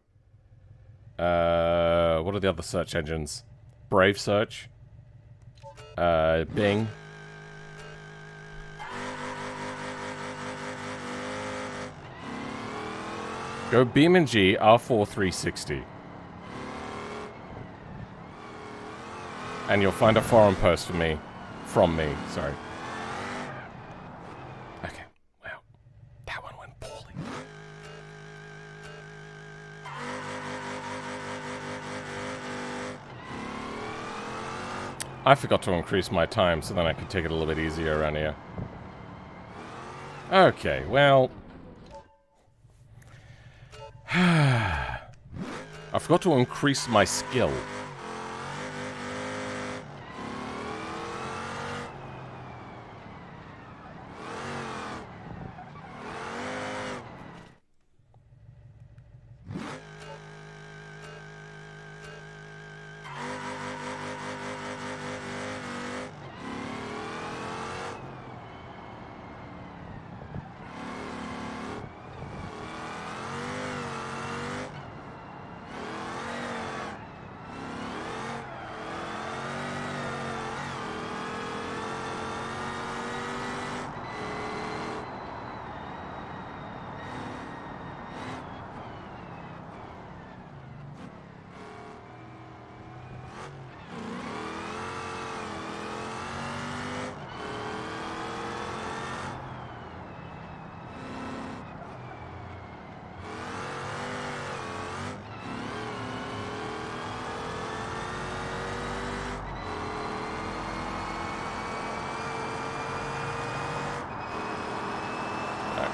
What are the other search engines? Brave Search. Bing. Go Beam.G R4 360. And you'll find a forum post for me. From me, sorry. Okay, wow. That one went poorly. I forgot to increase my time so then I could take it a little bit easier around here. Okay, well... I forgot to increase my skill.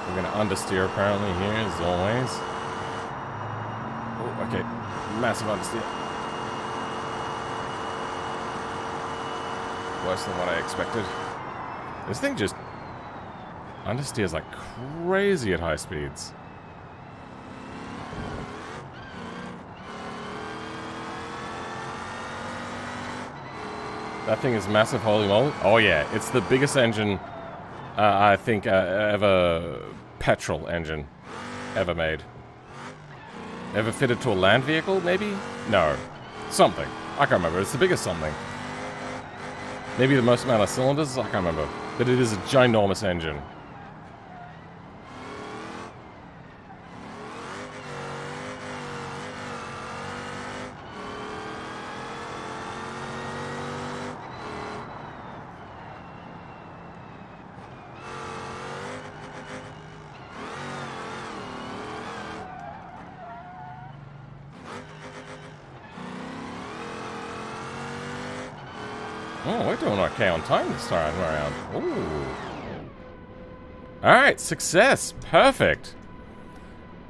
We're gonna understeer apparently here, as always. Oh, okay. Massive understeer. Worse than what I expected. This thing just understeers like crazy at high speeds. That thing is massive, holy moly. Oh yeah, it's the biggest engine, I think, ever, petrol engine ever made. Ever fitted to a land vehicle, maybe? No. Something. I can't remember. It's the biggest something. Maybe the most amount of cylinders? I can't remember. But it is a ginormous engine. Oh, we're doing okay on time this time around. Ooh. Alright, success. Perfect.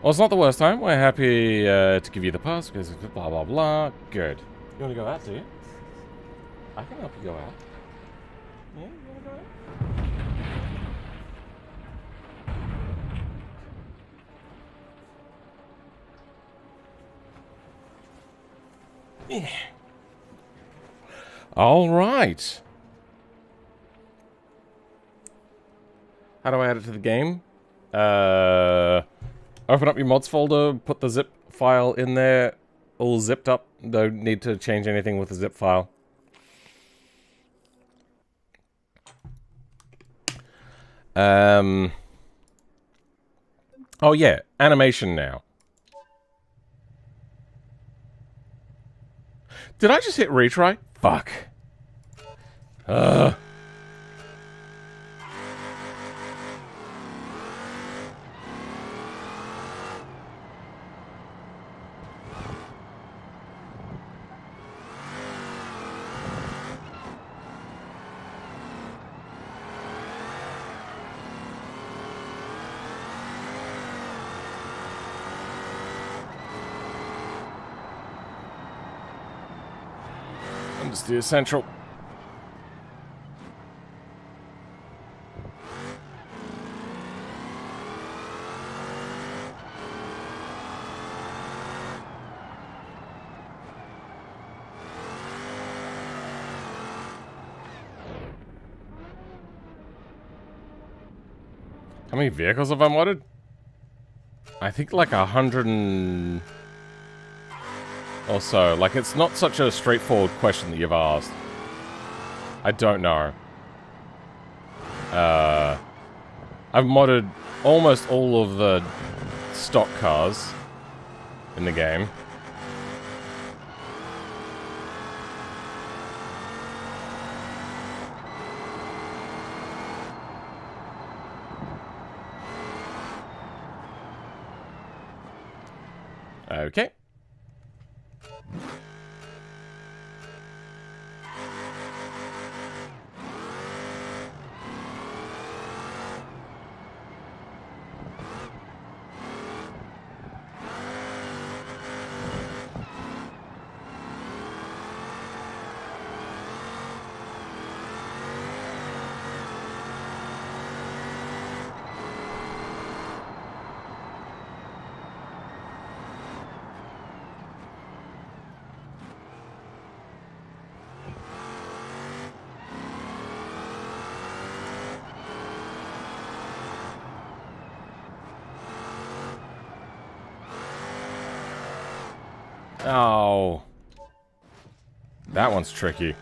Well, it's not the worst time. We're happy to give you the pass because blah, blah, blah. Good. You want to go out, do you? I can help you go out. Yeah, you want to go out? Yeah. All right. How do I add it to the game? Open up your mods folder, put the zip file in there, all zipped up. Don't need to change anything with the zip file. Oh yeah, animation now. Did I just hit retry? Fuck. Understeer central. How many vehicles have I modded? I think like 100 and... or so. Like, it's not such a straightforward question that you've asked. I don't know. I've modded almost all of the stock cars in the game. Okay. Oh. That one's tricky.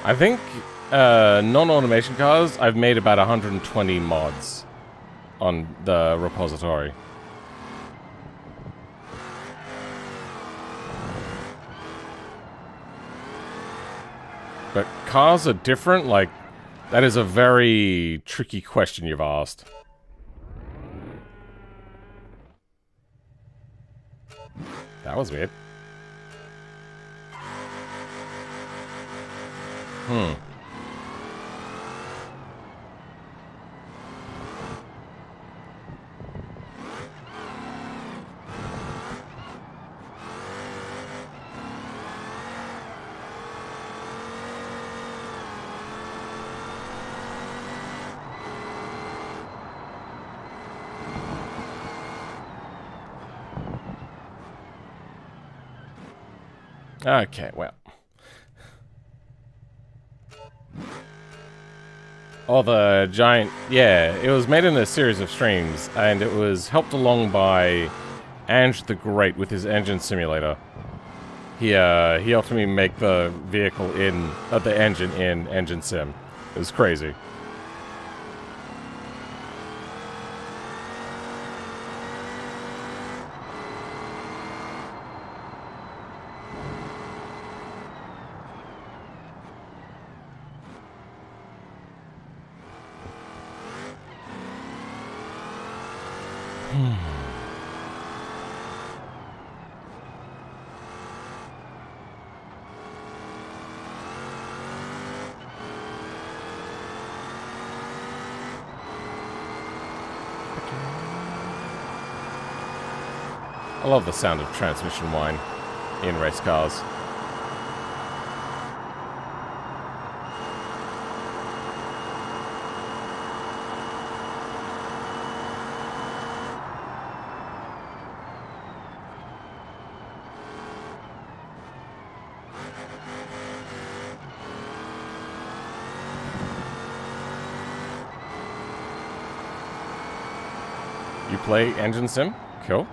I think, non-automation cars, I've made about 120 mods on the repository. But cars are different, like, that is a very tricky question you've asked. That was weird. Okay, well. Oh, the giant... Yeah, it was made in a series of streams, and it was helped along by Ange the Great with his engine simulator. He helped me make the vehicle in... the engine in Engine Sim. It was crazy. I love the sound of transmission whine in race cars. You play Engine Sim? Cool.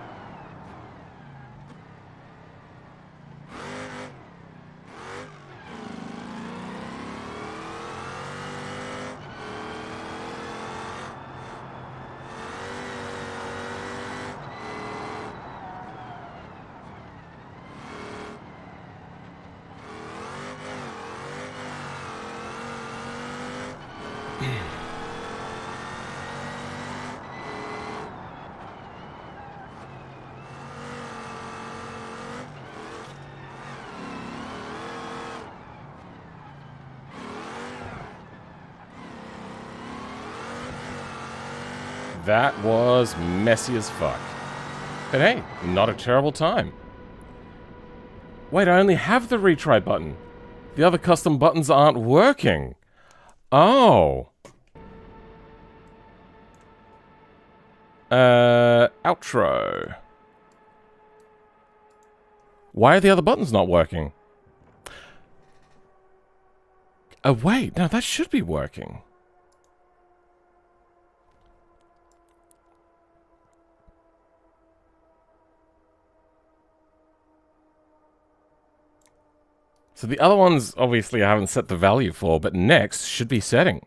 That was messy as fuck. But hey, not a terrible time. Wait, I only have the retry button. The other custom buttons aren't working. Oh. Outro. Why are the other buttons not working? Oh, wait, no, that should be working. So the other ones, obviously, I haven't set the value for, but next should be setting.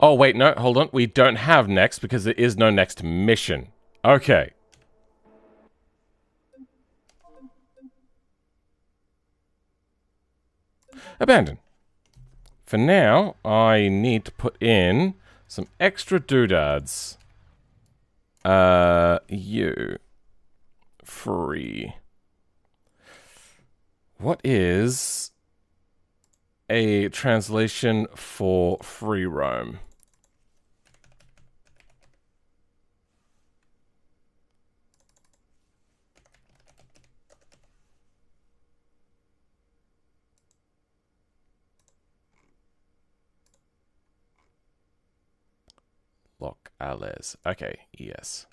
Oh, wait, no, hold on. We don't have next because there is no next mission. Okay. Abandon. For now, I need to put in some extra doodads. You. Free. What is a translation for free roam? Locales. Okay, yes.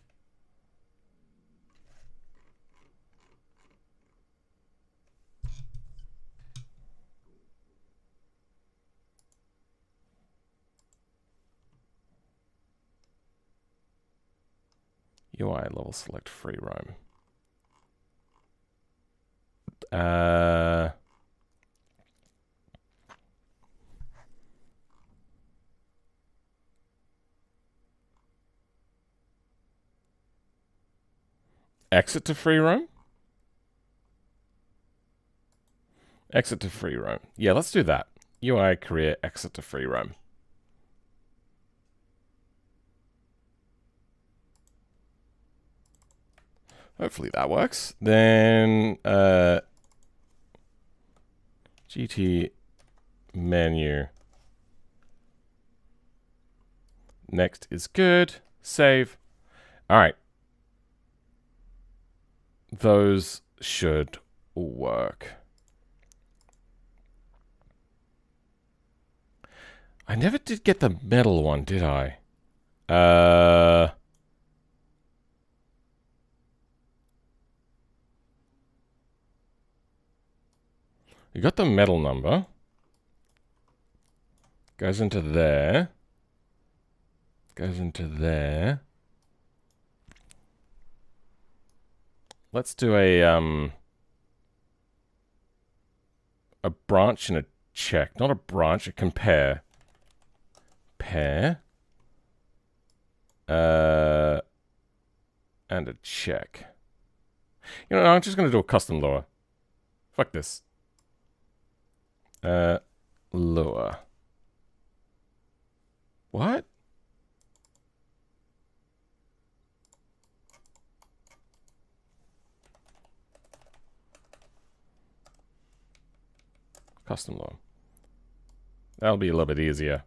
UI level select free roam. Exit to free roam? Exit to free roam. Yeah, let's do that. UI career exit to free roam. Hopefully that works. Then GT menu. Next is good. Save. All right. Those should work. I never did get the metal one, did I? You got the metal number. Goes into there. Goes into there. Let's do a branch and a check. Not a branch, a compare. Pair. And a check. You know, I'm just going to do a custom lure. Fuck this. Lure. What? Custom lure. That'll be a little bit easier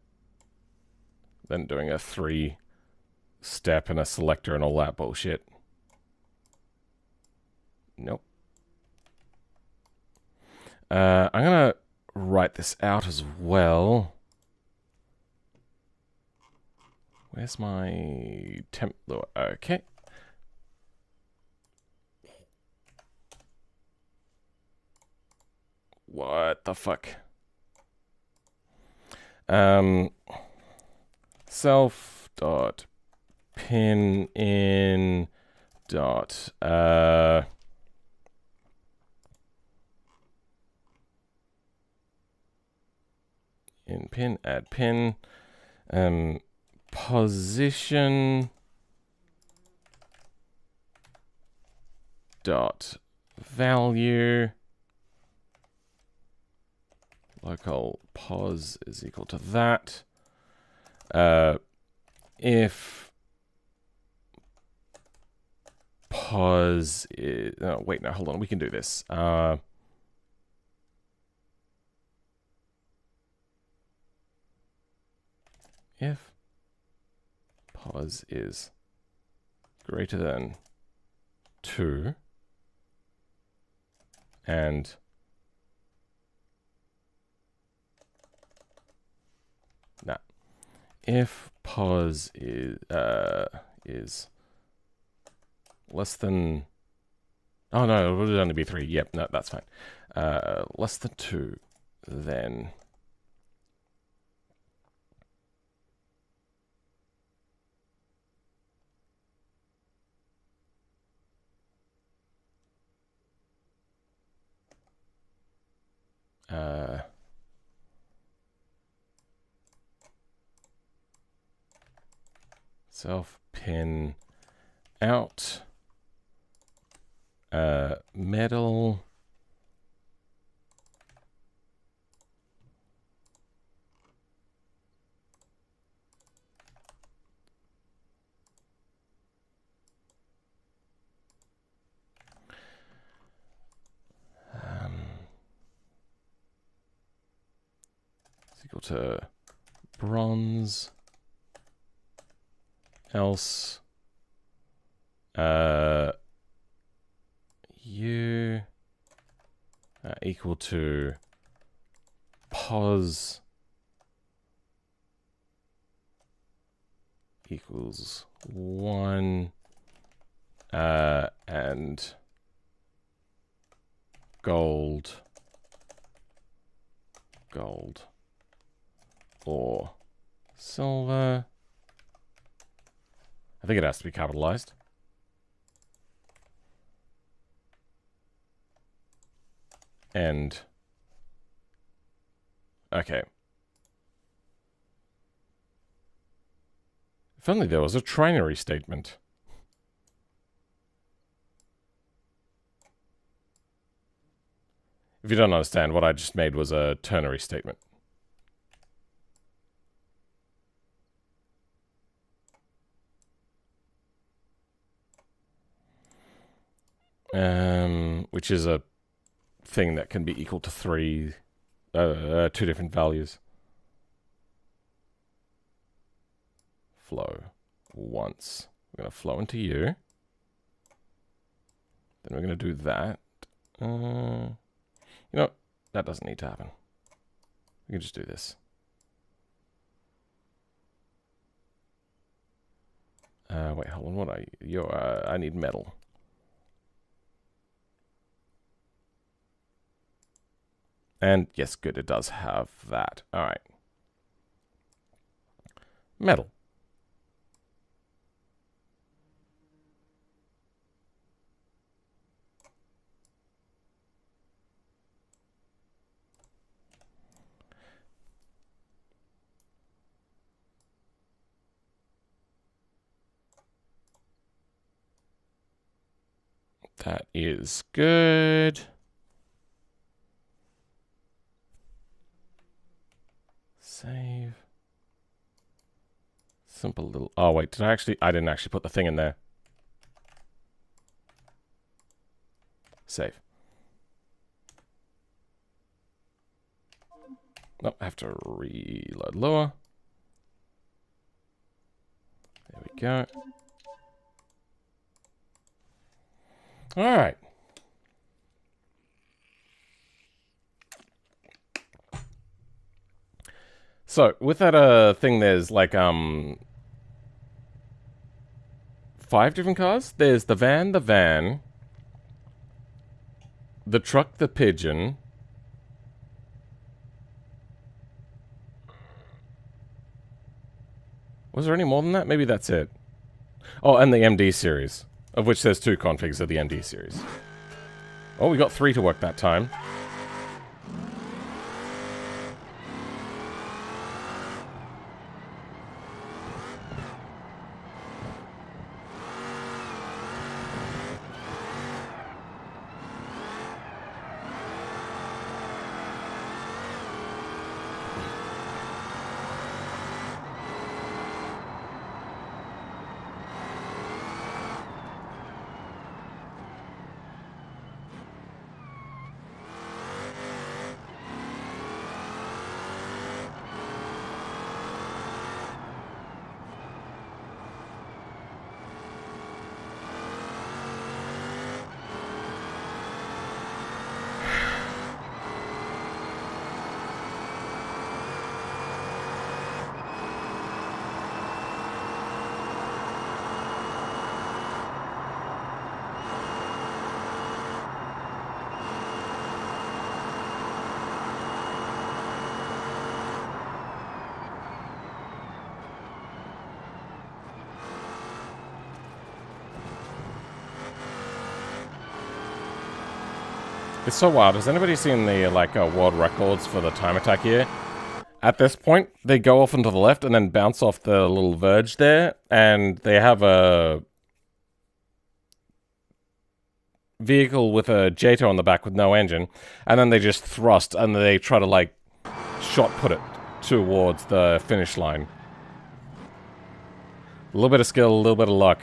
than doing a 3-step and a selector and all that bullshit. Nope. I'm gonna write this out as well. Where's my temp lure? Okay. What the fuck? Self dot pin in dot in pin, add pin, position dot value, local pos is equal to that. If pos is, oh, wait, no, hold on, we can do this. If pos is greater than 2 and if pos is less than, oh no, it would only be 3. Yep, no, that's fine. Less than 2, then self pin out metal is equal to bronze, else u equal to pos equals 1 and gold or silver. I think it has to be capitalized. And okay. If only there was a trinary statement. If you don't understand, what I just made was a ternary statement. Which is a thing that can be equal to 2 different values. Flow once. We're going to flow into you. Then we're going to do that. You know, that doesn't need to happen. We can just do this. Wait, hold on. What are you? I need metal. And yes, good, it does have that. Alright. Metal. That is good. Save. Simple little... Oh, wait, did I actually... I didn't actually put the thing in there. Save. Nope, I have to reload lower. There we go. Alright. So, with that thing, there's like 5 different cars. There's the van, the truck, the pigeon. Was there any more than that? Maybe that's it. Oh, and the MD series, of which there's 2 configs of the MD series. Oh, we got 3 to work that time. It's so wild. Has anybody seen the world records for the time attack here? At this point, they go off into the left and then bounce off the little verge there, and they have a vehicle with a Jato on the back with no engine, and then they just thrust and they try to shot put it towards the finish line. A little bit of skill, a little bit of luck.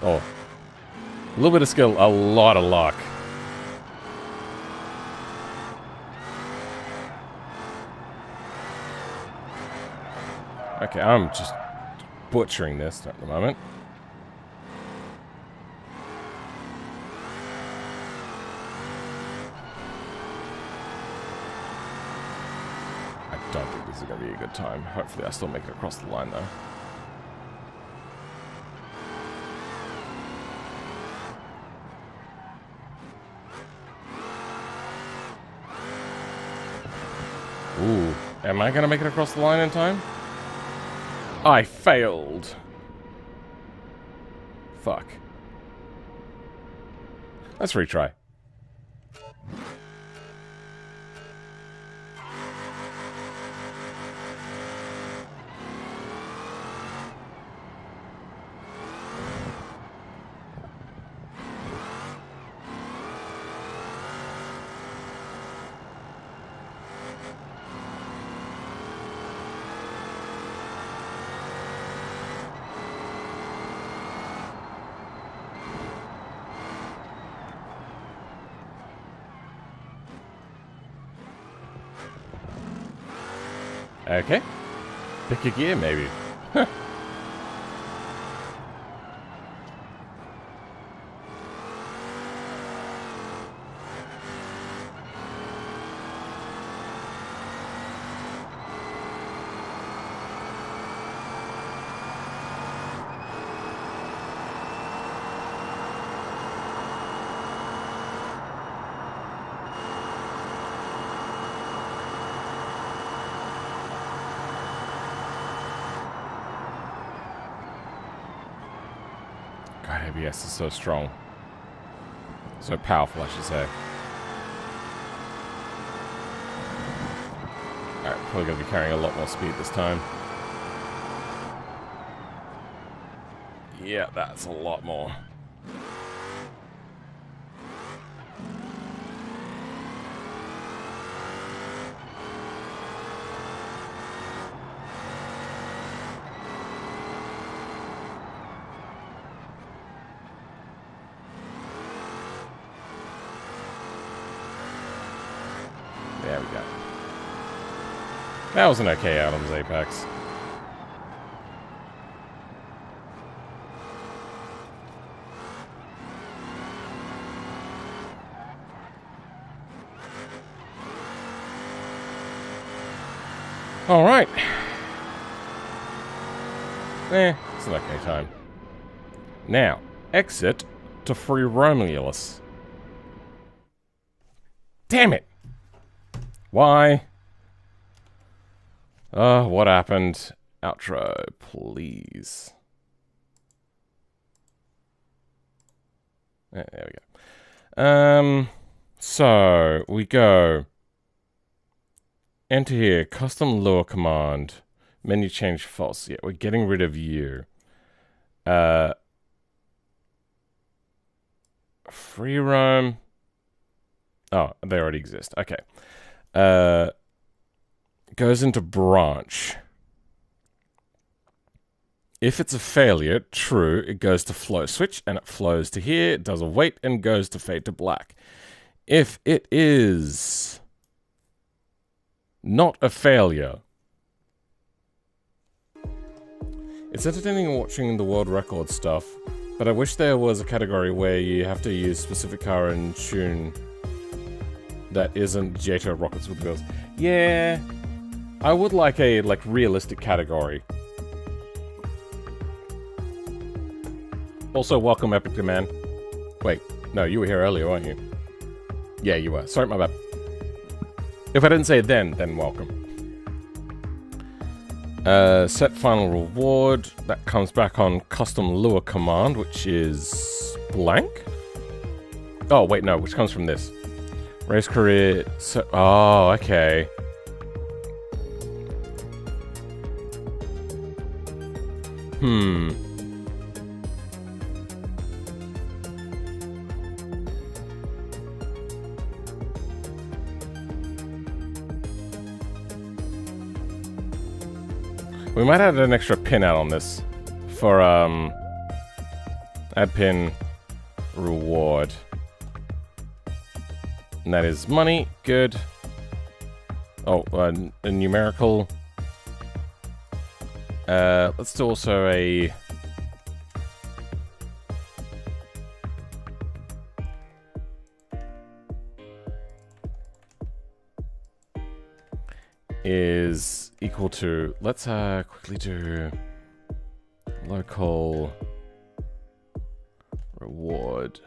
Oh. A little bit of skill, a lot of luck. Okay, I'm just butchering this at the moment. I don't think this is going to be a good time. Hopefully I still make it across the line, though. Ooh, am I going to make it across the line in time? I failed. Fuck. Let's retry. Okay. Pick a gear, maybe. God, ABS is so strong. So powerful, I should say. Alright, probably going to be carrying a lot more speed this time. Yeah, that's a lot more. There we go. That was an okay Adams Apex. Alright. It's an okay time. Now, exit to free Romulus. Damn it! Why? What happened? Outro, please. There we go. So, we go. Enter here, custom lure command. Menu change false. Yeah, we're getting rid of you. Free roam. Oh, they already exist. Okay. Goes into branch. If it's a failure, true, it goes to flow switch and it flows to here. It does a wait and goes to fade to black. If it is not a failure, it's entertaining watching the world record stuff, but I wish there was a category where you have to use specific car and tune that isn't J-Turbo rockets with wheels. Yeah, I would like a realistic category. Also, welcome Epic Demand. Wait, no, you were here earlier, weren't you? Yeah, you were. Sorry, my bad. If I didn't say it then welcome. Set final reward. That comes back on custom lure command, which is blank. Oh, wait, no, which comes from this. Race career. Oh, okay. We might add an extra pin out on this for add pin reward. And that is money. Good. Oh, a numerical. Let's do also a is equal to, let's quickly do local reward.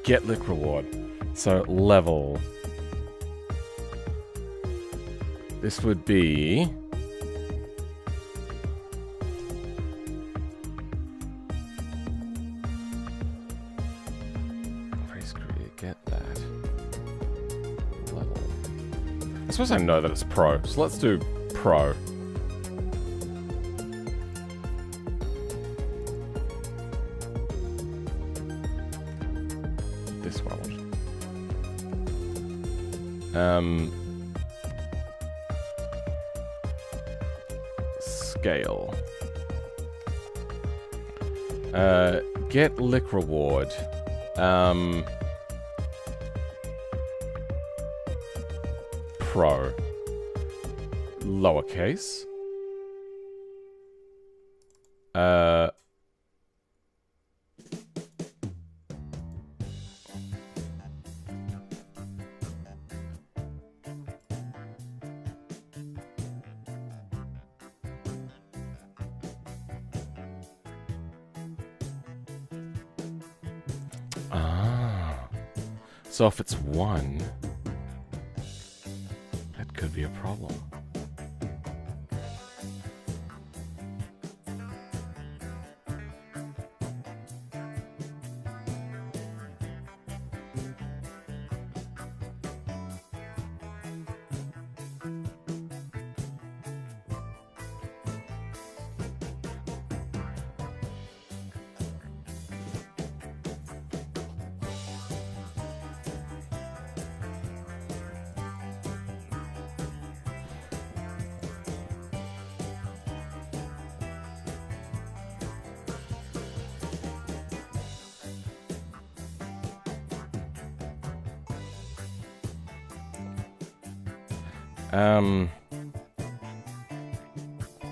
Get lick reward. So level. This would be get that level. I suppose I know that it's pro, so let's do pro. This one. Scale. Get lick reward. Pro. Lowercase. So if it's 1, that could could be a problem.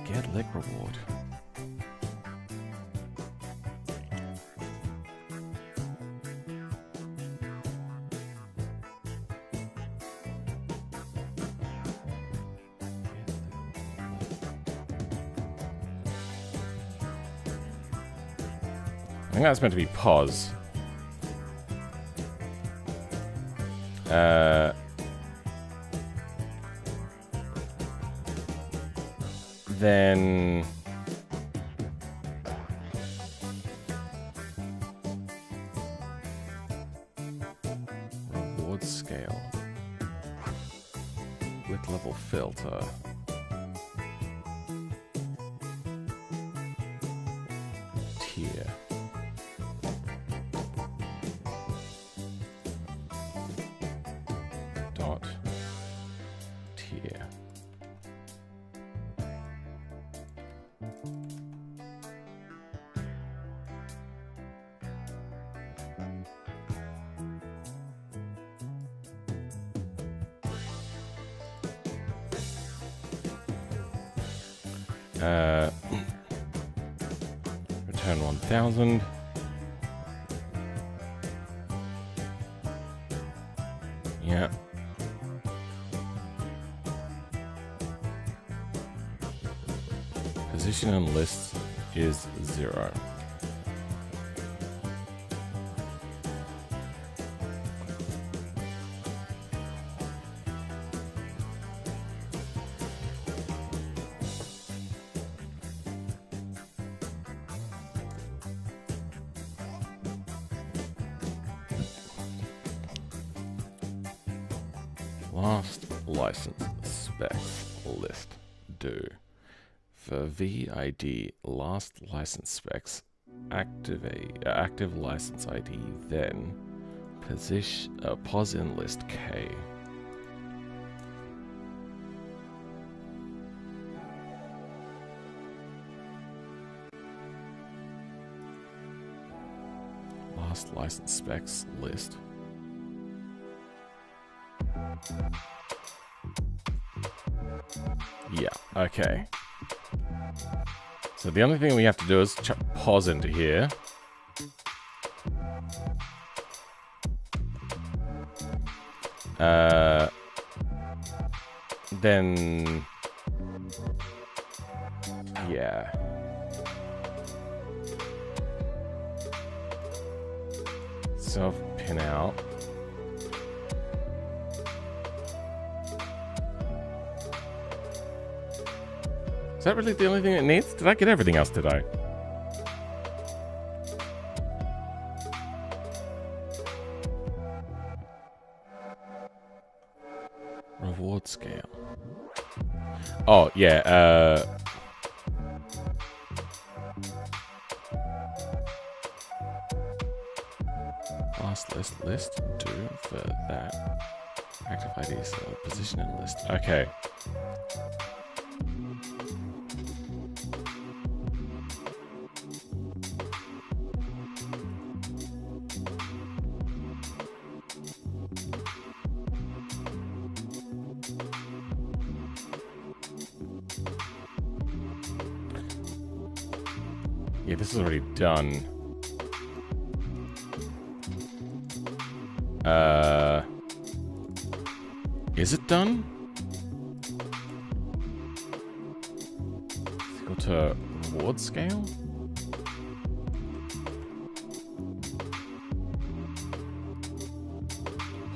Get leg reward. I think that's meant to be pause. Then reward scale, width level filter, tier, dot tier. Return 1000. Yeah. Position on list is 0. Last license specs list do. For VID last license specs active license ID, then position pos in list K. Last license specs list. Yeah, okay. So the only thing we have to do is pause into here. Then... yeah. Self pin out. Is that really the only thing it needs? Did I get everything else, did I? Reward scale. Oh, yeah, last list, do for that. Active IDs, position in list. Okay. Yeah, this is already done. Is it done? Go to reward scale?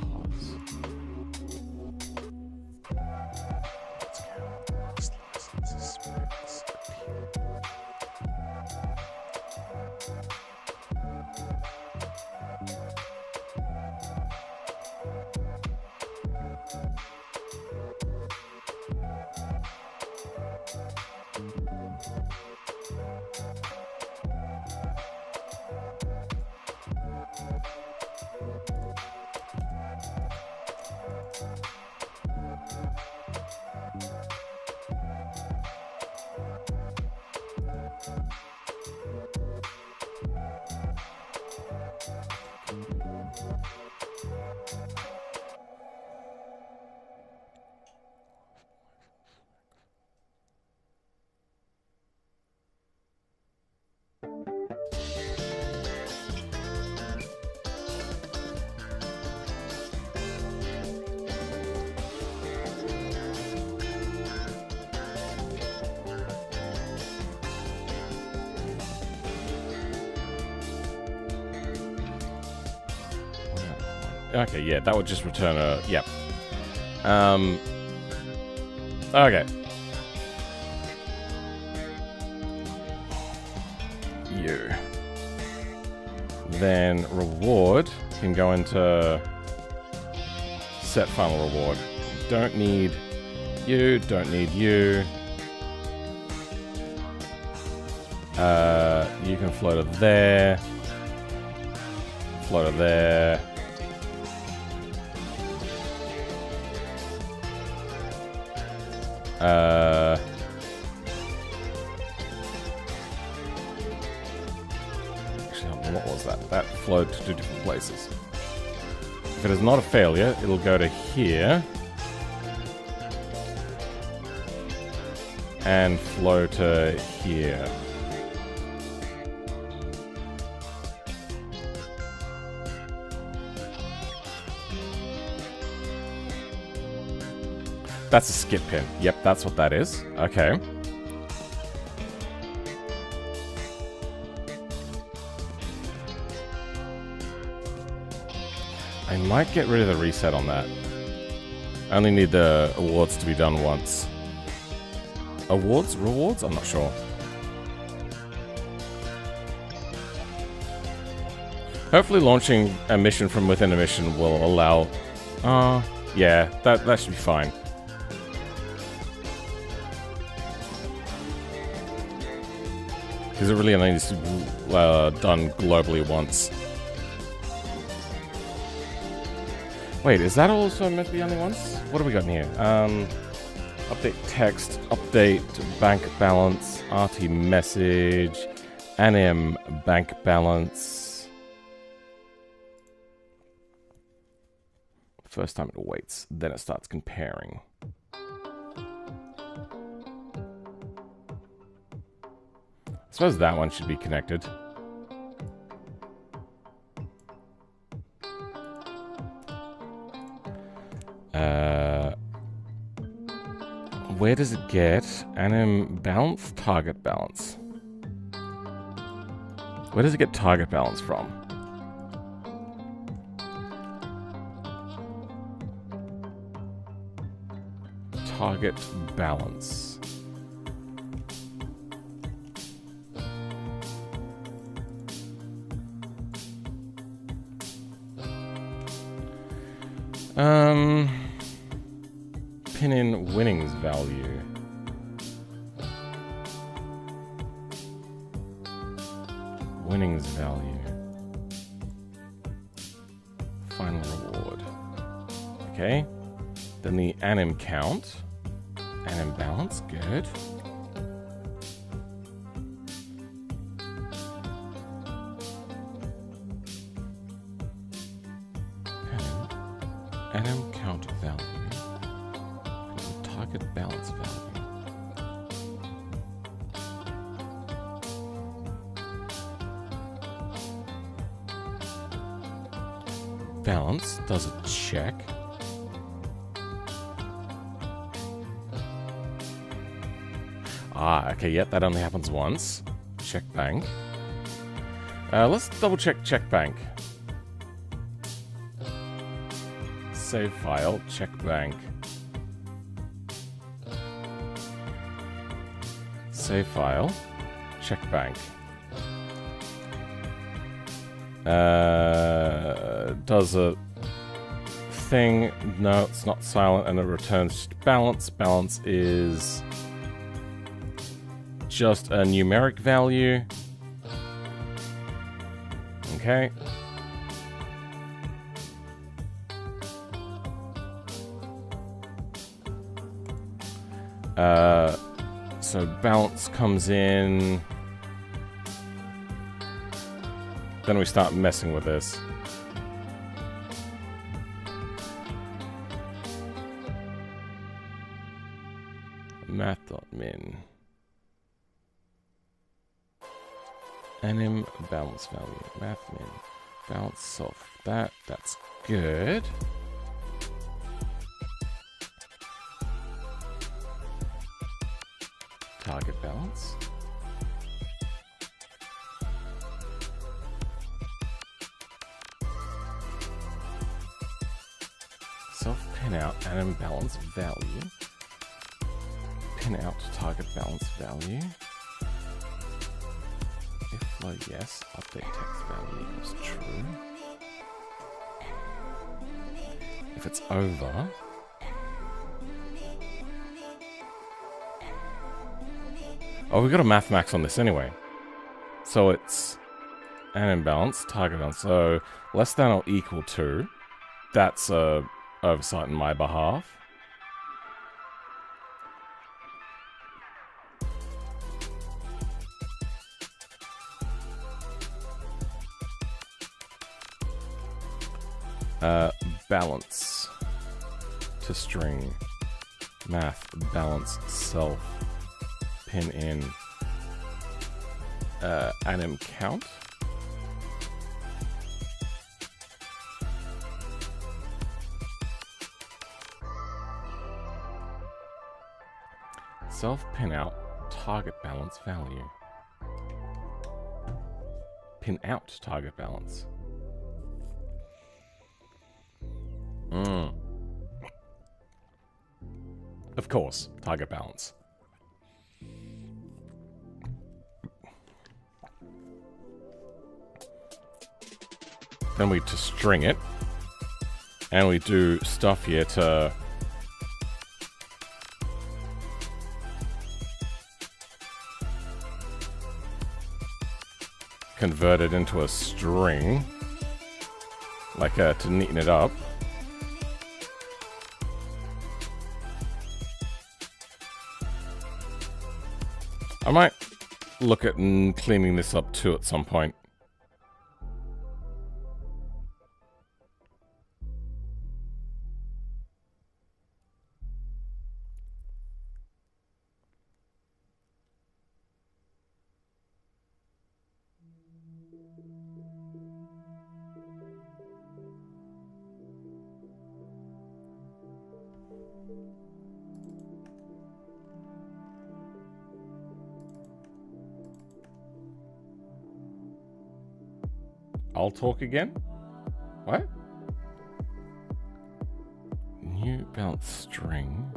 Pause. Okay, yeah, that would just return a... Yep. Okay. You. Then reward can go into set final reward. Don't need you, don't need you. You can float it there. Float it there. Actually, what was that? That flowed to 2 different places. If it is not a failure, it'll go to here. And flow to here. That's a skip pin. Yep, that's what that is. Okay. I might get rid of the reset on that. I only need the awards to be done once. Awards? Rewards? I'm not sure. Hopefully launching a mission from within a mission will allow... yeah, that should be fine. Because it really only needs to be done globally once. Wait, is that also meant to be only once? What have we got in here? Update text, update bank balance, RT message, NM bank balance. First time it waits, then it starts comparing. I suppose that one should be connected. Where does it get anim balance? Target balance. Where does it get target balance from? Target balance. Pin in winnings value. Winnings value. Final reward. Okay. Then the anim count. Anim balance, good. Anim count value. Target balance value. Balance does a check. Okay, yep, that only happens once. Check bank. Let's double check bank. Save file, check bank. Save file, check bank. Does a thing. No, it's not silent, and it returns balance. Balance is just a numeric value. Okay. So balance comes in. Then we start messing with this. Math.min. Anim balance value. Math.min. Balance self. That's good. Target balance. pin out an imbalance value. Pin out target balance value. If flow yes, update text value equals true. If it's over, oh, we've got a math max on this anyway. So it's an imbalance, target balance. So less than or equal to. That's a oversight on my behalf. Balance to string math balance self pin in anim count. Self pin out target balance value. Pin out target balance. Of course, target balance. Then we to string it, and we do stuff here to convert it into a string, like to neaten it up. I might look at cleaning this up too at some point. I'll talk again? What? New balance string.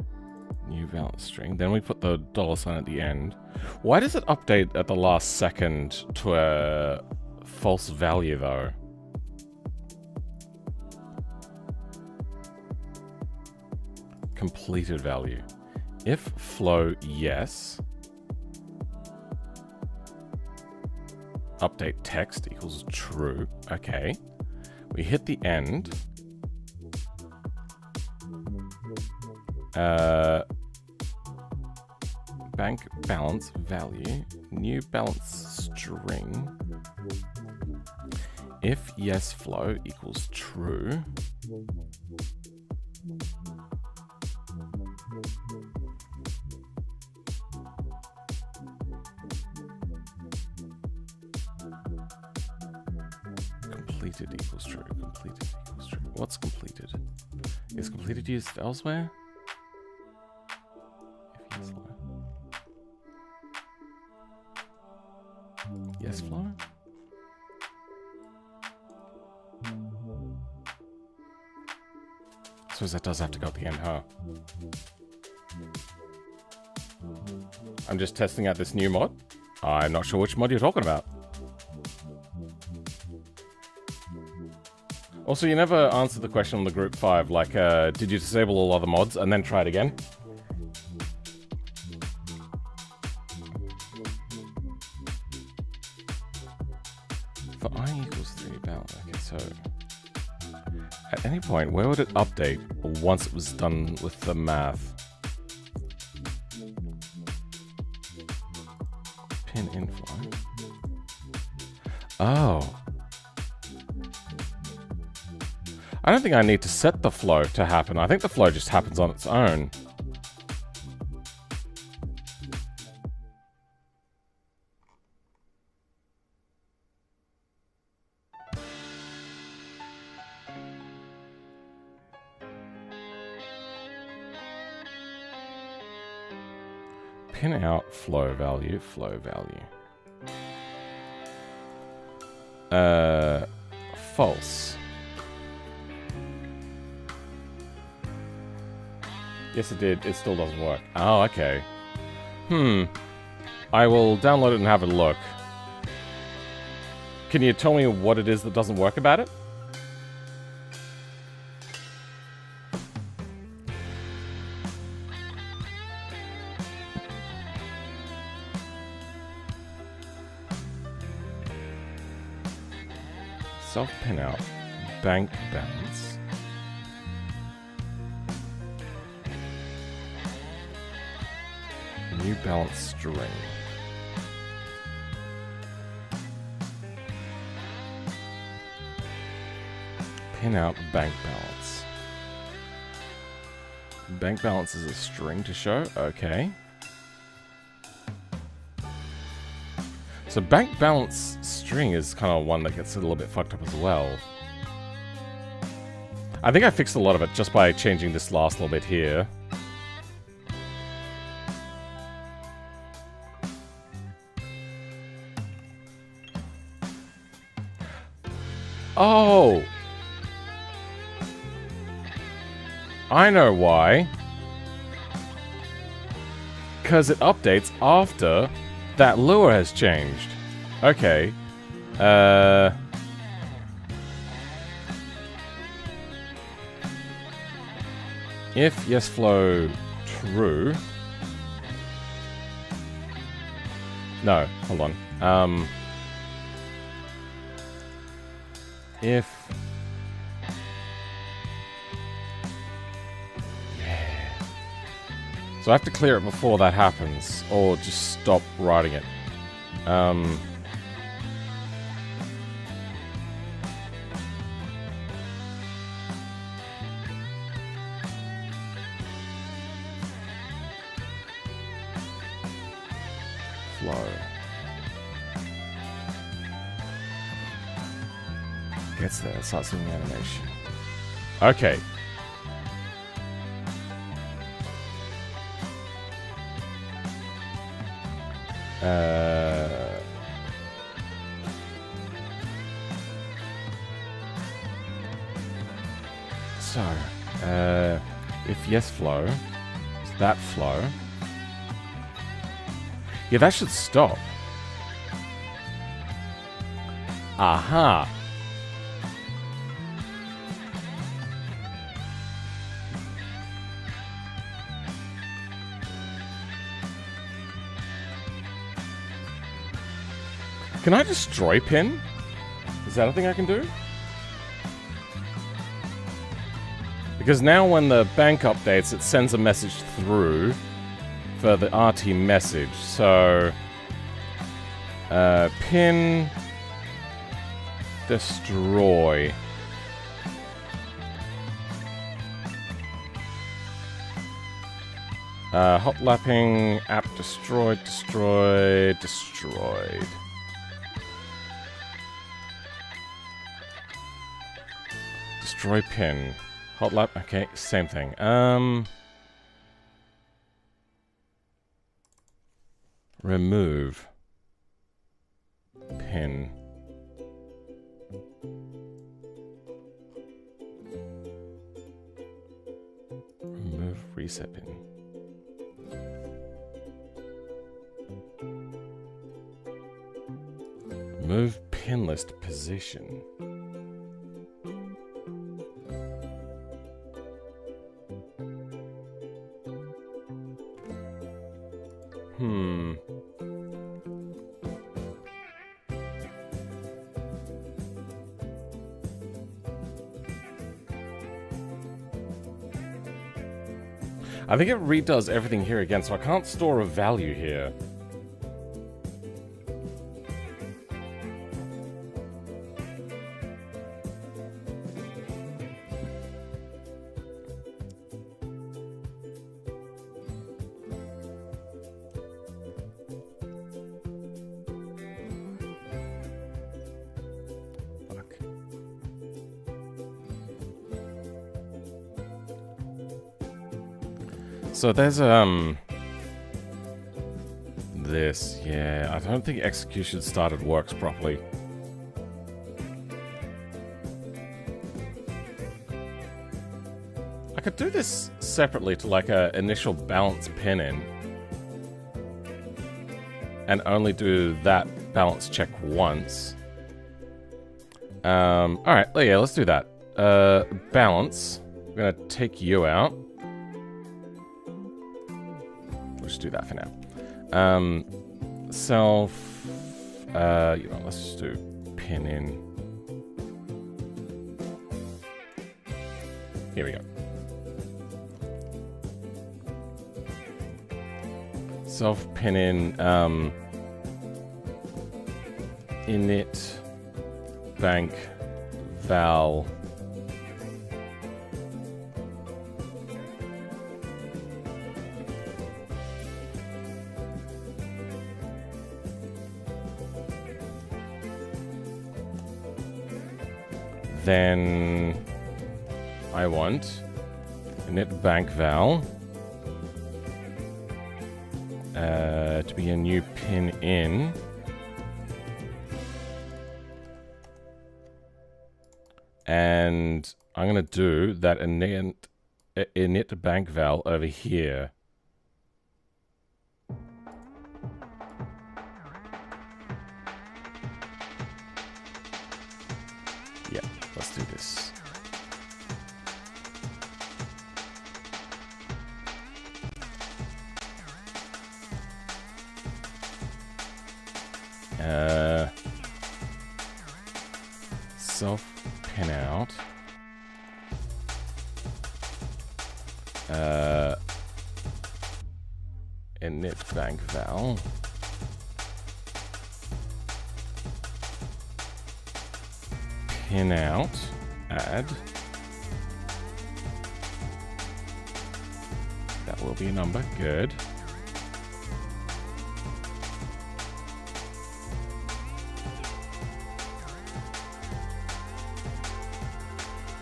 New balance string. Then we put the $sign at the end. Why does it update at the last second to a false value though? Completed value. If flow yes. Update text equals true. Okay. We hit the end. Bank balance value. New balance string. If yes flow equals true. Completed equals true. Completed equals true. What's completed? Is completed used elsewhere? If yes flow. Yes flow? I suppose that does have to go at the end, huh? I'm just testing out this new mod. I'm not sure which mod you're talking about. Also, you never answered the question on the group 5, like, did you disable all other mods and then try it again? For I equals 3 balance. Okay, so at any point, where would it update once it was done with the math? Pin inflow. Oh. I don't think I need to set the flow to happen. I think the flow just happens on its own. Pin out flow value, false. Yes, it did. It still doesn't work. Oh, okay. I will download it and have a look. Can you tell me what it is that doesn't work about it? Self-pin out. Bank balance. New balance string. Pin out bank balance. Bank balance is a string to show? Okay. So bank balance string is kind of one that gets a little bit fucked up as well. I think I fixed a lot of it just by changing this last little bit here. Oh! I know why. Because it updates after that lure has changed. Okay. If yes flow true. No, hold on. If so I have to clear it before that happens, or just stop writing it. Flow. Gets there, starts doing the animation. Okay. If yes flow, is that flow? Yeah, that should stop. Aha. Can I destroy pin? Is that a thing I can do? Because now when the bank updates, it sends a message through for the RT message. So, pin destroy. Hot lapping, app destroyed, destroyed. Destroy pin. Hot lap, okay, same thing. Remove pin. Remove reset pin. Move pin list position. I think it redoes everything here again, so I can't store a value here. So there's, this, yeah, I don't think execution started works properly. I could do this separately to like a initial balance pin in. And only do that balance check once. Alright, yeah, let's do that. Balance. We're gonna take you out. We'll just do that for now. Self... you know, let's just do pin in. Here we go. Self pin in, init bank val then I want init bank val to be a new pin in. And I'm going to do that init bank val over here. Yeah, let's do this. Self pin out. Init bank val. Pin out. Add. That will be a number. Good.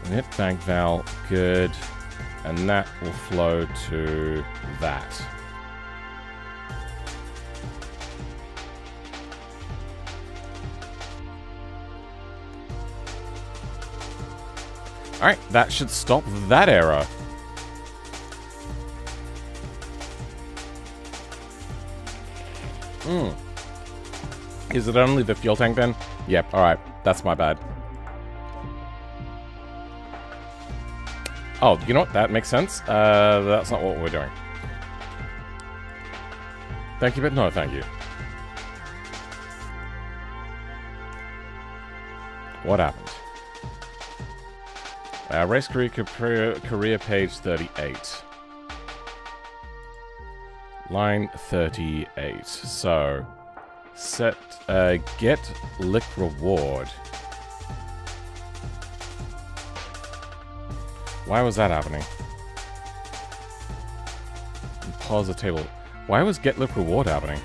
Init bank val, good, and that will flow to that. Alright, that should stop that error. Is it only the fuel tank then? Yep, alright, that's my bad. Oh, you know what? That makes sense. That's not what we're doing. Thank you, but no thank you. What happened? Race career page 38. Line 38. So, set, get lick reward. Why was that happening? Pause the table. Why was get lip reward happening?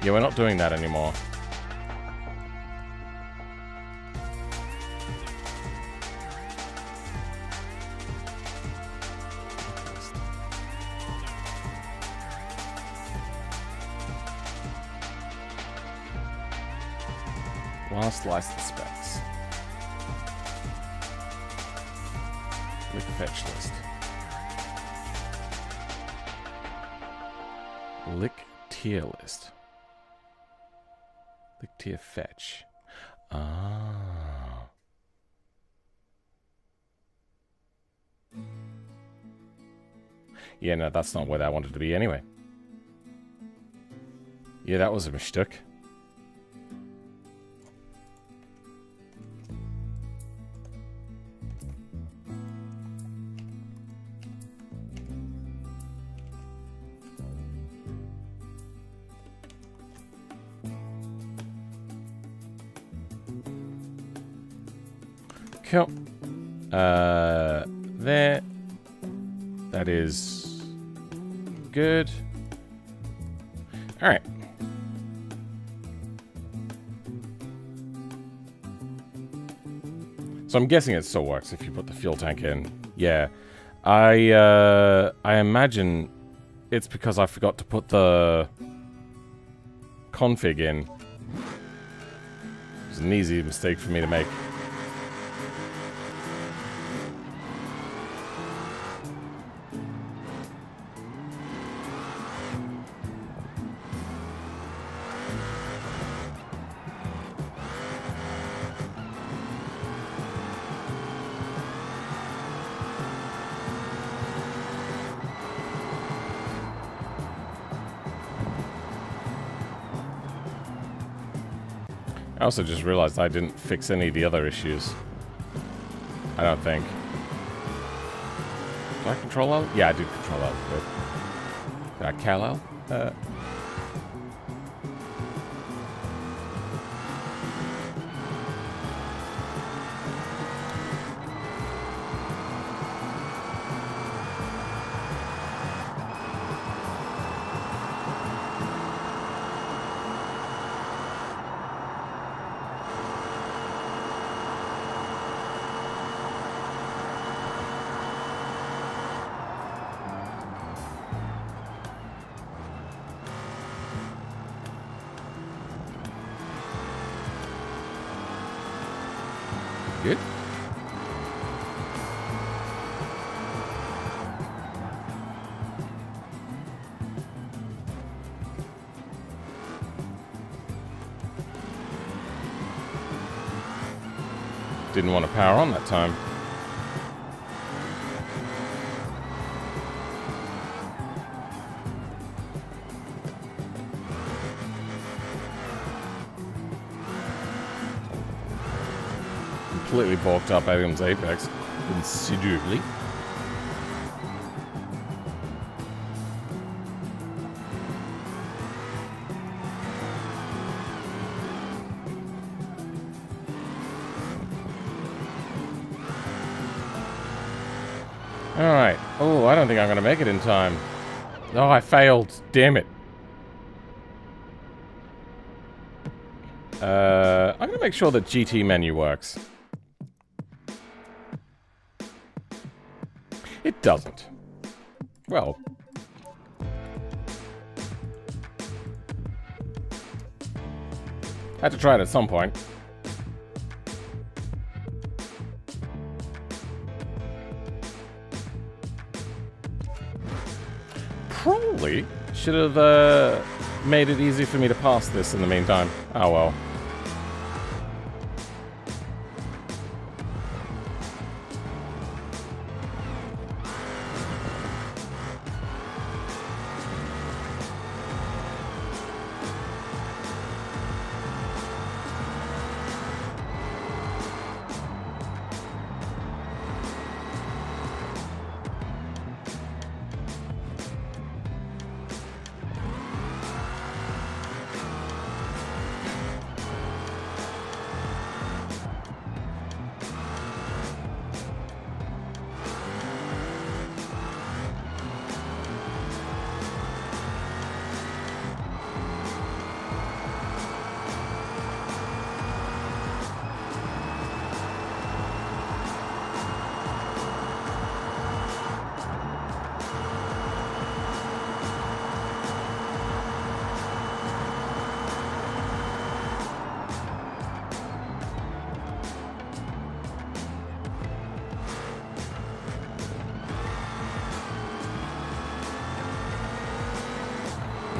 Yeah, we're not doing that anymore. Last license specs. Lick fetch list. Lick tier list. Lick tier fetch. Ah. Yeah, no, that's not where I wanted to be anyway. Yeah, that was a mistake. Cool. There. That is good. All right. So I'm guessing it still works if you put the fuel tank in. Yeah. I imagine it's because I forgot to put the config in. It's an easy mistake for me to make. I also just realized I didn't fix any of the other issues. I don't think. Do I control L? Yeah, I do control L. Good. Did I cal L? Good. Didn't want to power on that time. Completely bulked up Adam's apex considerably. Alright. Oh, I don't think I'm going to make it in time. Oh, I failed. Damn it. I'm going to make sure that GT menu works. It doesn't. Well. Had to try it at some point. Probably should have made it easy for me to pass this in the meantime. Oh well.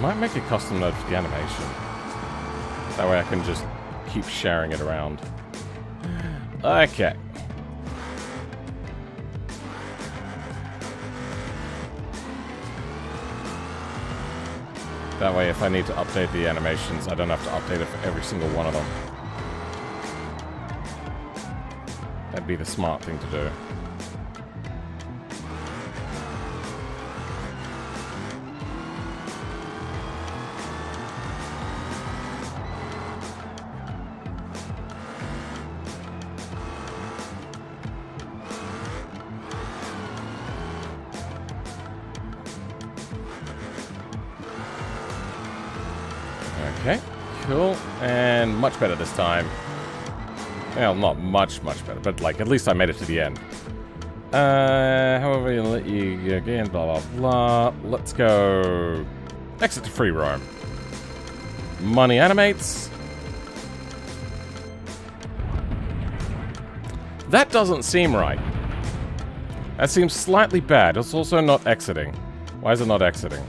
Might make a custom node for the animation. That way I can just keep sharing it around. Okay. That way if I need to update the animations, I don't have to update it for every single one of them. That'd be the smart thing to do. Okay, cool, and much better this time. Well, not much better, but like at least I made it to the end. However, you let you again, blah blah blah. Let's go. Exit to free roam. Money animates. That doesn't seem right. That seems slightly bad. It's also not exiting. Why is it not exiting?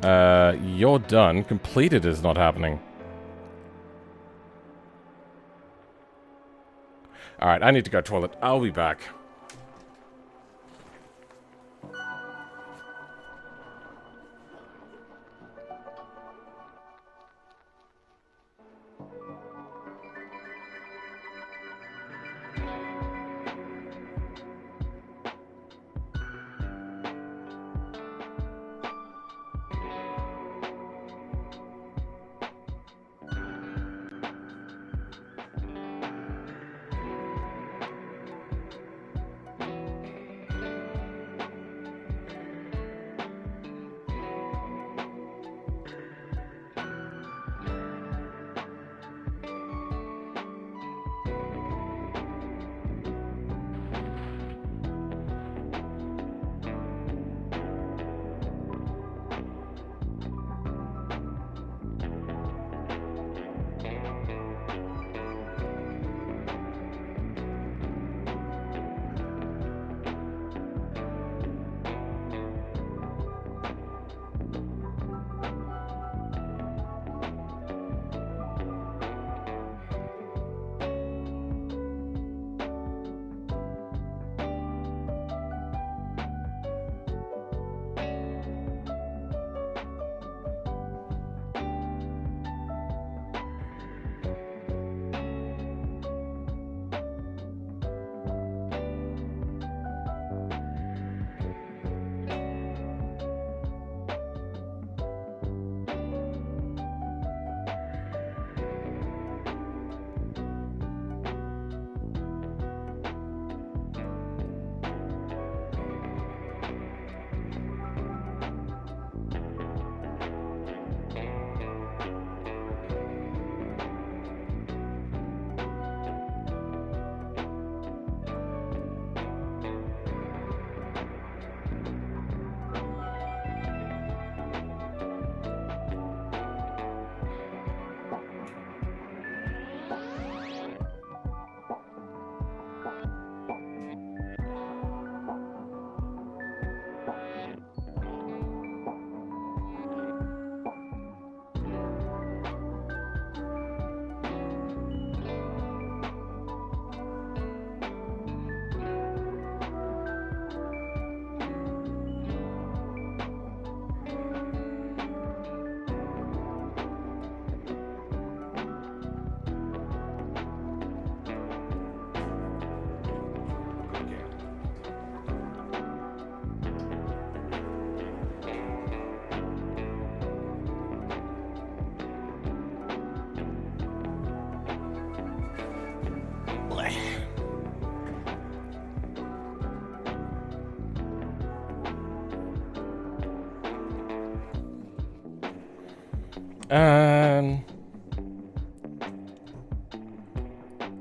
You're done. Completed is not happening. Alright, I need to go toilet. I'll be back.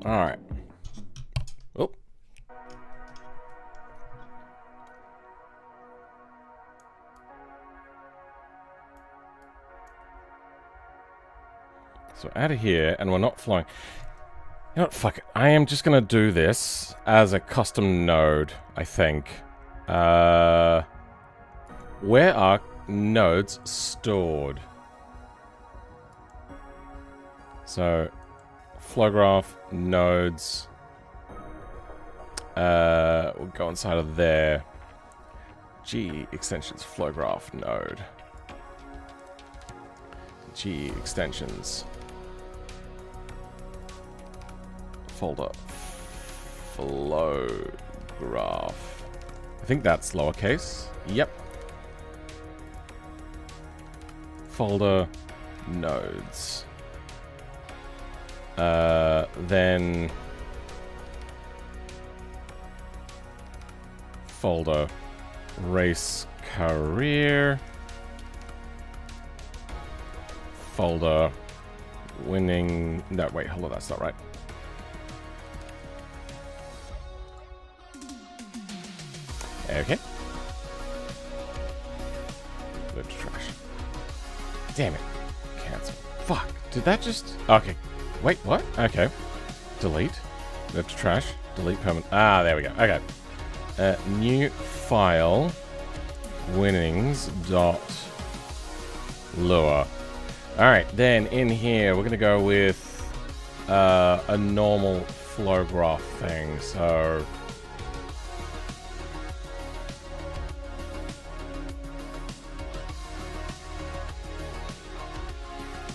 Alright. Oh. So out of here, and we're not flying. You know what, fuck it. I am just gonna do this as a custom node, I think. Where are nodes stored? So, flow graph, nodes. We'll go inside of there. G extensions, flow graph, node. G extensions. Folder. Flow graph. I think that's lowercase. Yep. Folder, nodes. Then folder, race career, folder, winning... No, wait, hold on, that's not right. Okay. Load to trash. Damn it. Cancel. Fuck. Did that just... Okay. Wait, what? Okay. Delete. Load to trash. Delete permanent. Ah, there we go. Okay. New file. Winnings dot lure. Alright, then in here, we're going to go with a normal flow graph thing. So...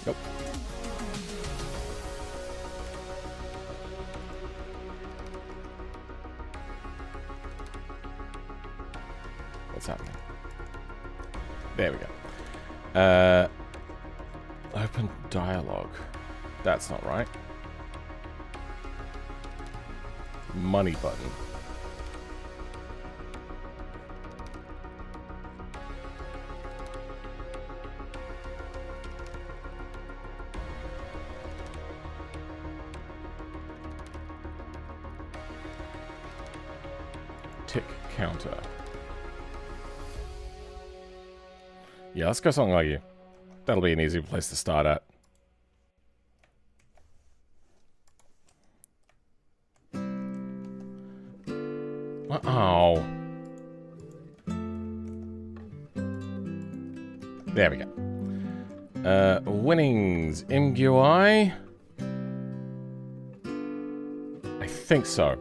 Yep. What's happening? There we go. Open dialogue. That's not right. Money button. Tick counter. Yeah, let's go something like you. That'll be an easy place to start at. Oh. There we go. Winnings. MGUI? I think so.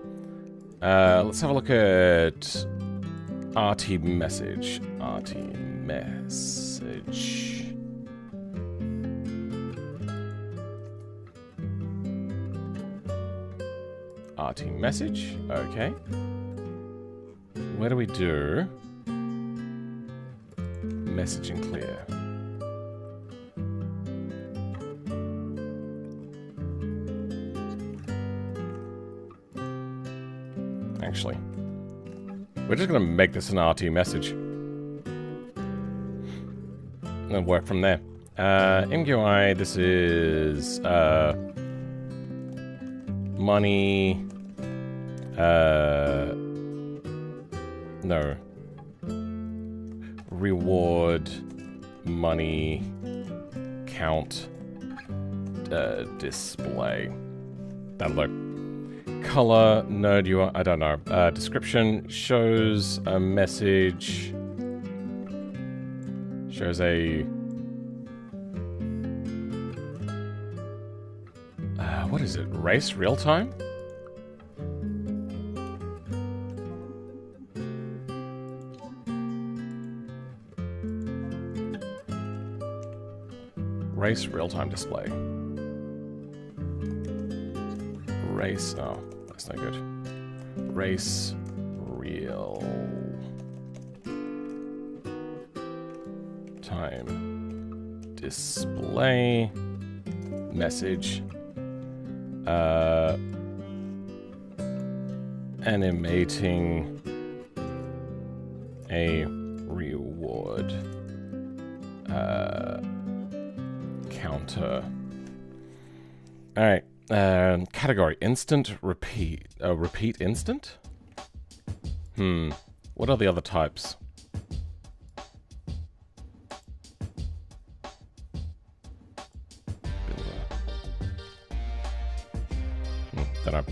Let's have a look at RT message. RT message. RT message. Okay. Where do we do messaging clear? Actually, we're just going to make this an RT message and work from there. MQI, this is money. No. Reward, money, count, display. That'll do. Color, node UI, I don't know. Description shows a message. Shows a... what is it? Race real time? Race real-time display. Race, oh, that's not good. Race real time display message animating a reward counter. All right. Category instant repeat. Repeat instant. What are the other types? Don't know.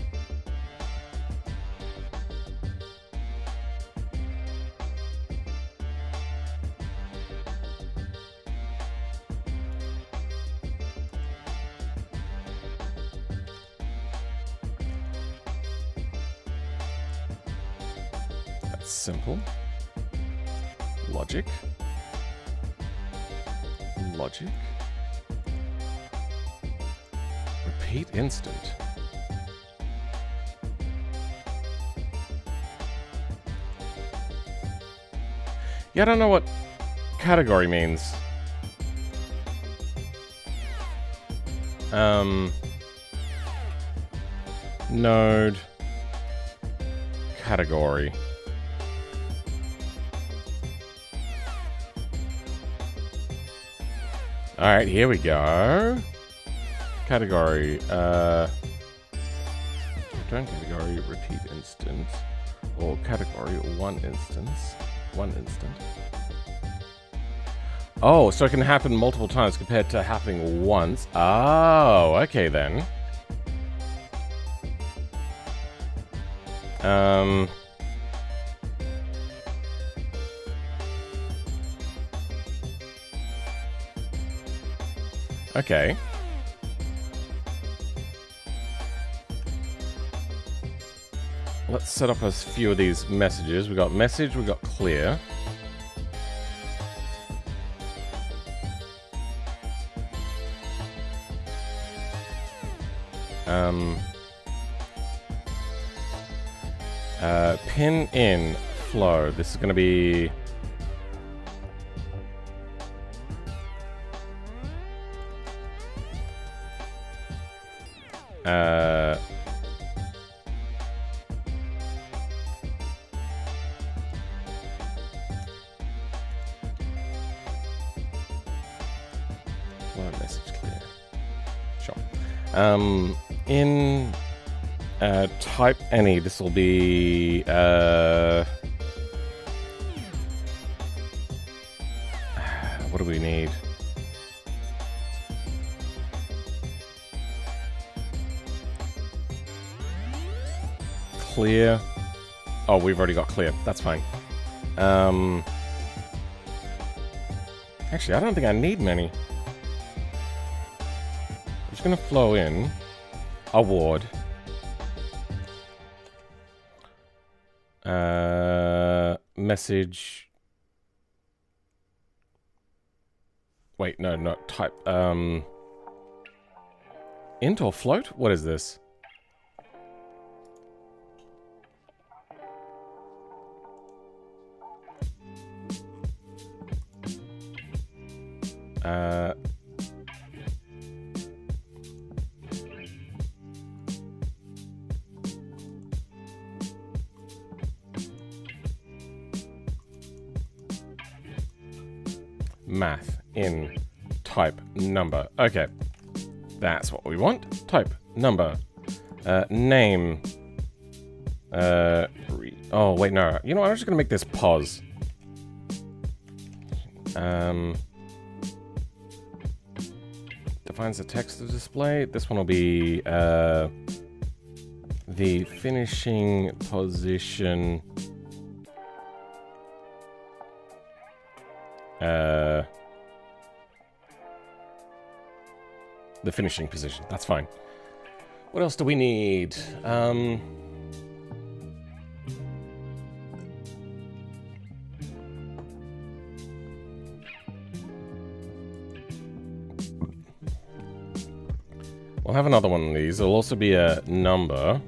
Simple. Logic. Logic. Repeat instant. Yeah, I don't know what category means. Node. Category. Alright, here we go. Category, return category, repeat instance, or category, one instance, one instant. Oh, so it can happen multiple times compared to happening once. Oh, okay then. Okay. Let's set up a few of these messages. We got message, we got clear. Pin in flow. This is going to be flow message clear. Sure. In type any, this will be what do we need? Clear. Oh, we've already got clear. That's fine. Actually, I don't think I need many. I'm just gonna flow in award. Message. Wait, no, not type. Int or float? What is this? Math in type number. Okay, that's what we want. Type number. Name. Oh wait, no. You know what? I'm just gonna make this pause. Defines the text of display. This one will be the finishing position. The finishing position. That's fine. What else do we need? We'll have another one of these. There'll also be a number.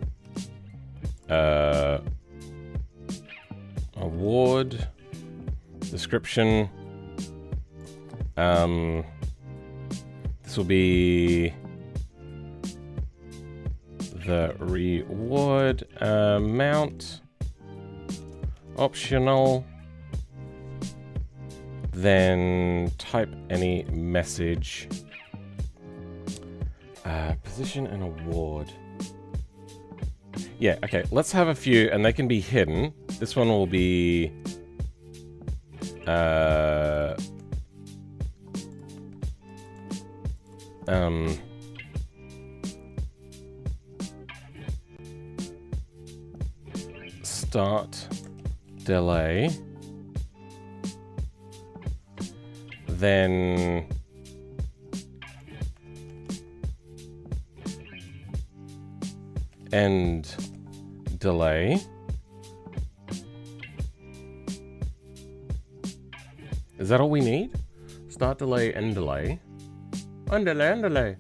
Award. Description. This will be the reward amount. Optional. Then type any message. Position and award. Yeah, okay. Let's have a few, and they can be hidden. This one will be... start delay. Then... end delay. Is that all we need? Start delay, end delay. End delay, end delay.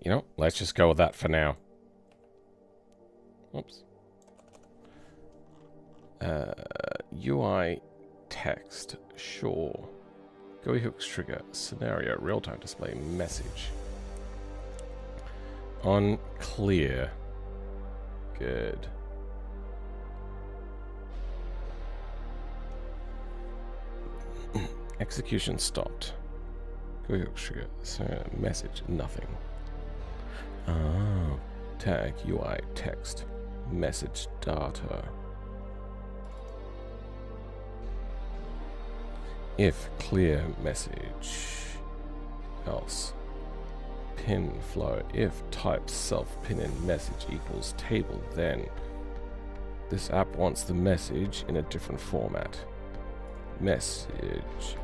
You know, let's just go with that for now. Oops. UI text, sure. GUI hooks trigger, scenario, real-time display, message. On clear. Good. Execution stopped. So message, nothing. Oh, tag, UI, text, message data. If clear message, else pin flow. If type self pin in message equals table, then this app wants the message in a different format. Message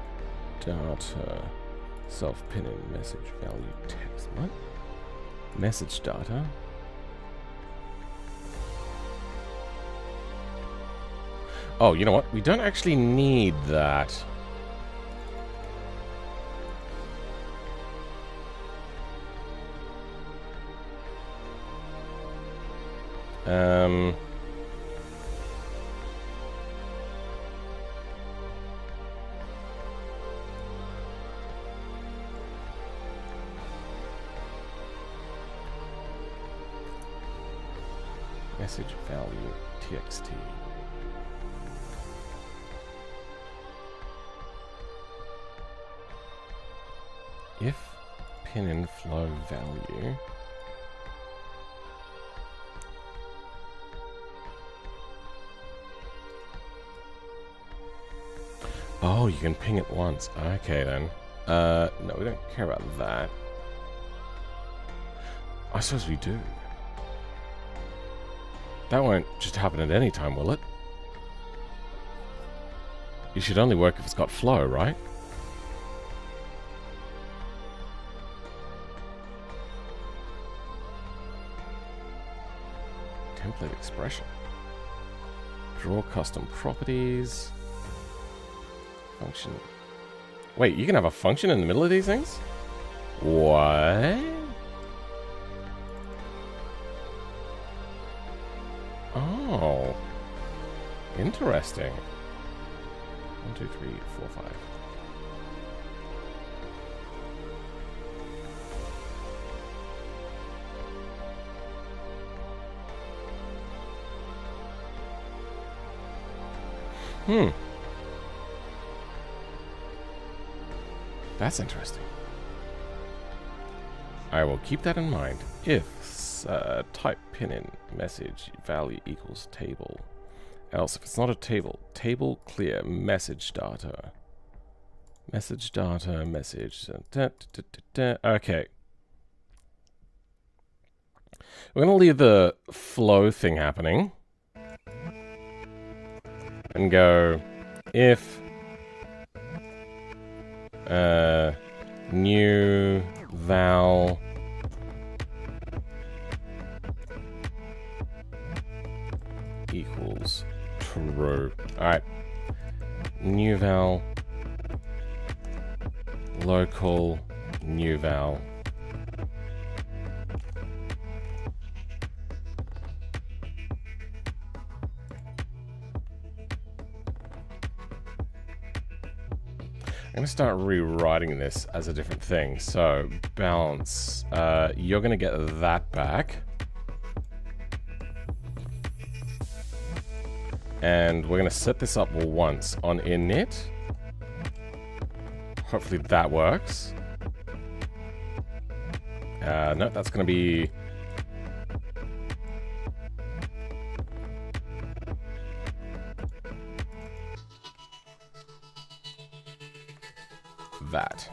data self pin in message value text. What? Message data? Oh, you know what? We don't actually need that. Message value txt. If pin and flow value oh, you can ping it once. Okay then. No, we don't care about that. I suppose we do. That won't just happen at any time, will it? You should only work if it's got flow, right? Template expression. Draw custom properties. Function. Wait, you can have a function in the middle of these things? What? Oh. Interesting. 1, 2, 3, 4, 5. That's interesting. I will keep that in mind. If type pin in message value equals table. Else, if it's not a table, table clear message data. Message data, message. Okay. We're going to leave the flow thing happening. And go if new val equals true. Alright. New val local new val I'm going to start rewriting this as a different thing. So, balance. You're going to get that back. And we're going to set this up once on init. Hopefully that works. No, that's going to be... that.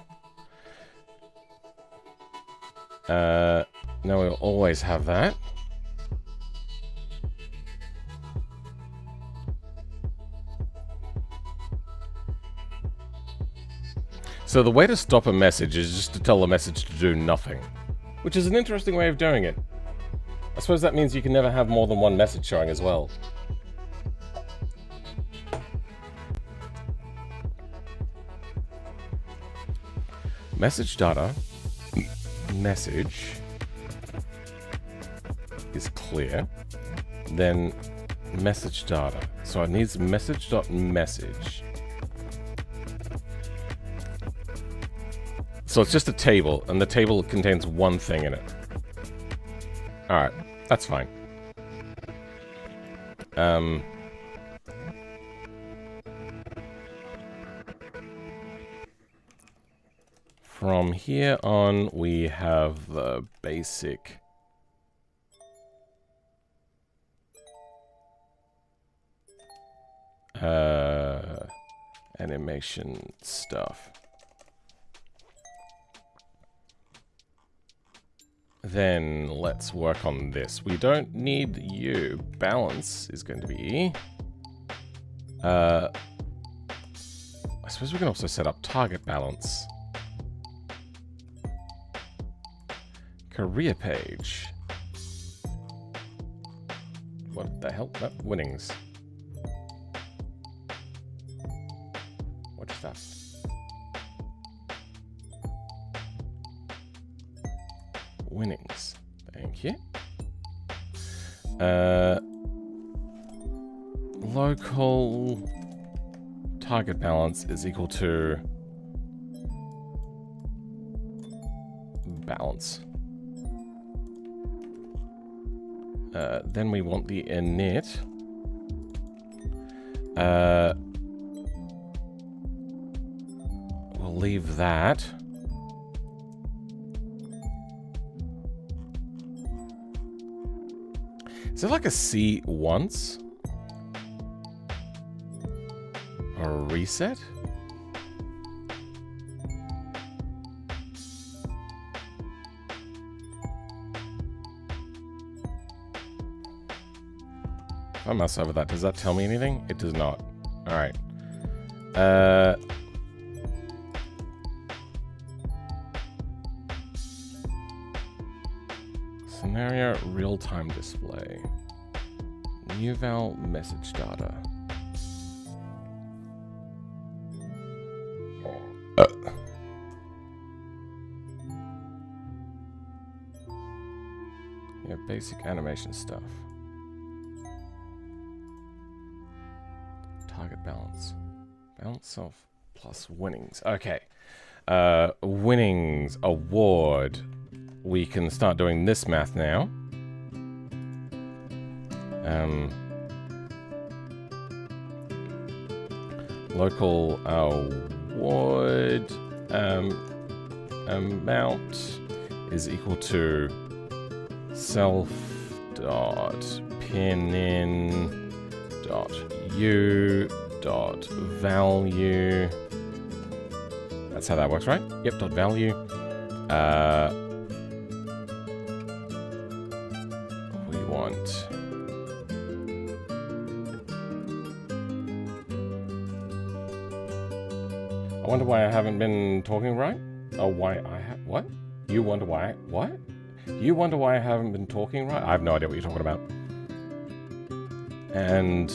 Now we'll always have that. So the way to stop a message is just to tell the message to do nothing, which is an interesting way of doing it. I suppose that means you can never have more than one message showing as well. Message data, message is clear, then message data. So it needs message.message. So it's just a table, and the table contains one thing in it. Alright, that's fine. From here on, we have the basic animation stuff. Then let's work on this. We don't need you. Balance is going to be... I suppose we can also set up target balance. Career page. What the hell? No, winnings. What's that? Winnings. Thank you. Local target balance is equal to balance. Then we want the init. We'll leave that. Is it like a see once? Or a reset? If I mouse over that, does that tell me anything? It does not. Alright. Scenario real-time display. New val message data. Yeah, basic animation stuff. Target balance. Balance of plus winnings. Okay. Winnings award. We can start doing this math now. Local award amount is equal to self dot pin in dot u dot value. That's how that works, right? Yep, dot value. We want I wonder why I haven't been talking right? Oh, why I have what? You wonder why what? You wonder why I haven't been talking right? I have no idea what you're talking about. And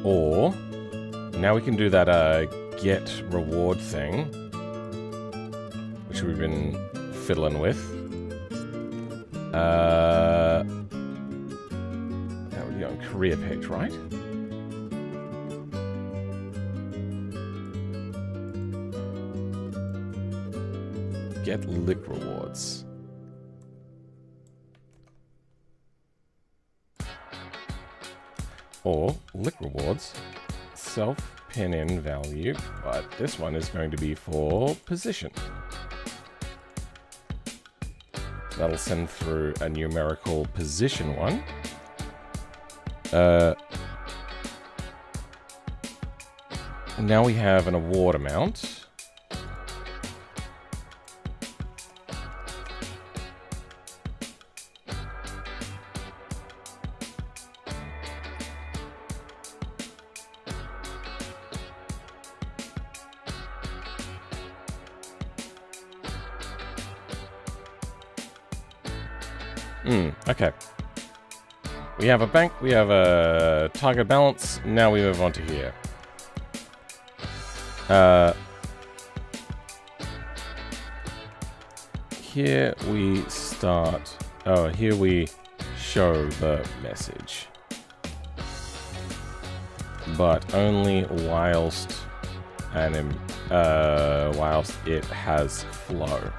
or now we can do that get reward thing, which we've been fiddling with. That would be on career page, right? Get lick rewards. Or lick rewards, self pin in value, but this one is going to be for position. That'll send through a numerical position one. Now we have an award amount. Okay. We have a bank, we have a target balance, now we move on to here. Here we start, here we show the message. But only whilst whilst it has flow.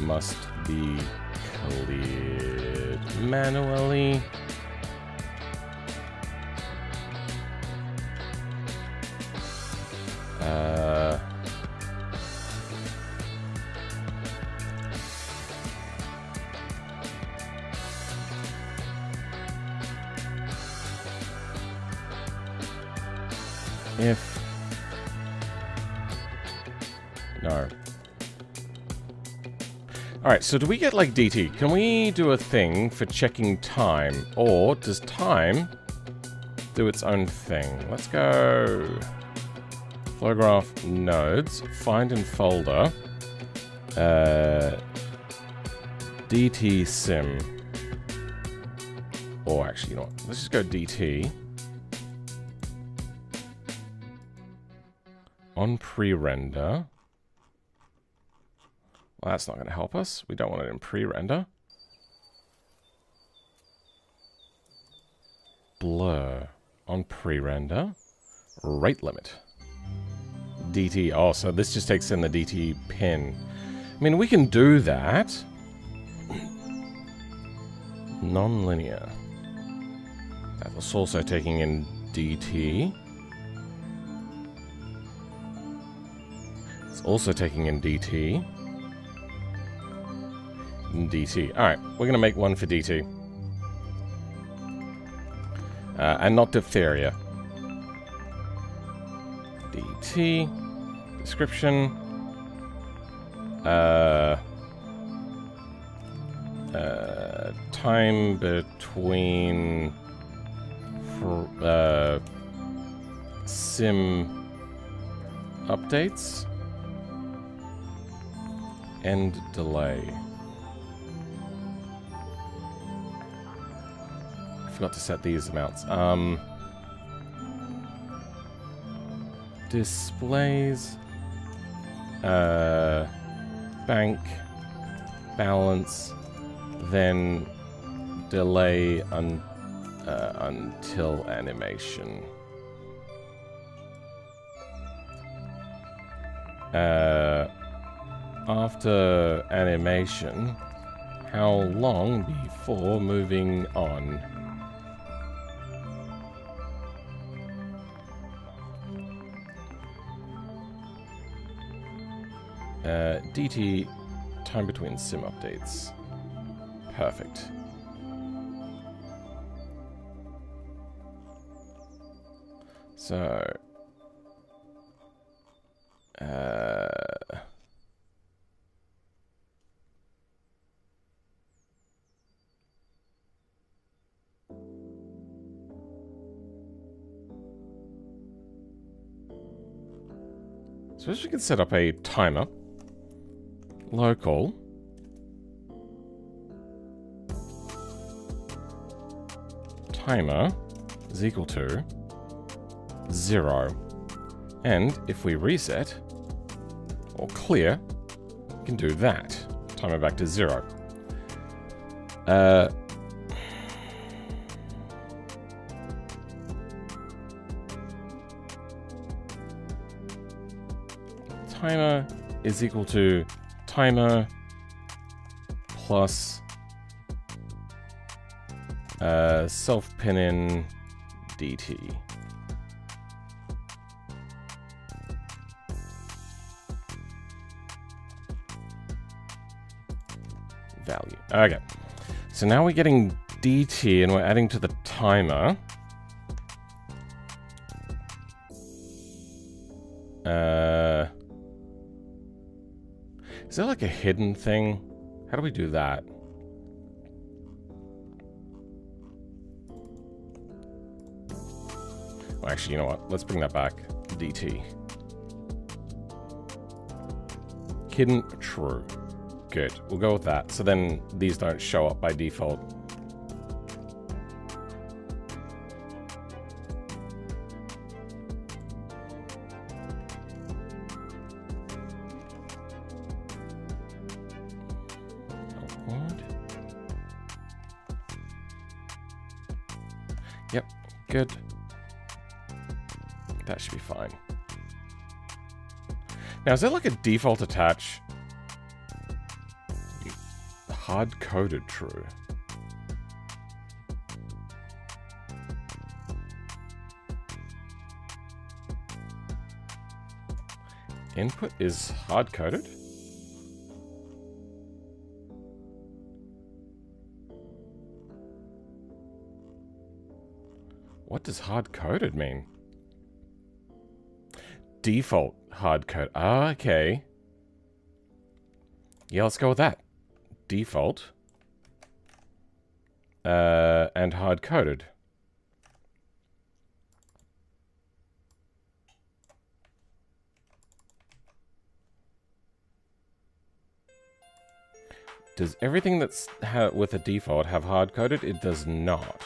must be cleared manually. If no. Alright, so do we get like DT? Can we do a thing for checking time? Or does time do its own thing? Let's go flow graph nodes, find in folder, DT sim. Or actually, you know what? Let's just go DT. On pre-render. Well, that's not going to help us. We don't want it in pre-render. Blur. On pre-render. Rate limit. DT. Oh, so this just takes in the DT pin. I mean, we can do that. Non-linear. That was also taking in DT. Also taking in DT. DT. Alright, we're going to make one for DT. And not diphtheria. DT. Description. Time between sim updates. End delay. I forgot to set these amounts. Displays. Bank. Balance. Then delay until animation. After animation, how long before moving on? DT, time between sim updates. Perfect. So... Suppose we can set up a timer. Local. Timer is equal to 0. And if we reset or clear, we can do that. Timer back to 0. Timer is equal to timer plus self-pinin DT. Value. Okay. So now we're getting DT and we're adding to the timer. Is there like a hidden thing? How do we do that? Well, actually, you know what? Let's bring that back. DT. Hidden true. Good. We'll go with that. So then these don't show up by default. Yep. Good. That should be fine. Now, is there like a default attach? hard-coded true? Input is hard-coded? What does hard-coded mean? Default hard-code. Ah, okay. Yeah, let's go with that. Default. And hard-coded. Does everything that's with a default have hard-coded? It does not.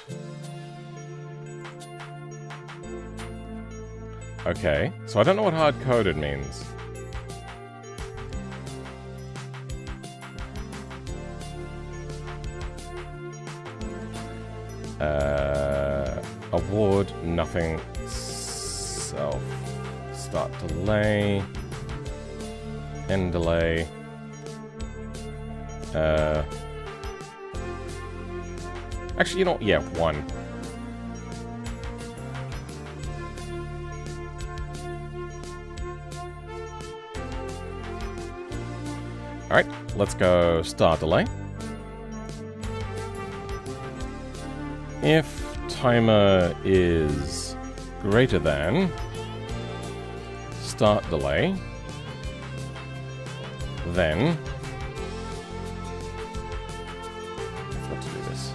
Okay, so I don't know what hard-coded means. Award, nothing. Self. Start delay. End delay. Actually, you know, yeah, 1. Alright, let's go start delay. If timer is greater than start delay, then I forgot to do this.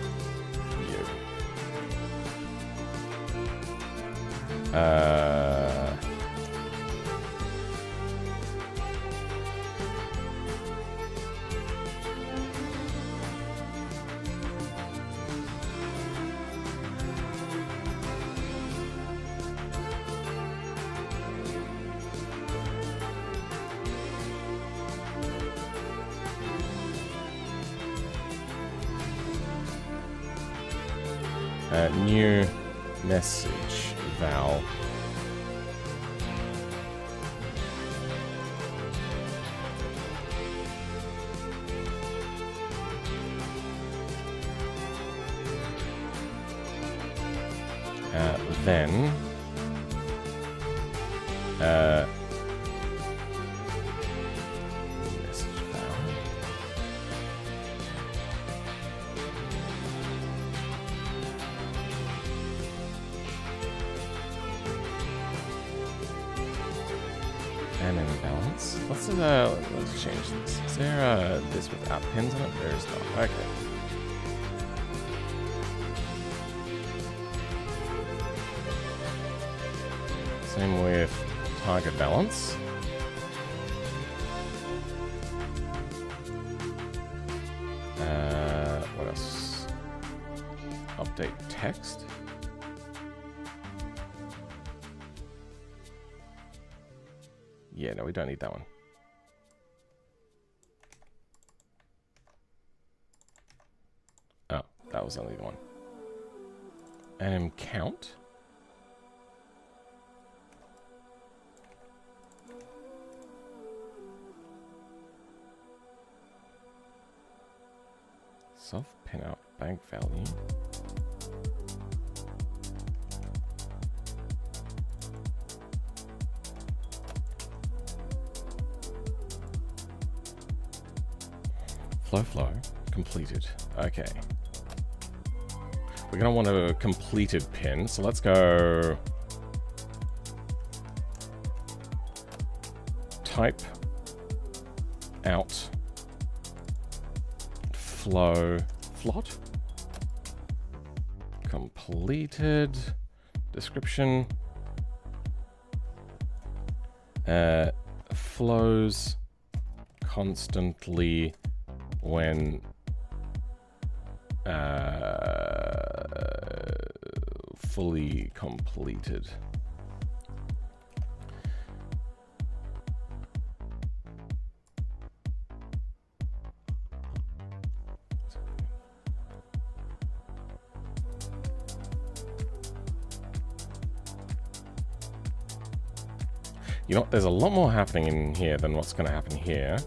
New message val. Then message val. And imbalance. Let's change this. Is there this without pins on it? There is not. Okay. Same with target balance. What else? Update text. Yeah, no, we don't need that one. Oh, that was only the one. And count. Self pin out bank value. Flow completed. Okay. We're gonna want a completed pin, so let's go type out float completed description flows constantly when fully completed. You know, there's a lot more happening in here than what's going to happen here.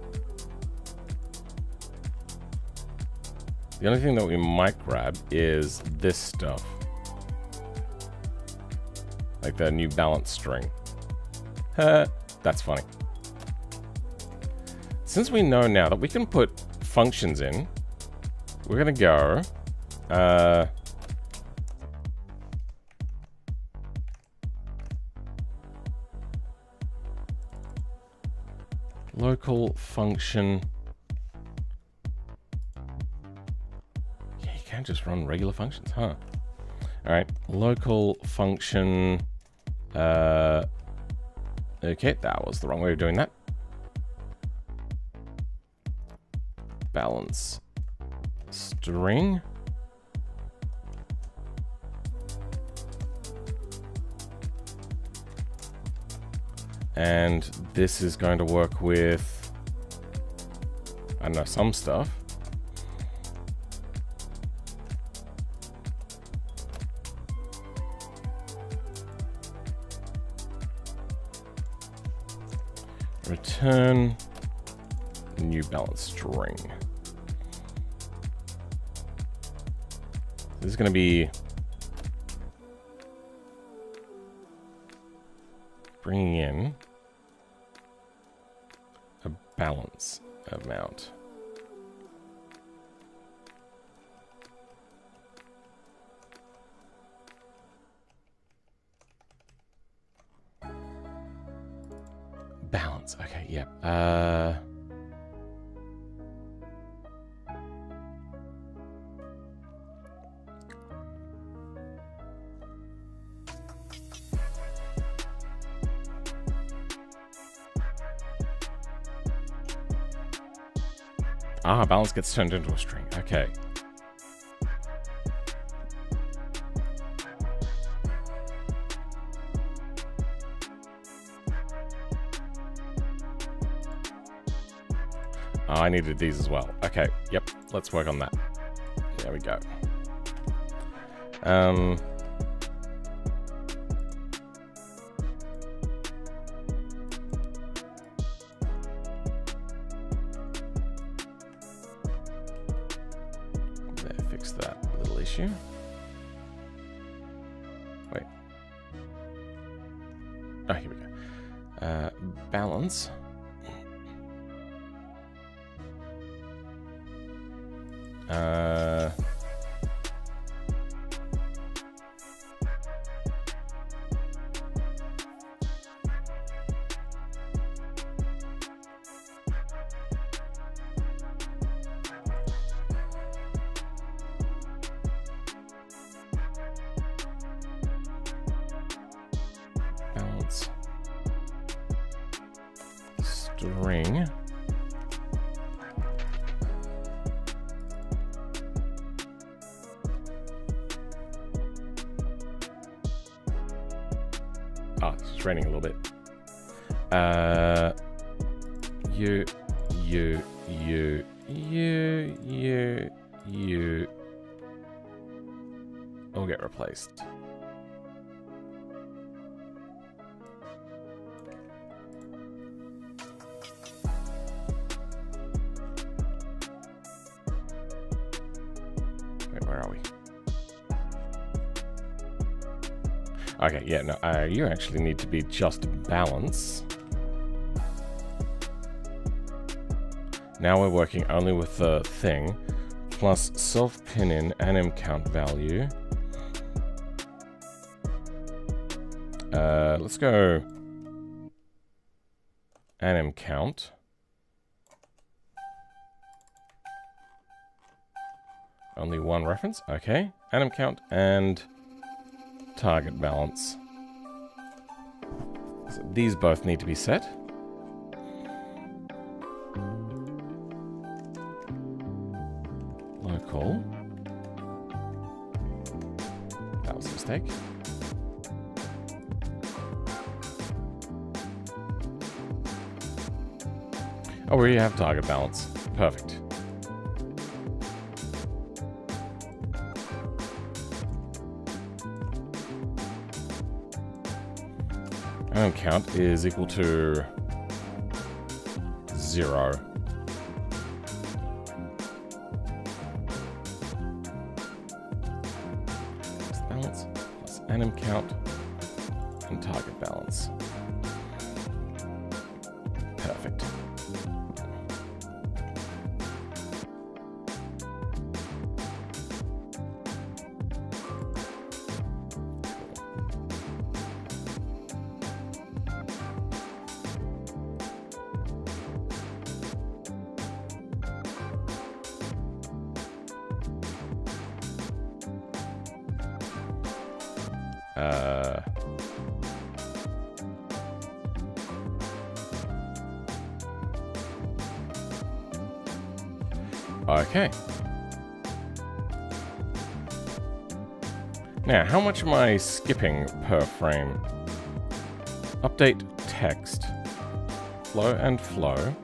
The only thing that we might grab is this stuff. Like the new balance string. That's funny. Since we know now that we can put functions in, we're gonna go local function. Yeah, you can't just run regular functions, huh? All right, local function. Okay, that was the wrong way of doing that. Balance string. And this is going to work with, I don't know, some stuff. Return new balance string. This is going to be bringing in a balance amount. Balance. Okay, yeah. Balance gets turned into a string. Okay. I needed these as well. Okay, yep, let's work on that. There we go. There, fix that little issue. Wait. Oh, here we go. Balance. Balance string. It's raining a little bit. You all get replaced. Wait, where are we? Okay, yeah, no, you actually need to be just balance. Now we're working only with the thing, plus self pin in anim count value. Let's go anim count. Only one reference, okay. Anim count and target balance. So these both need to be set. Local. That was a mistake. Oh, we have target balance. Perfect. And count is equal to 0. anim count, and target balance. Perfect. Okay. Now, how much am I skipping per frame? Update text. Flow and flow.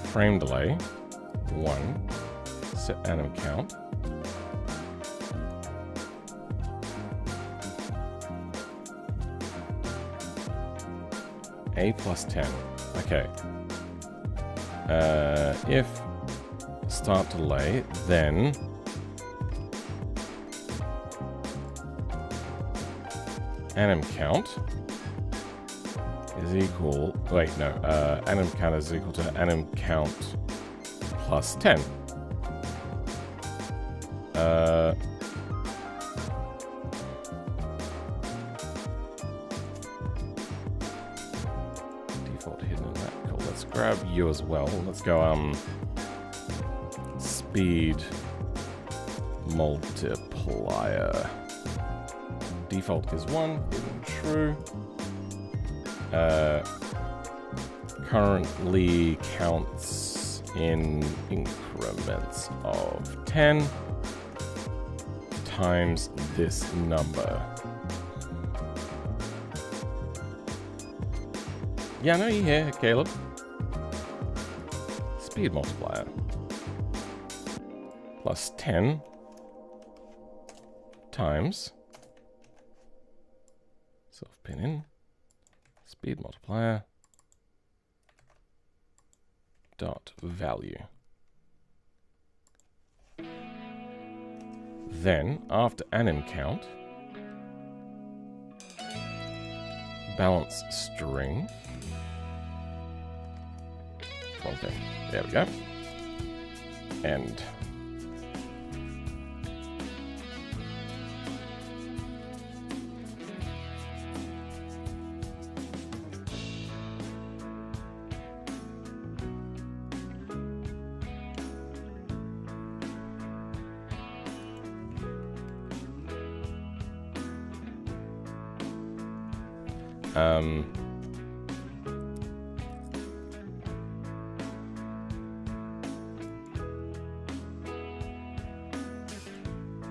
Frame delay. 1. Set anim count. A plus 10. Okay. If start delay, then anim count is equal. Wait, no. Anim count is equal to anim count plus 10. Default hidden in that. Cool. Let's grab you as well. Let's go speed multiplier. Default is 1, hidden true. Currently counts in increments of 10 times this number. Yeah, I know you're here, Caleb. Speed multiplier. Plus 10 times self-pin in. Speed multiplier. Dot value. Then, after anim count, balance string. Okay, there we go. End.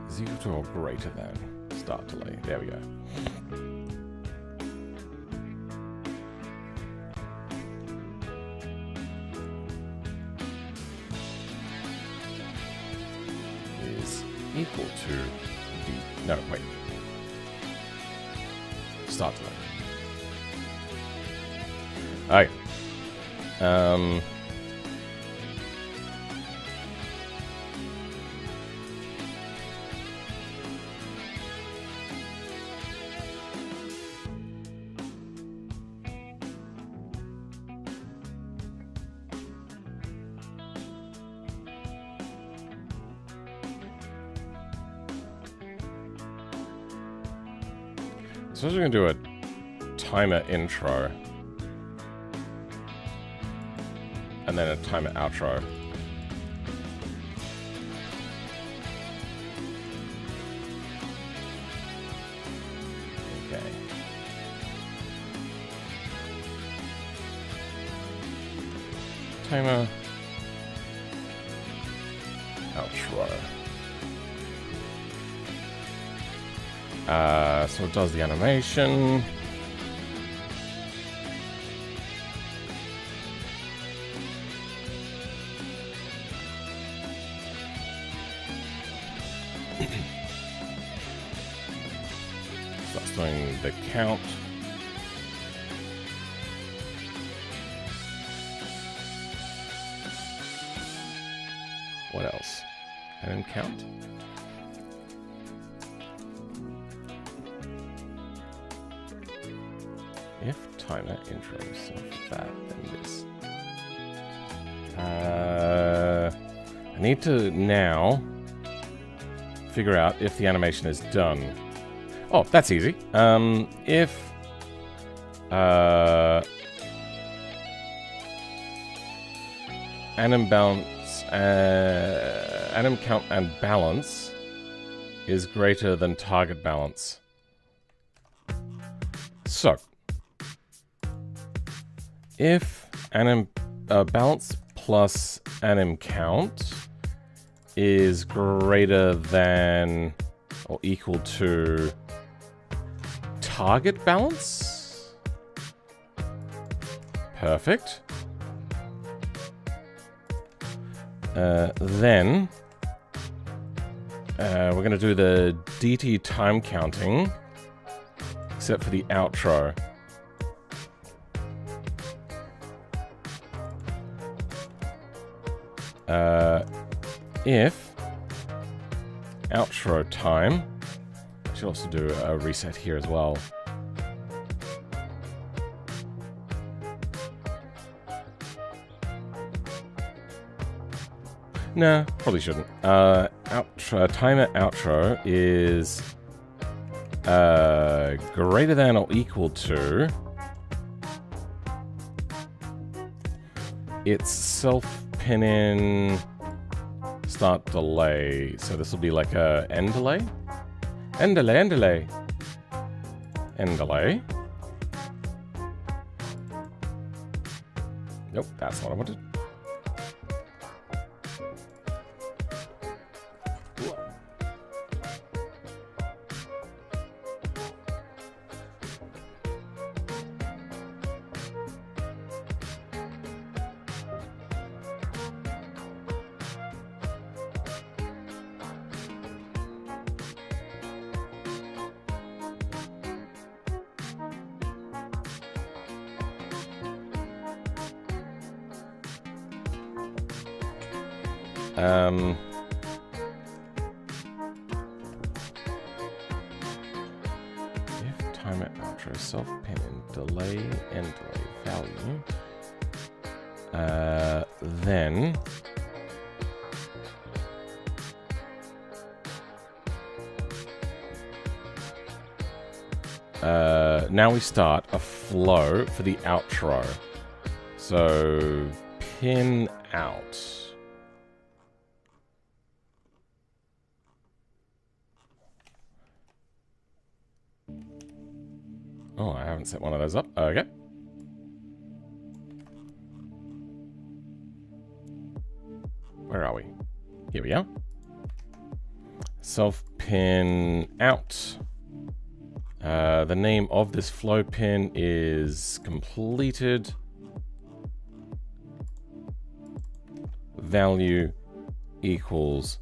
Is equal to or greater than start delay. There we go. Is equal to the no wait. Start delay. Okay. So we're going to do a timer intro. And then a timer outro. Okay. Timer. Outro. So it does the animation. That's doing the count. What else? And count. If timer interim self that, then this. I need to now figure out if the animation is done. Oh, that's easy. If anim balance, anim count and balance is greater than target balance. So, if anim balance plus anim count is greater than or equal to target balance, perfect. Then we're going to do the DT time counting, except for the outro. If outro time, I should also do a reset here as well. Nah, probably shouldn't. Outro, timer outro is greater than or equal to its self-pinning start delay. So this will be like a end delay. End delay, end delay. End delay. Nope, that's not what I wanted. If timer outro self-pin and delay end delay value, then now we start a flow for the outro. So pin out. Oh, I haven't set one of those up. Okay. Where are we? Here we are. Self-pin out. The name of this flow pin is completed. Value equals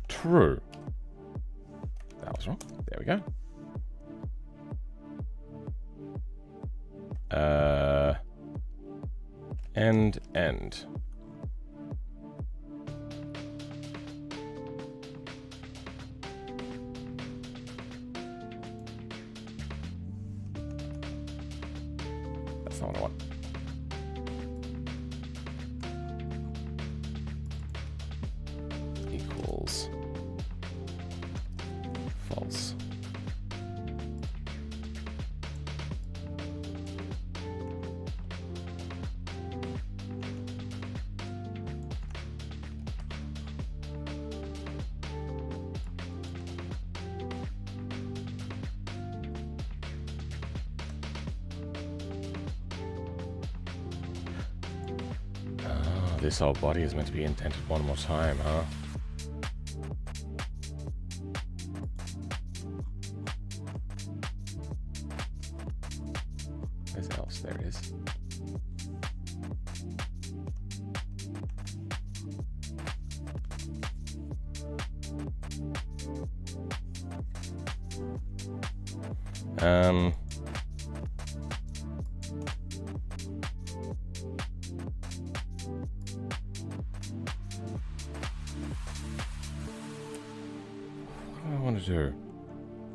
true. That was wrong. There we go. End. That's not what I want. Equals false. This whole body is meant to be indented one more time, huh? Where's else? There it is.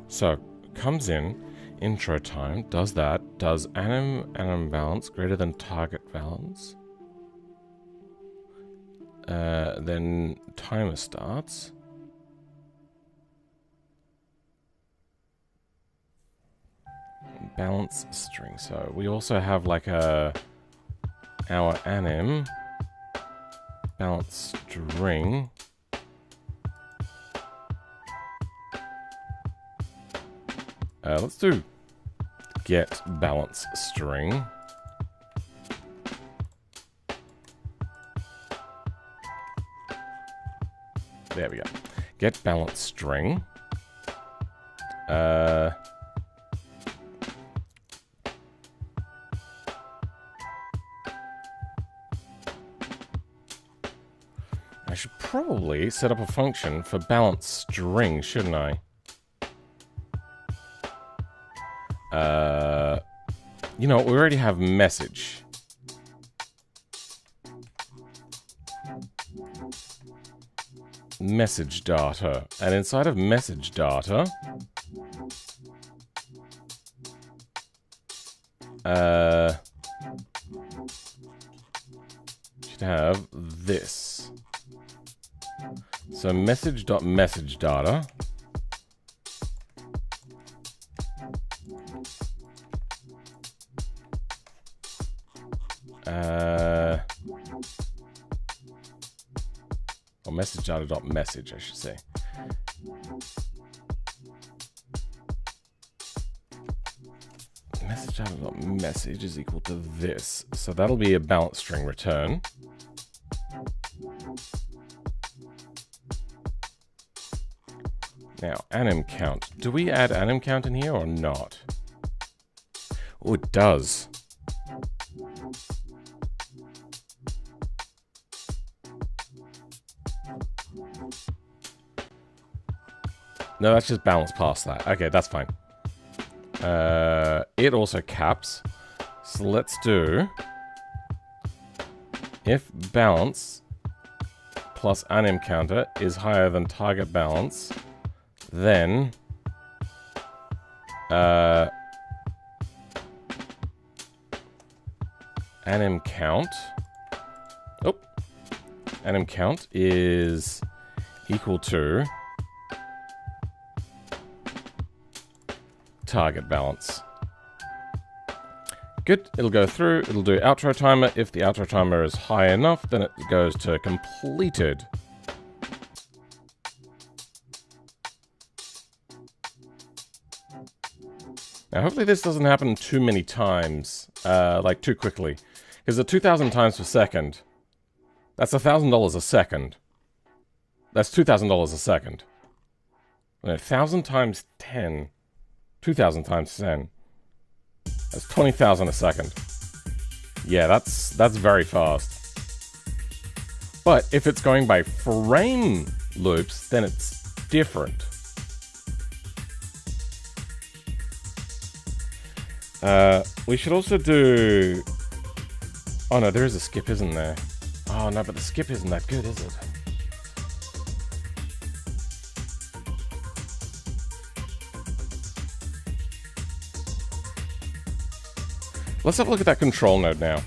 So, comes in intro time. Does that. Does anim balance greater than target balance? Then timer starts. Balance string. So we also have like our anim balance string. Let's do get balance string. There we go. Get balance string. I should probably set up a function for balance string, shouldn't I? You know, we already have message. Message data. And inside of message data, should have this. So message.message data. Or message data.message, I should say. Message data.message is equal to this. So that'll be a balance string return. Now, anim count. Do we add anim count in here or not? Oh, it does. No, that's just balance past that. Okay, that's fine. It also caps. So let's do if balance plus anim counter is higher than target balance, then anim count. Oh, anim count is equal to target balance. Good, it'll go through, it'll do outro timer. If the outro timer is high enough, then it goes to completed. Now hopefully this doesn't happen too many times, like too quickly. Because at 2,000 times per second, that's $1,000 a second. That's $2,000 a second. 1,000 times 10. 2,000 times 10. That's 20,000 a second. Yeah, that's very fast. But if it's going by frame loops, then it's different. We should also do... Oh no, there is a skip, isn't there? Oh no, but the skip isn't that good, is it? Let's have a look at that control node now.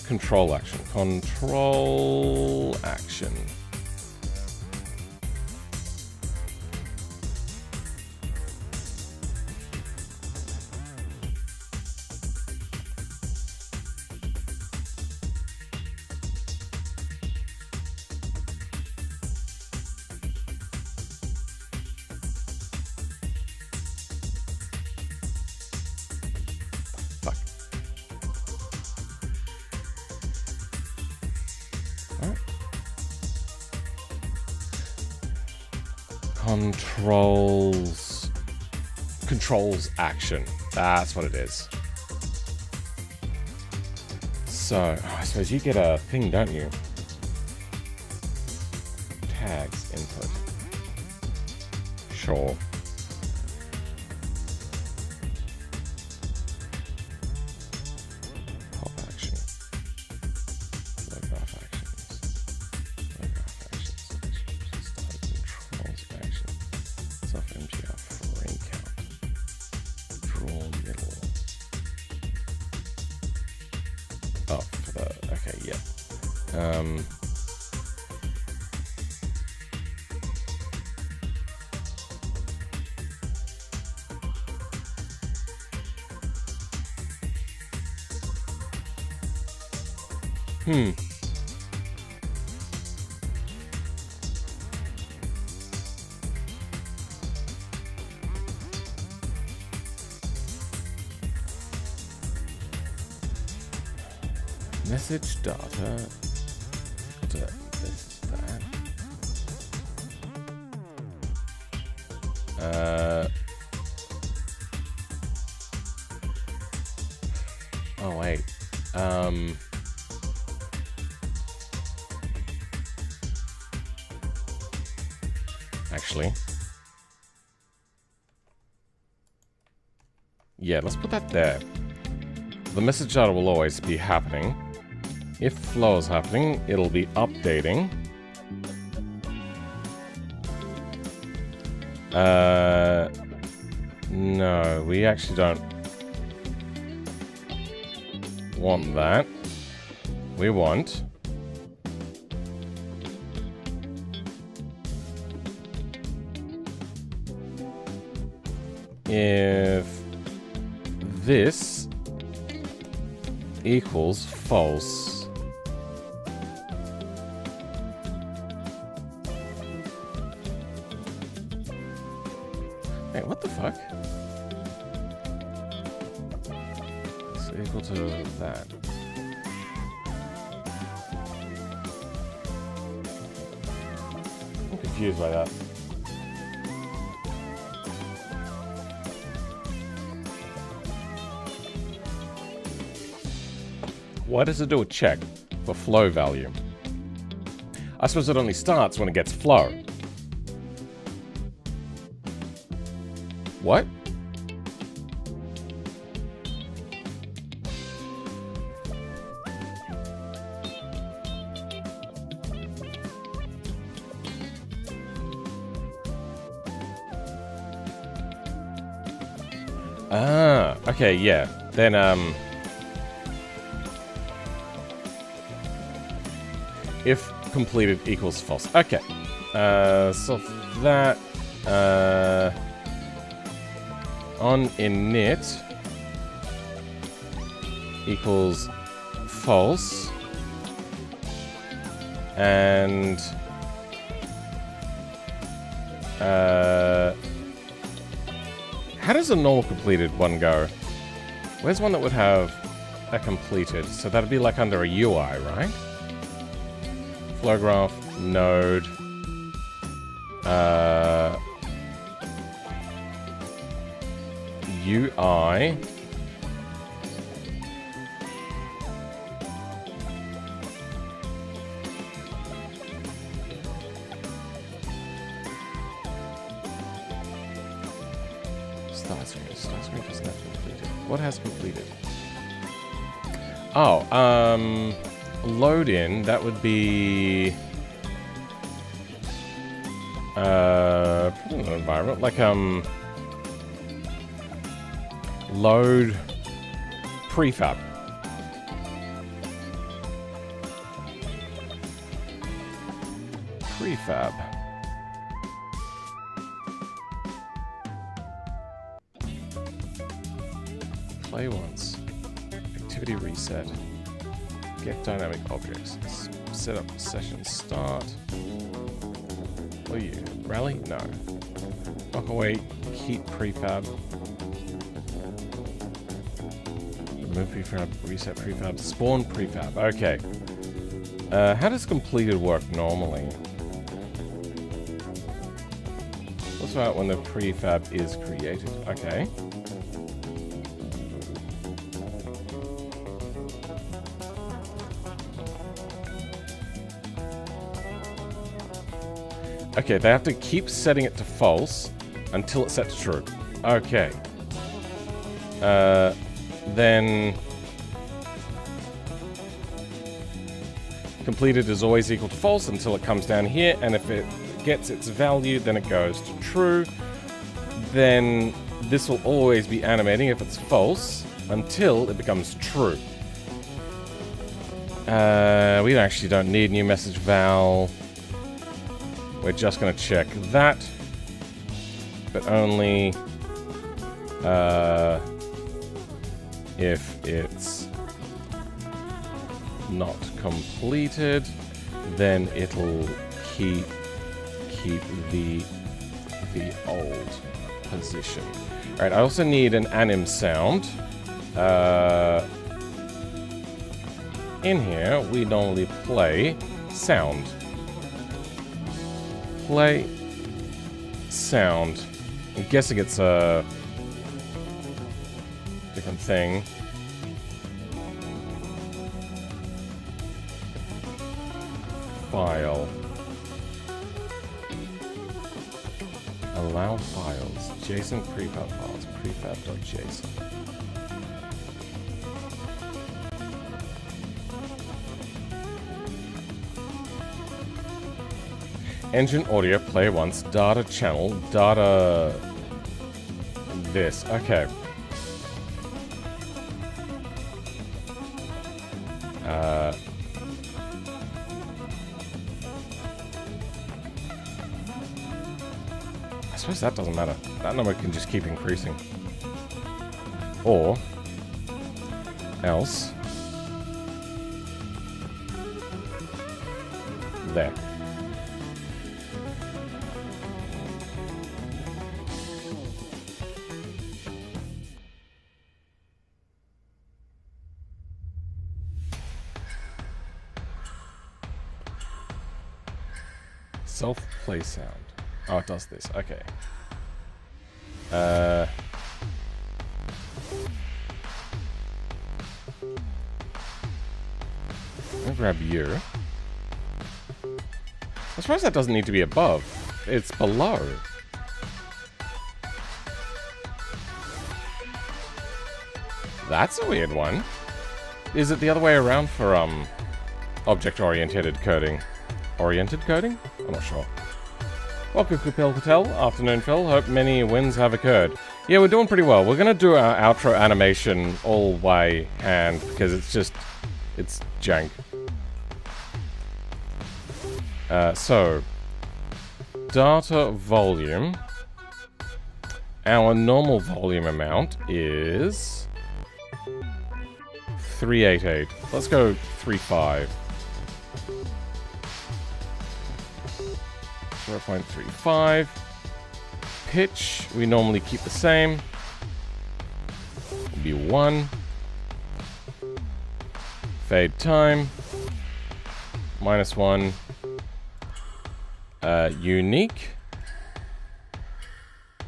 Control action. Control action. Controls action. That's what it is. So, I suppose you get a thing, don't you? Tags input. Sure. Pop action. Low graph actions. Low graph actions. Start controls action. for the... Okay, yeah. Message data. This, that. Oh wait. Actually. Yeah, let's put that there. The message data will always be happening. If flow is happening, it'll be updating. No, we actually don't want that. We want if this equals false. Wait, what the fuck? It's equal to that. I'm confused by that. Why does it do a check for flow value? I suppose it only starts when it gets flow. What? Ah, okay, yeah. Then, if completed equals false. Okay. So that, on init equals false, and how does a normal completed one go? Where's one that would have a completed? So that'd be like under a UI, right? Flow graph, node, UI, start screen. Start screen doesn't have completed. What has completed? Oh, load in, that would be probably an environment, like load prefab. Prefab. Play once. Activity reset. Get dynamic objects. Set up session start. What are you? Rally? No. Walk away. Keep prefab. Remove prefab. Reset prefab. Spawn prefab. Okay. How does completed work normally? What's about when the prefab is created? Okay. Okay, they have to keep setting it to false until it's set to true. Okay. Then completed is always equal to false until it comes down here, and if it gets its value, then it goes to true. Then this will always be animating if it's false until it becomes true. We actually don't need new message val. We're just going to check that. But only if it's not completed, then it'll keep the old position. Alright, I also need an anim sound. In here, we normally play sound. Play sound. I'm guessing it's a different thing. File. Allow files. JSON prefab files. Prefab.json. Engine audio play once. Data channel. Data. This. Okay. I suppose that doesn't matter. That number can just keep increasing. Or else there. Self-play sound. Oh, it does this. Okay. Let me grab you. I suppose that doesn't need to be above. It's below. That's a weird one. Is it the other way around for, object-oriented coding? Oriented coding? I'm not sure. Welcome, Kupil Patel. Afternoon, Phil. Hope many wins have occurred. Yeah, we're doing pretty well. We're going to do our outro animation all by hand because it's just... it's jank. So... data volume. Our normal volume amount is... 388. Let's go 35. 0.35. Pitch, we normally keep the same. It'll be 1. Fade time. -1. Unique.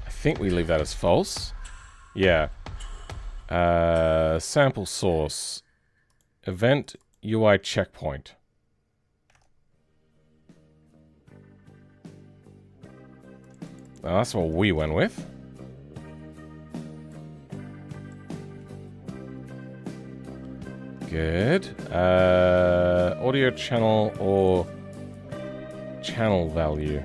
I think we leave that as false. Yeah. Sample source. Event UI checkpoint. Well, that's what we went with. Good. Audio channel or channel value.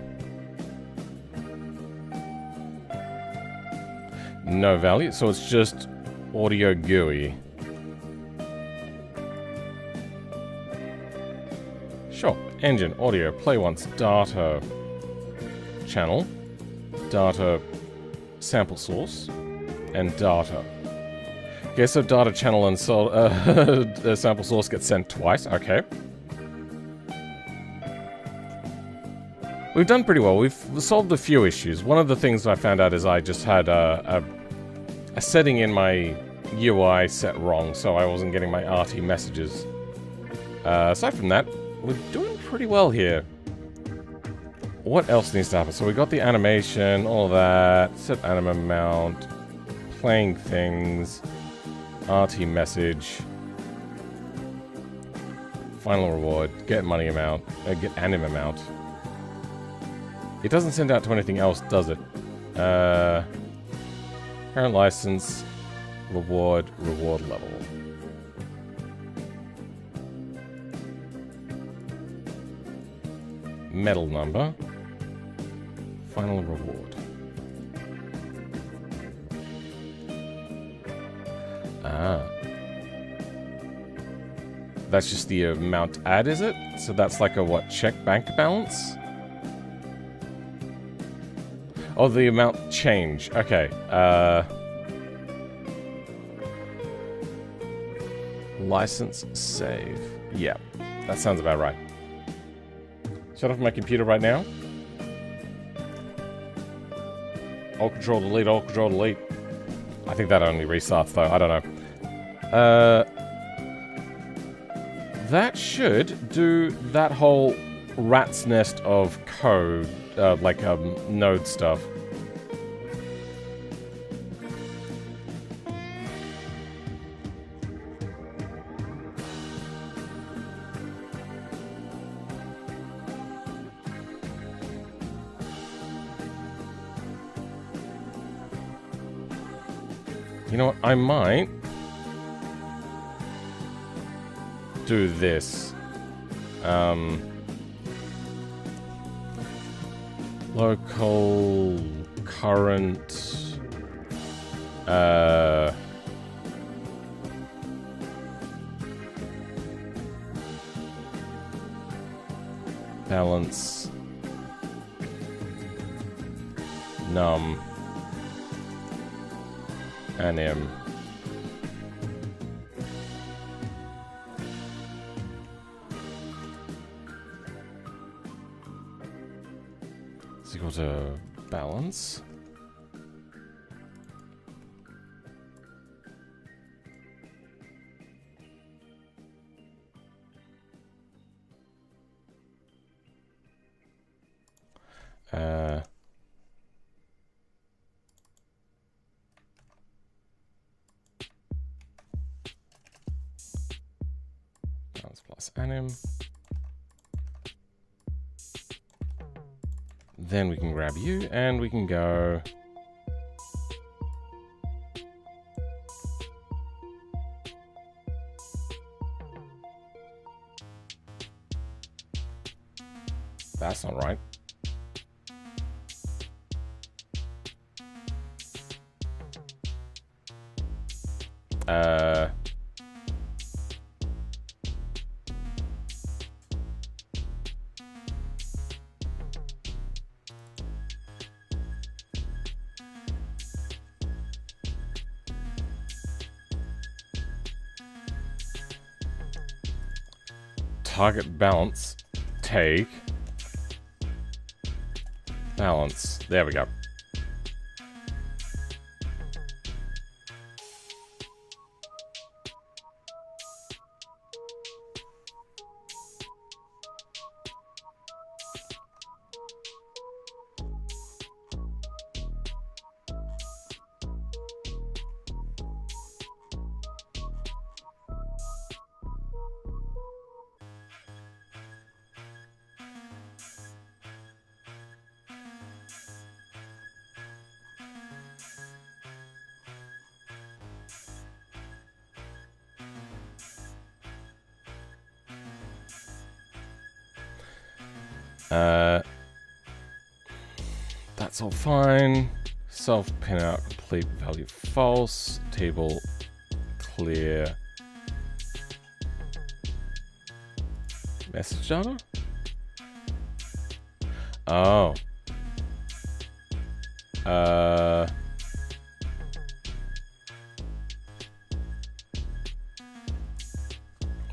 No value, so it's just audio GUI. Sure. Engine, audio, play once, data, channel. Data, sample source, and data. Okay, so data channel and sample source get sent twice. Okay. We've done pretty well. We've solved a few issues. One of the things I found out is I just had a setting in my UI set wrong, so I wasn't getting my RT messages. Aside from that, we're doing pretty well here. What else needs to happen? So we got the animation, all that, set anim amount, playing things, RT message, final reward, get money amount, get anim amount. It doesn't send out to anything else, does it? Current license, reward level. Medal number. Final reward. That's just the amount add, is it? So that's like a what? Check bank balance? Oh, the amount change. Okay. License save. Yeah, that sounds about right. Shut off my computer right now. Alt Control Delete, Alt Control Delete. I think that only restarts though. I don't know. That should do that whole rat's nest of code, node stuff. You know what? I might do this. Local current balance num and m. Is equal to balance. Balance plus anim. Then we can grab you and we can go that's not right. Target balance, take, balance. There we go. That's all fine. Self pin out complete value false. Table clear. Message data? Oh. Then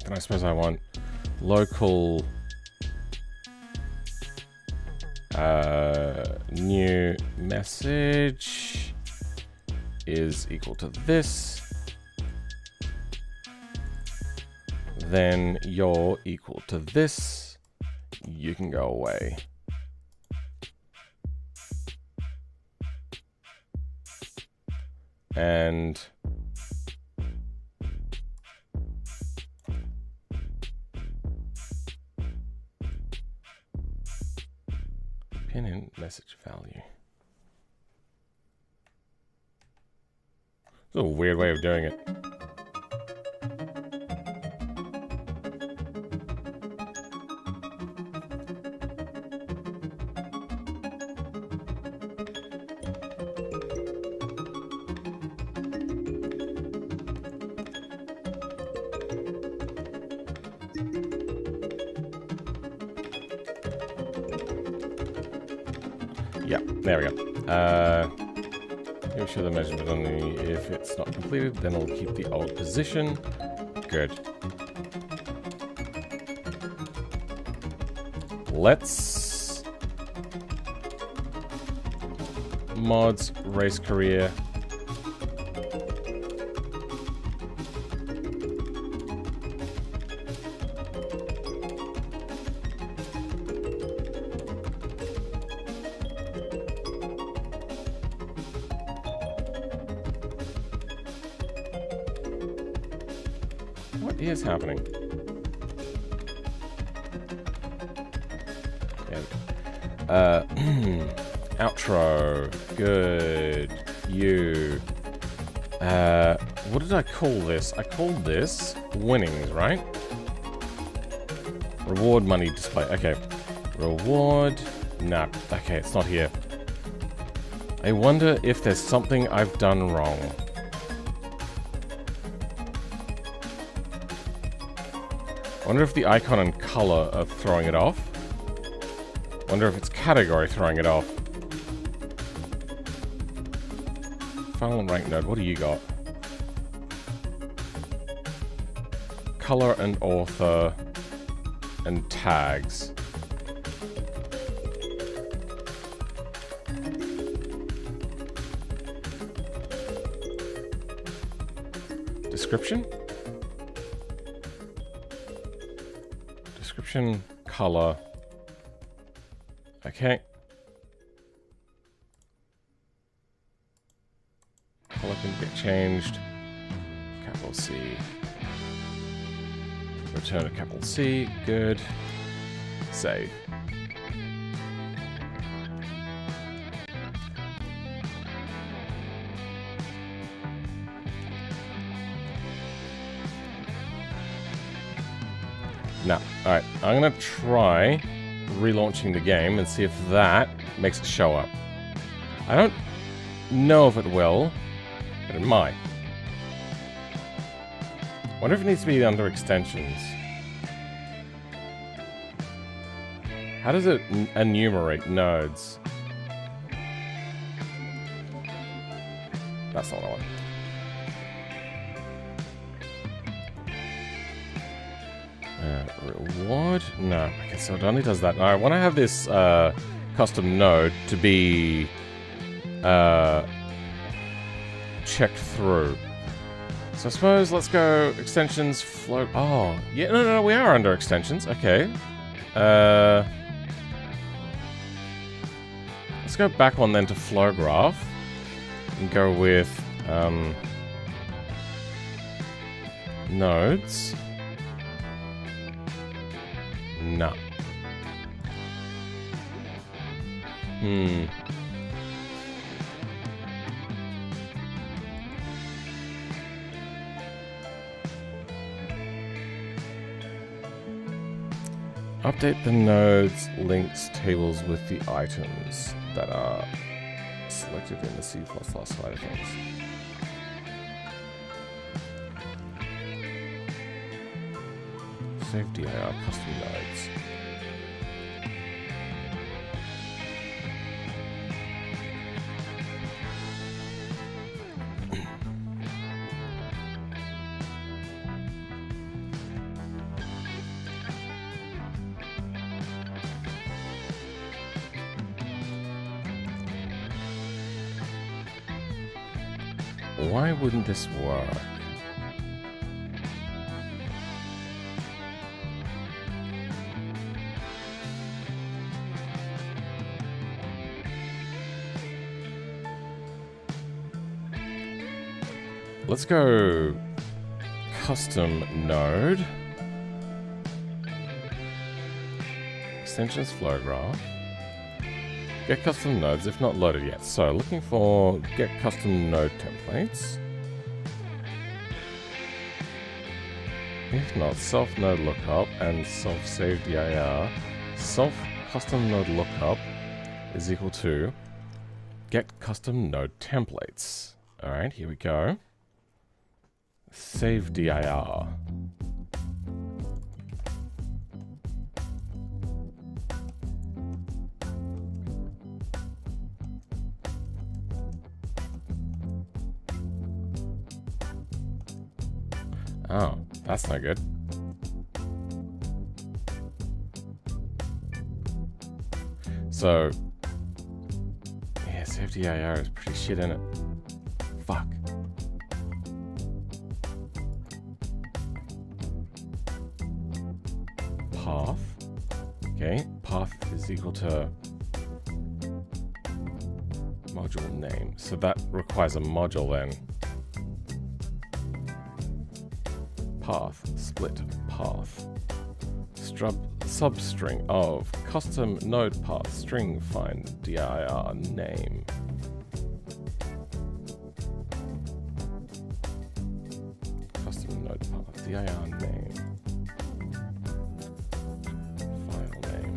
I suppose I want local new message is equal to this. Then you're equal to this. You can go away. And pin in message value. It's a weird way of doing it. Yeah, there we go. Make sure the measurement only if it's not completed, then it'll keep the old position. Good. Let's mods race career. What is happening? Outro. Good. You. What did I call this? I called this winnings, right? Reward money display. Okay. Reward. Nah. Okay, it's not here. I wonder if there's something I've done wrong. I wonder if the icon and color are throwing it off. Wonder if it's category throwing it off. Final and rank node, what do you got? Color and author and tags. Description? Description, color. Okay. Color can get changed. Capital C. Return to capital C. Good. Save. Now, alright, I'm gonna try relaunching the game and see if that makes it show up. I don't know if it will, but it might. Wonder if it needs to be under extensions. How does it enumerate nodes? That's not what I want. Reward? No. Okay, so it only does that. I want to have this custom node to be checked through. So I suppose let's go extensions, flow. Oh, yeah, no, we are under extensions. Okay. Let's go back one then to flow graph and go with nodes. No. Update the nodes, links, tables with the items that are selected in the C++ side of things. Save dir custom nodes. Why wouldn't this work? Let's go custom node. Extensions flow graph. Get custom nodes if not loaded yet. So looking for get custom node templates. If not, self node lookup and self save dir. Self custom node lookup is equal to get custom node templates. Alright, here we go. Save dir. Oh, that's no good. So, yeah, safety IR is pretty shit in it. Fuck. Path. Okay, path is equal to module name. So that requires a module then. Path, split path. Substring of custom node path string find dir name. Custom node path dir name. File name.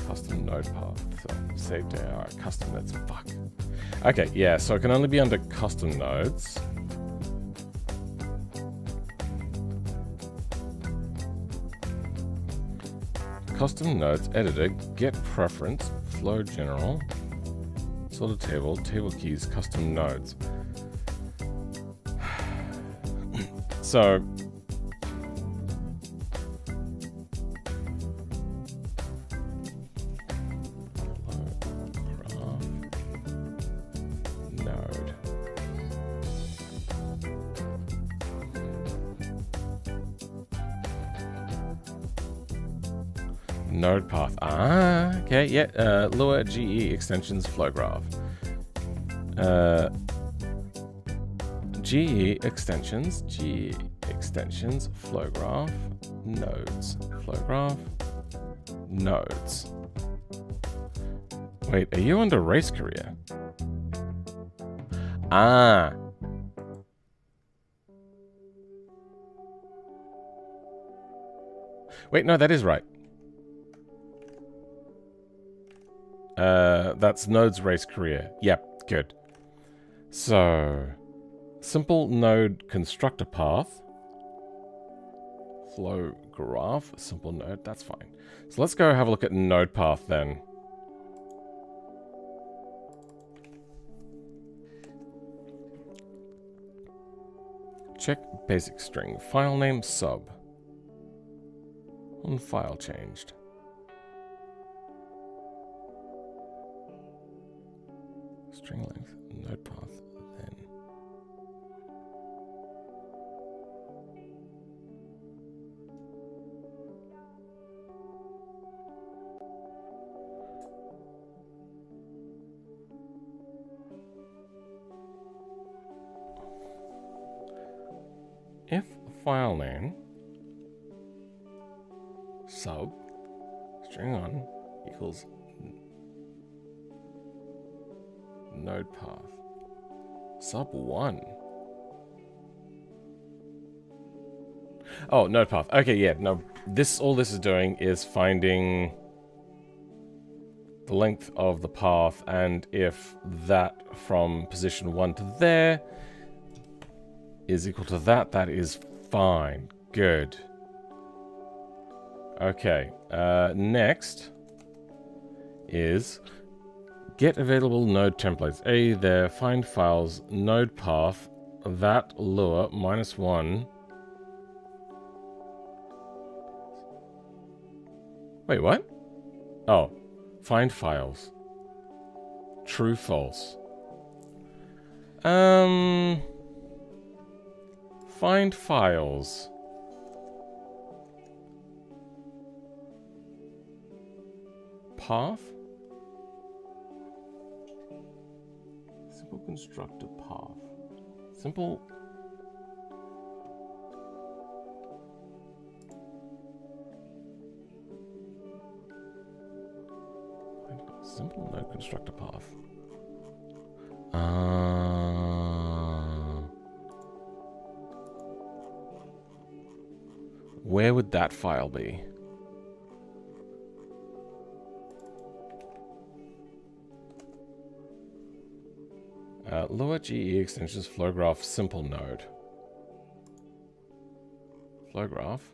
Custom node path. So save dir custom nodes. Fuck. Okay, yeah. So it can only be under custom nodes. Custom nodes editor, get preference, flow general, sorted table, table keys, custom nodes. So node. Node path. Ah, okay, yeah. Lua GE extensions flow graph. GE extensions flow graph. Nodes flow graph. Nodes. Wait, are you under race career? Ah. Wait, no, that is right. That's nodes race career. Yep, good. So, simple node constructor path. Flow graph, simple node, that's fine. So let's go have a look at node path then. Check basic string. File name sub. On file changed. String length, node path, then. If file name sub string on equals node path sub 1. Oh, node path. Okay, yeah, no. All this is doing is finding the length of the path, and if that from position 1 to there is equal to that, that is fine. Good. Okay. Next is get available node templates. There, find files, node path, that lure -1. Wait, what? Oh, find files. True, false. Find files. Path? Simple constructor path. Simple. Simple node constructor path. Where would that file be? Lua GE extensions flow graph simple node. Flow graph.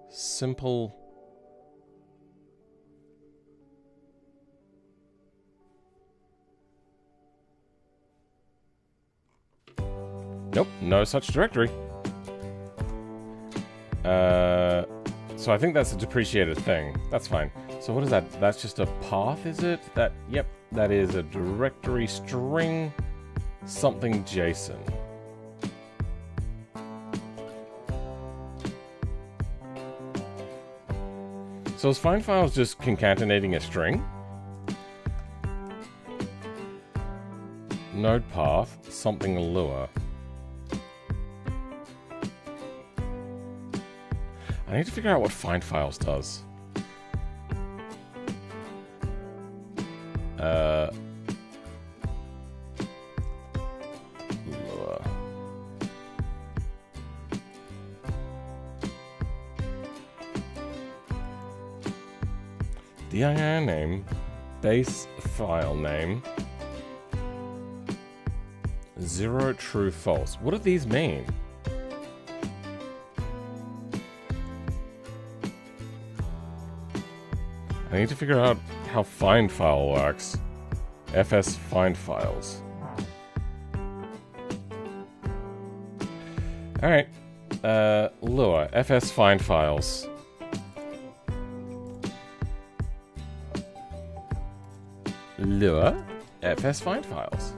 Simple. Nope, no such directory. So I think that's a depreciated thing. That's fine. So what is that? That's just a path, is it? Yep, that is a directory string something JSON. So is find files just concatenating a string? Node path, something Lua. I need to figure out what find files does. Lua. dir name, base file name, 0 true false. What do these mean? I need to figure out how find file works. fs find files. Alright. Lua, fs find files. Lua, fs find files.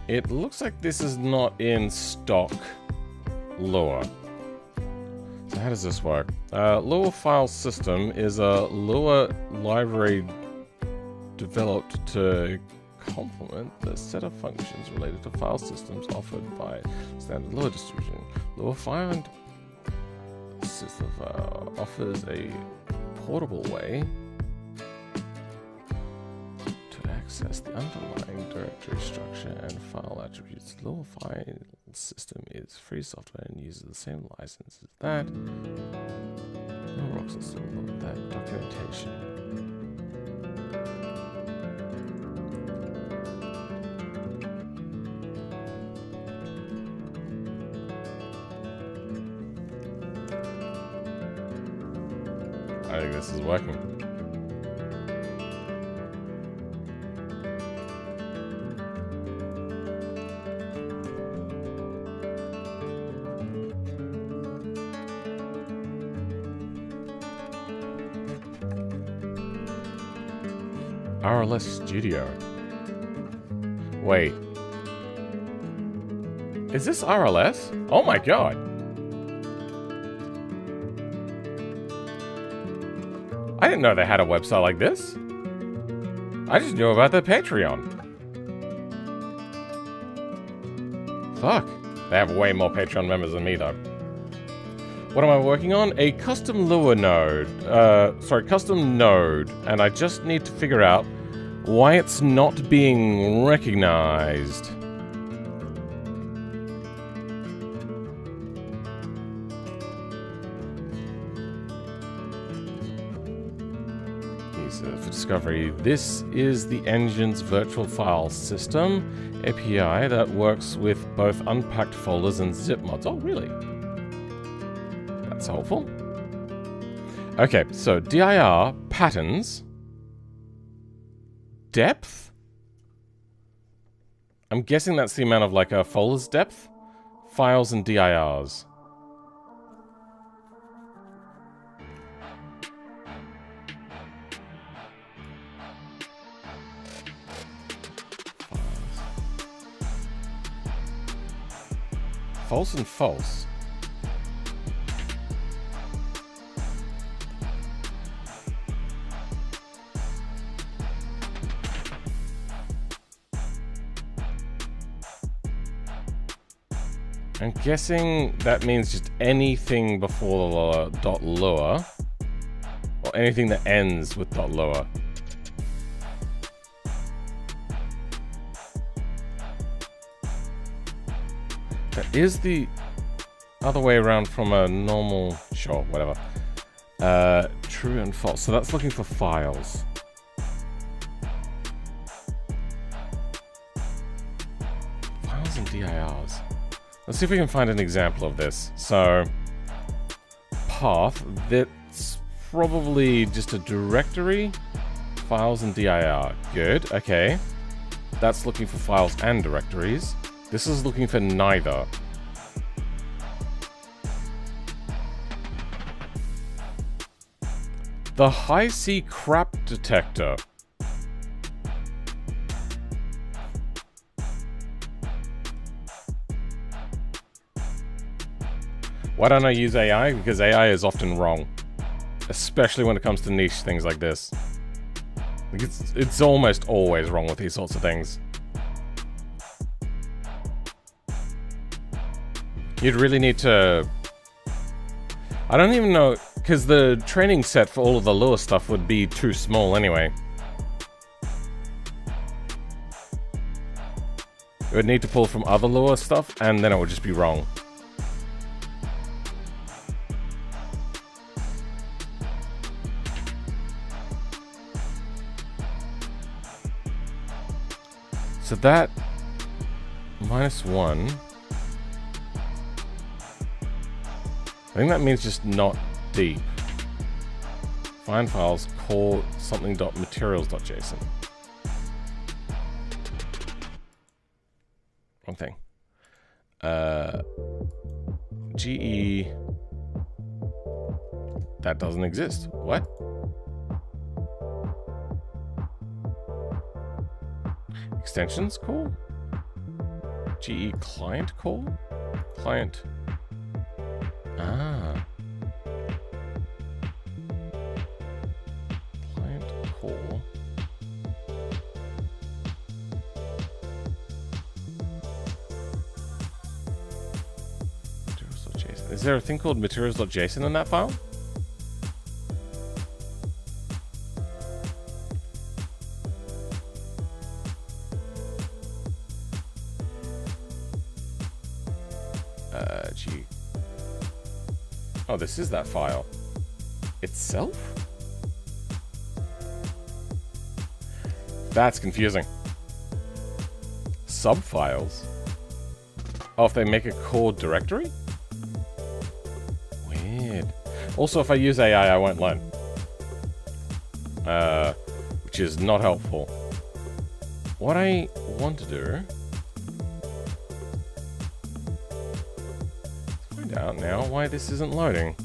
It looks like this is not in stock Lua. So how does this work? Lua file system is a Lua library developed to complement the set of functions related to file systems offered by standard Lua distribution. Lua find system offers a portable way to access the underlying directory structure and file attributes. Lua file system is free software and uses the same license as that. No rock system, that documentation. I think this is working. RLS Studio. Wait. Is this RLS? Oh my god. I didn't know they had a website like this. I just knew about their Patreon. Fuck. They have way more Patreon members than me, though. What am I working on? A custom Lua node. Custom node. And I just need to figure out why it's not being recognized. For discovery, this is the engine's virtual file system API that works with both unpacked folders and zip mods. Oh, really? That's helpful. Okay, so dir patterns depth. I'm guessing that's the amount of like a folder's depth, files and dirs. False and false. I'm guessing that means just anything before the .lua, or anything that ends with .lua. That is the other way around from a normal, sure, whatever. True and false. So that's looking for files. Files and dirs. Let's see if we can find an example of this. So, path, that's probably just a directory. Files and dir. Good, okay. That's looking for files and directories. This is looking for neither. The high C crap detector. Why don't I use AI? Because AI is often wrong. Especially when it comes to niche things like this. It's almost always wrong with these sorts of things. You'd really need to... I don't even know, because the training set for all of the Lua stuff would be too small anyway. It would need to pull from other Lua stuff, and then it would just be wrong. So that -1, I think that means just not deep. Find files, call something.materials.json. Wrong thing. GE. That doesn't exist. What? Extensions call? GE client call? Client. Ah. Client call. Materials.json. Is there a thing called materials.json in that file? Oh, this is that file itself? That's confusing. Subfiles? Oh, if they make a core directory? Weird. Also, if I use AI, I won't learn. Which is not helpful. What I want to do... out now why this isn't loading.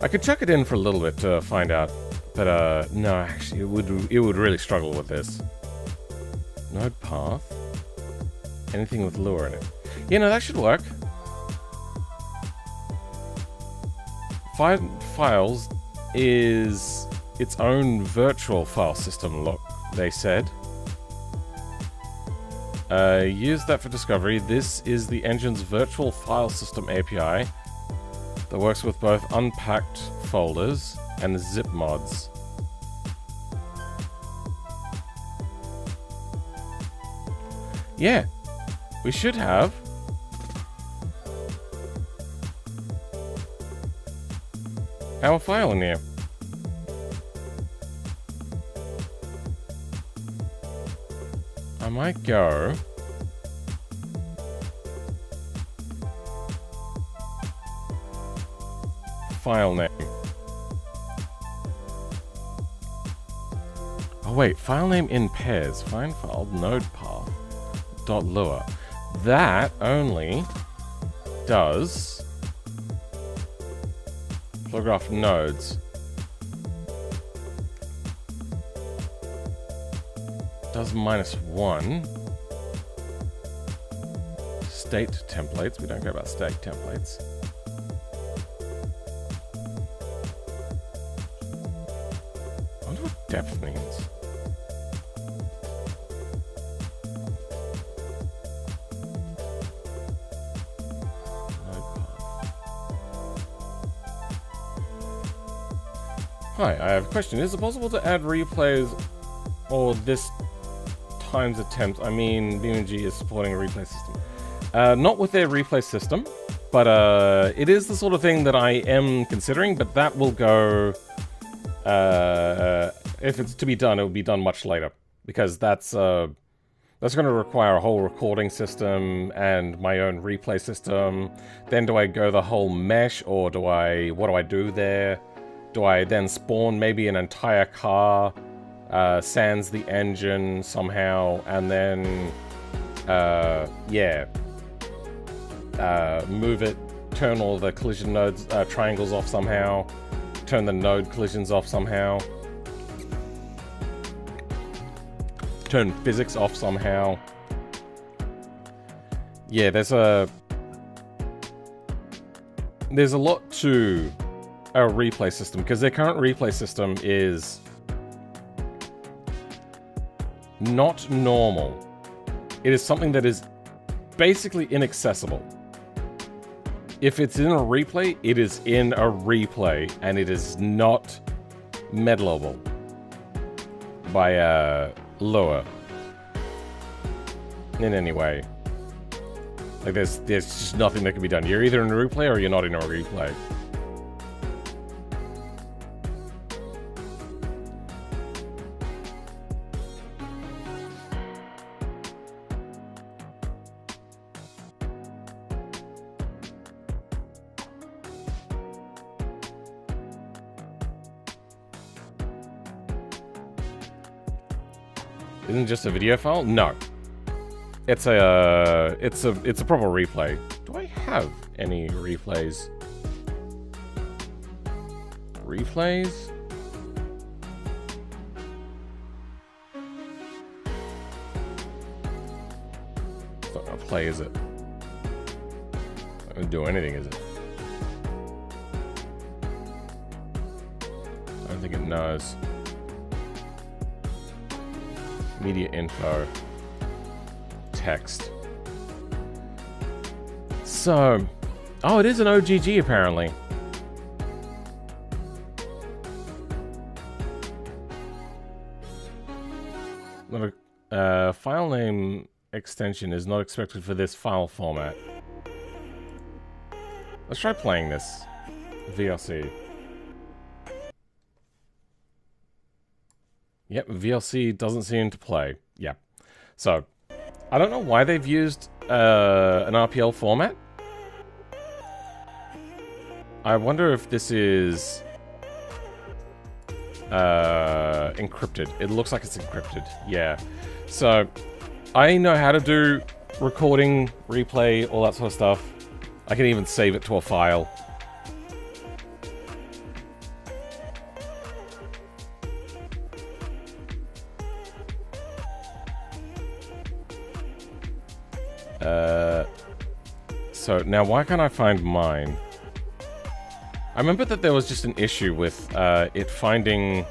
I could chuck it in for a little bit to find out, but no, actually it would really struggle with this. Node path. Anything with Lua in it. Yeah, no, that should work. Files is its own virtual file system, look, they said. Use that for discovery. This is the engine's virtual file system API that works with both unpacked folders and zip mods. Yeah, we should have. Our file in here. I might go... file name. Oh wait, file name in pairs. Find file node path .lua. That only does photograph nodes. Does -1. State templates. We don't care about state templates. I wonder what depth means. Hi, I have a question. Is it possible to add replays or this times attempt? I mean, BeamNG is supporting a replay system. Not with their replay system, but it is the sort of thing that I am considering, but that will go... if it's to be done, it will be done much later. Because that's That's going to require a whole recording system and my own replay system. Then do I go the whole mesh, or what do I do there? Do I then spawn maybe an entire car, sans the engine somehow, and then, move it, turn all the collision nodes, triangles off somehow, turn the node collisions off somehow, turn physics off somehow. Yeah, there's a lot to a replay system, because their current replay system is not normal. It is something that is basically inaccessible. If it's in a replay, it is in a replay, and it is not meddleable by Lua in any way. Like there's just nothing that can be done. You're either in a replay or you're not in a replay. Isn't it just a video file? No. It's a proper replay. Do I have any replays? Replays? It's not gonna play, is it? Not gonna do anything, is it? I don't think it knows. Media info. Text. So, oh, it is an OGG apparently. File name extension is not expected for this file format. Let's try playing this. VLC. Yep, VLC doesn't seem to play. Yep. So, I don't know why they've used an RPL format. I wonder if this is encrypted. It looks like it's encrypted. Yeah. So, I know how to do recording, replay, all that sort of stuff. I can even save it to a file. So now why can't I find mine? I remember that there was just an issue with it finding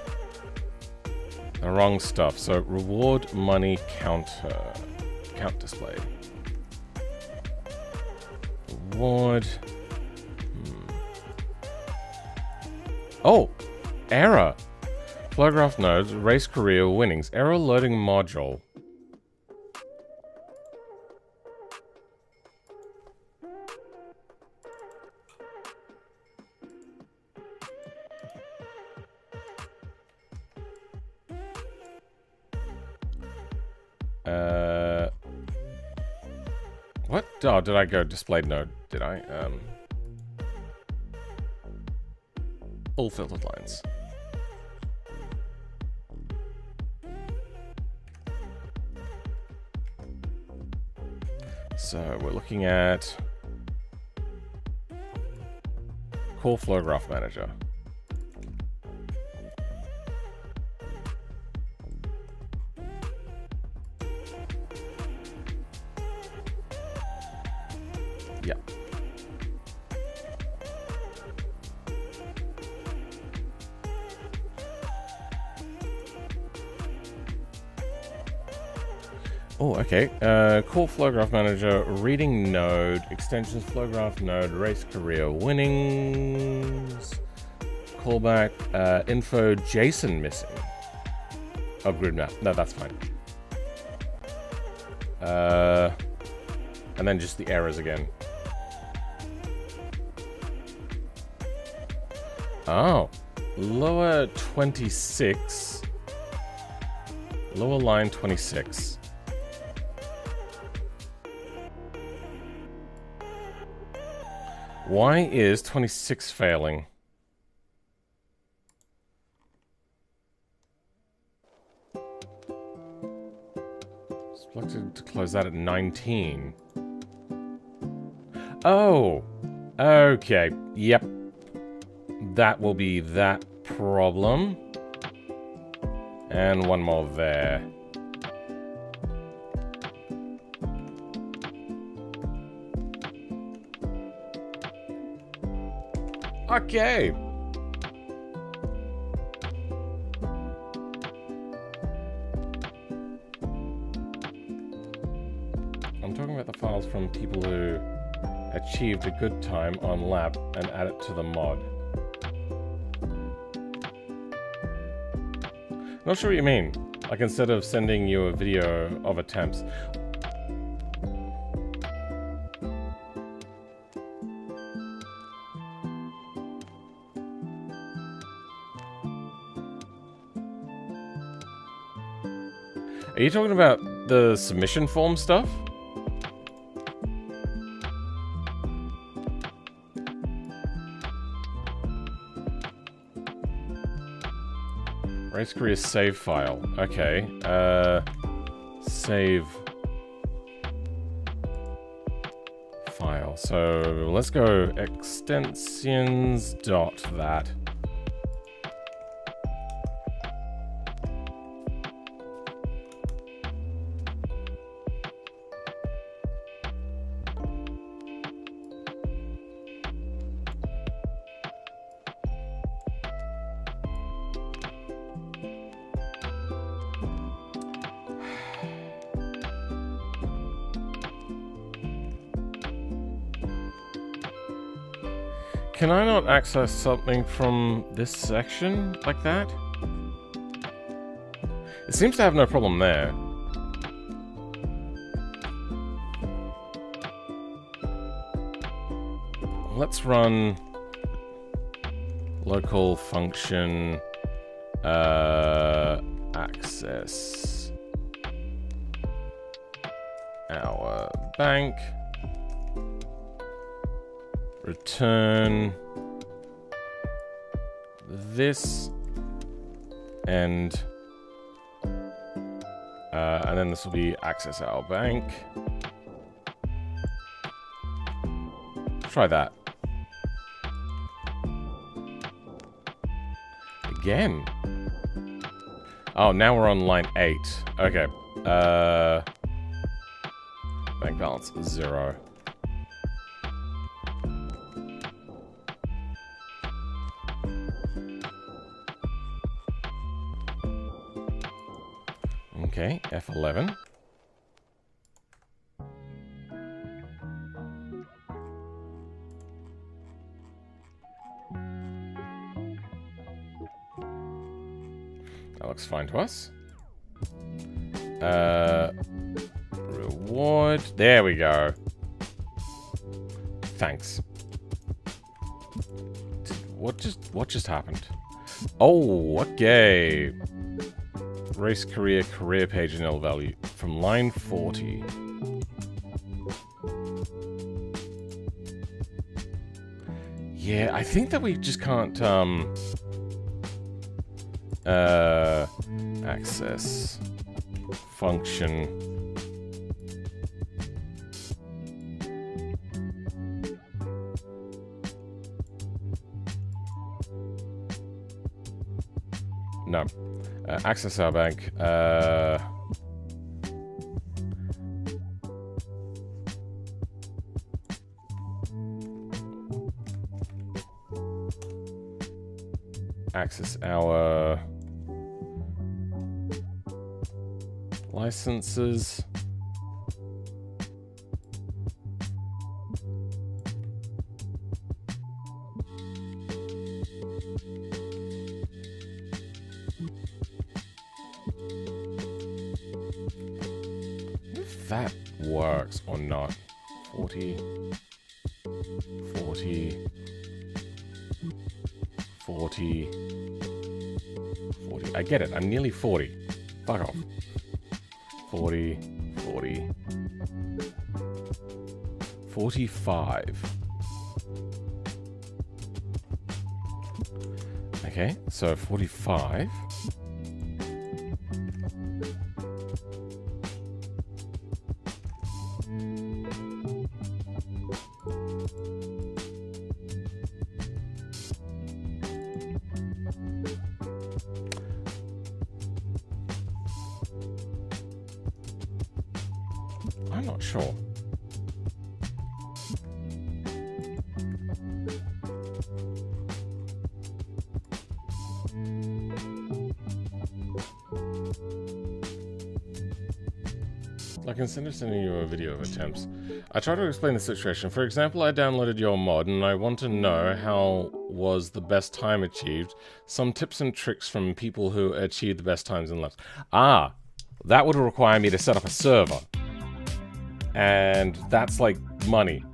the wrong stuff. So reward money counter, count display. Reward. Oh, error. Flowgraph nodes, race career winnings. Error loading module. What? Oh, did I go displayed node? Did I? All filtered lines. So we're looking at core flow graph manager. Yeah. Oh, okay. Core flow graph manager, reading node, extensions, flow graph node, race career winnings, callback, info, JSON missing. Oh, grid map. No, that's fine. And then just the errors again. Oh, lower 26. Lower line 26. Why is 26 failing? Selected to close that at 19. Oh! Okay. Yep. That will be that problem. And one more there. Okay. I'm talking about the files from people who achieved a good time on lap and add it to the mod. Not sure what you mean. Like, instead of sending you a video of attempts. Are you talking about the submission form stuff? Race career save file. Okay. Save file. So let's go extensions dot that. Can I not access something from this section like that? It seems to have no problem there. Let's run local function access our bank. Return this and then this will be access our bank. Try that again. Oh, now we're on line 8. Okay. Bank balance 0. Okay, F11. That looks fine to us. Reward. There we go. Thanks. What just happened? Oh, okay. Race career page in L value from line 40. Yeah, I think that we just can't access function. No. Access our bank. Access our licenses. That works or not. 40 40 40 40. I get it. I'm nearly 40. Fuck off. 40 40 45. Okay, so 45. I'm not sure. I can send you a video of attempts. I try to explain the situation. For example, I downloaded your mod and I want to know how was the best time achieved. Some tips and tricks from people who achieved the best times in laps. Ah, that would require me to set up a server. And that's like money.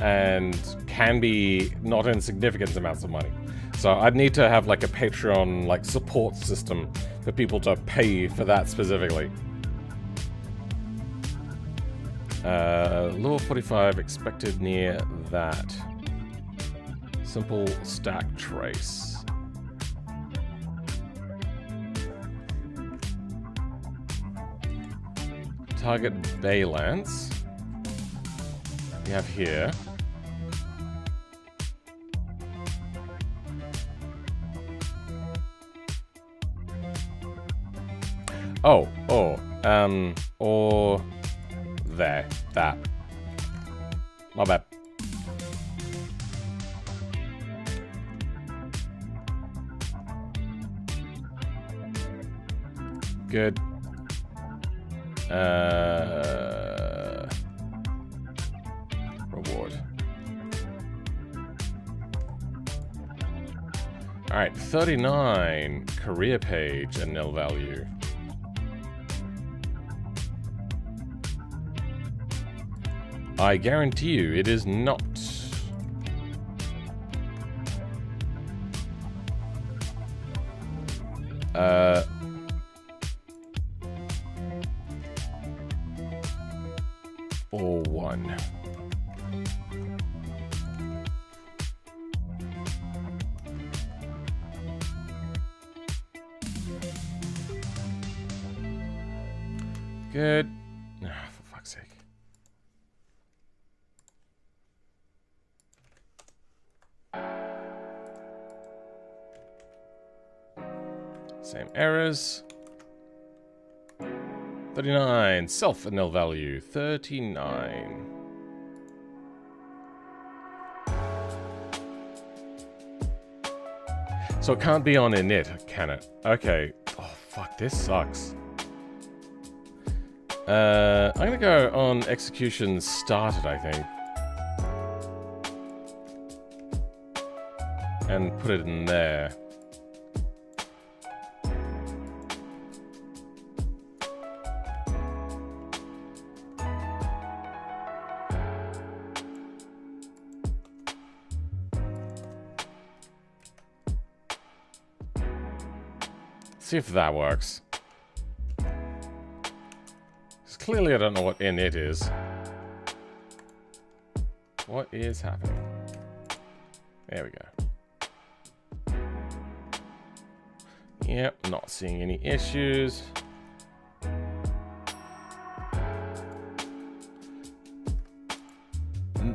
And can be not insignificant amounts of money. So I'd need to have like a Patreon like support system for people to pay for that specifically. Lower 45 expected near that. Simple stack trace. Target Baylands. We have here. Or there, that. My bad. Good. Reward. Alright, 39 career page and nil value. I guarantee you it is not. Or one. Good. Oh, for fuck's sake. Same errors. 39. Self and nil value. 39. So it can't be on init, can it? Okay. Oh, fuck. This sucks. I'm gonna go on execution started, I think. And put it in there. See if that works. Because clearly I don't know what init is. What is happening? There we go. Yep, not seeing any issues.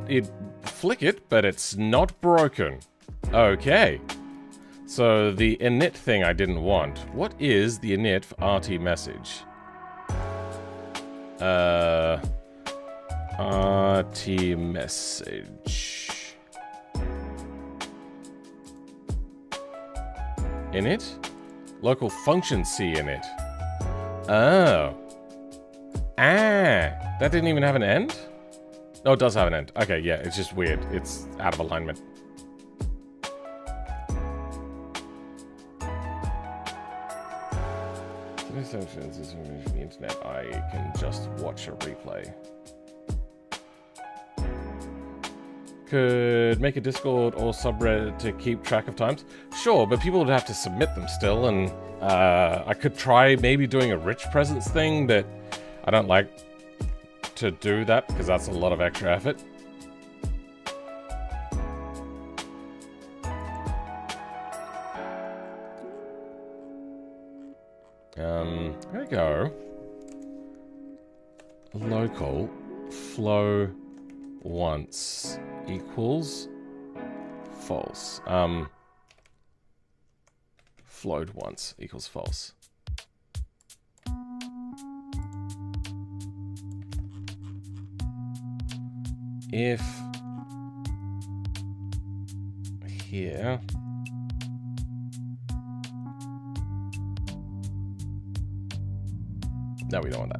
It flick it, but it's not broken. Okay. So the init thing I didn't want. What is the init for RT message? RT message. Init? Local function C init. Oh. Ah, that didn't even have an end? No, it does have an end. Okay, yeah, it's just weird. It's out of alignment. The internet, I can just watch a replay. Could make a Discord or subreddit to keep track of times. Sure, but people would have to submit them still, and I could try maybe doing a rich presence thing, but I don't like to do that because that's a lot of extra effort. There we go. Local flow once equals false. Flowed once equals false. If here no, we don't want that.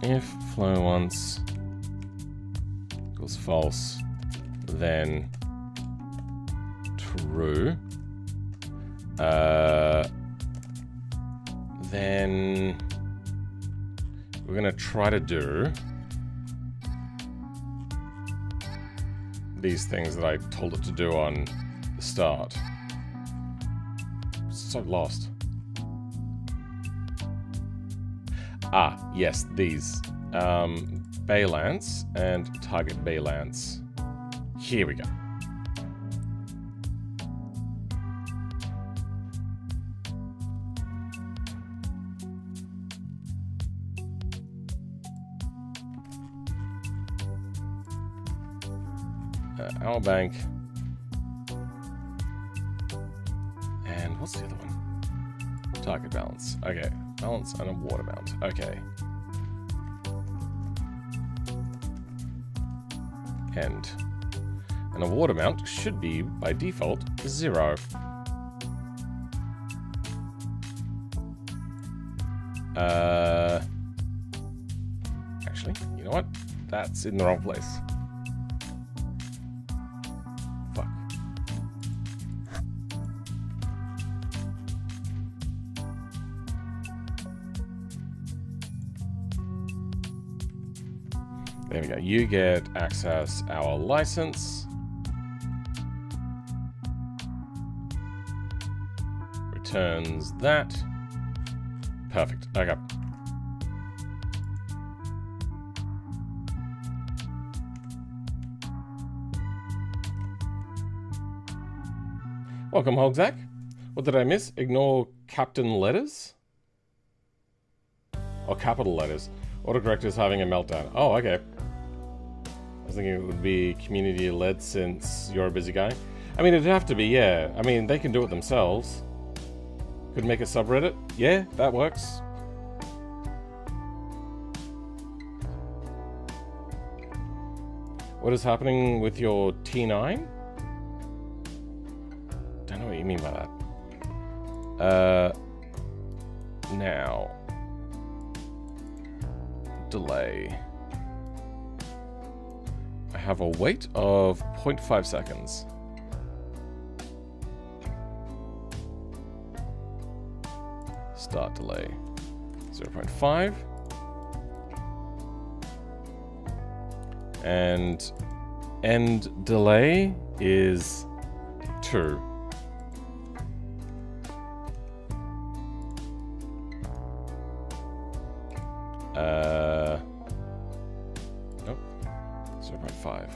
If flow once equals false, then true. Then we're going to try to do these things that I told it to do on the start. So lost. Ah, yes, these. Balance and target balance. Here we go. Our bank. And what's the other one? Target balance. Okay. Balance and a water mount. Okay. And a water mount should be, by default, 0. Actually, you know what? That's in the wrong place. Fuck. There we go. You get access our license. Returns that. Perfect. Okay. Welcome, Hogzack. What did I miss? Ignore captain letters? Or capital letters. Autocorrect is having a meltdown. Oh, okay. I was thinking it would be community-led since you're a busy guy. I mean, it'd have to be, yeah. I mean, they can do it themselves. Could make a subreddit. Yeah, that works. What is happening with your T9? Don't know what you mean by that. Now. Delay. I have a wait of 0.5 seconds. Start delay 0.5. And end delay is 2. Nope. 0.5.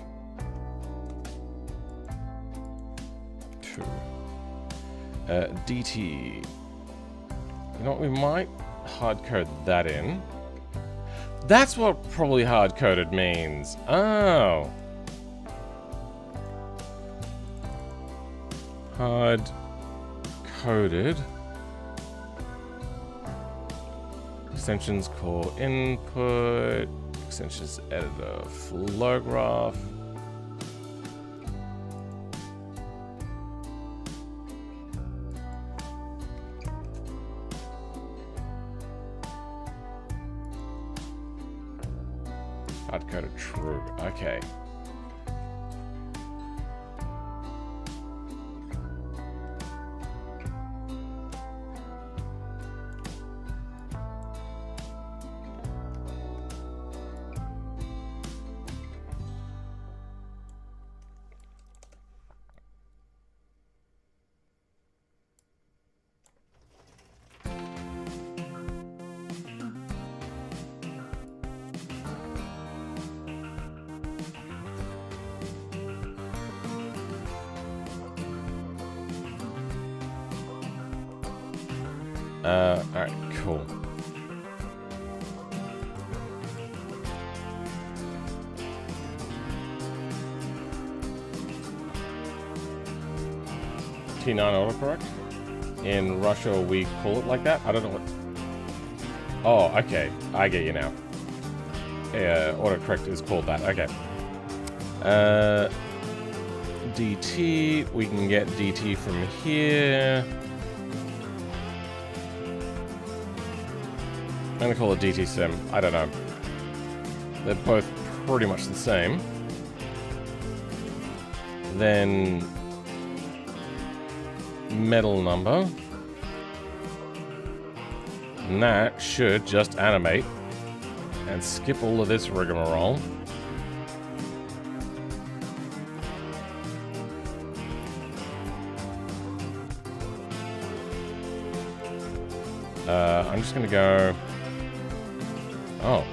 2. DT. You know what, we might hard-code that in. That's what probably hard-coded means. Oh. Hard-coded. Extensions core input. Extensions editor flow graph. Hard-coded true. Okay. Alright, cool. T9 autocorrect? In Russia, we call it like that? I don't know what... Oh, okay. I get you now. Yeah, autocorrect is called that. Okay. DT. We can get DT from here. I'm gonna call it DT sim. I don't know. They're both pretty much the same. Then... metal number. And that should just animate and skip all of this rigmarole. I'm just gonna go... Oh.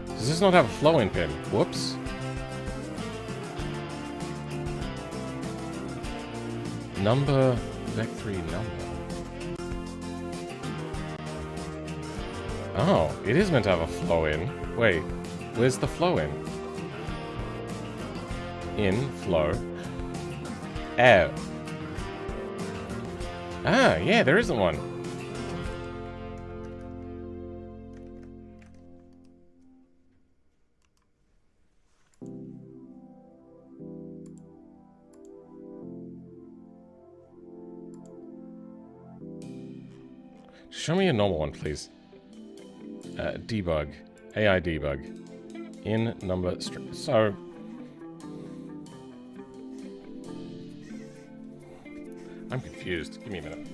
Does this not have a flow-in pin? Whoops. Number... Vec3 number. Oh, it is meant to have a flow-in. Wait, where's the flow-in? In, flow. Oh. Ah, yeah, there isn't one. Show me a normal one, please. Debug. AI debug. In number string. So... I'm confused. Give me a minute.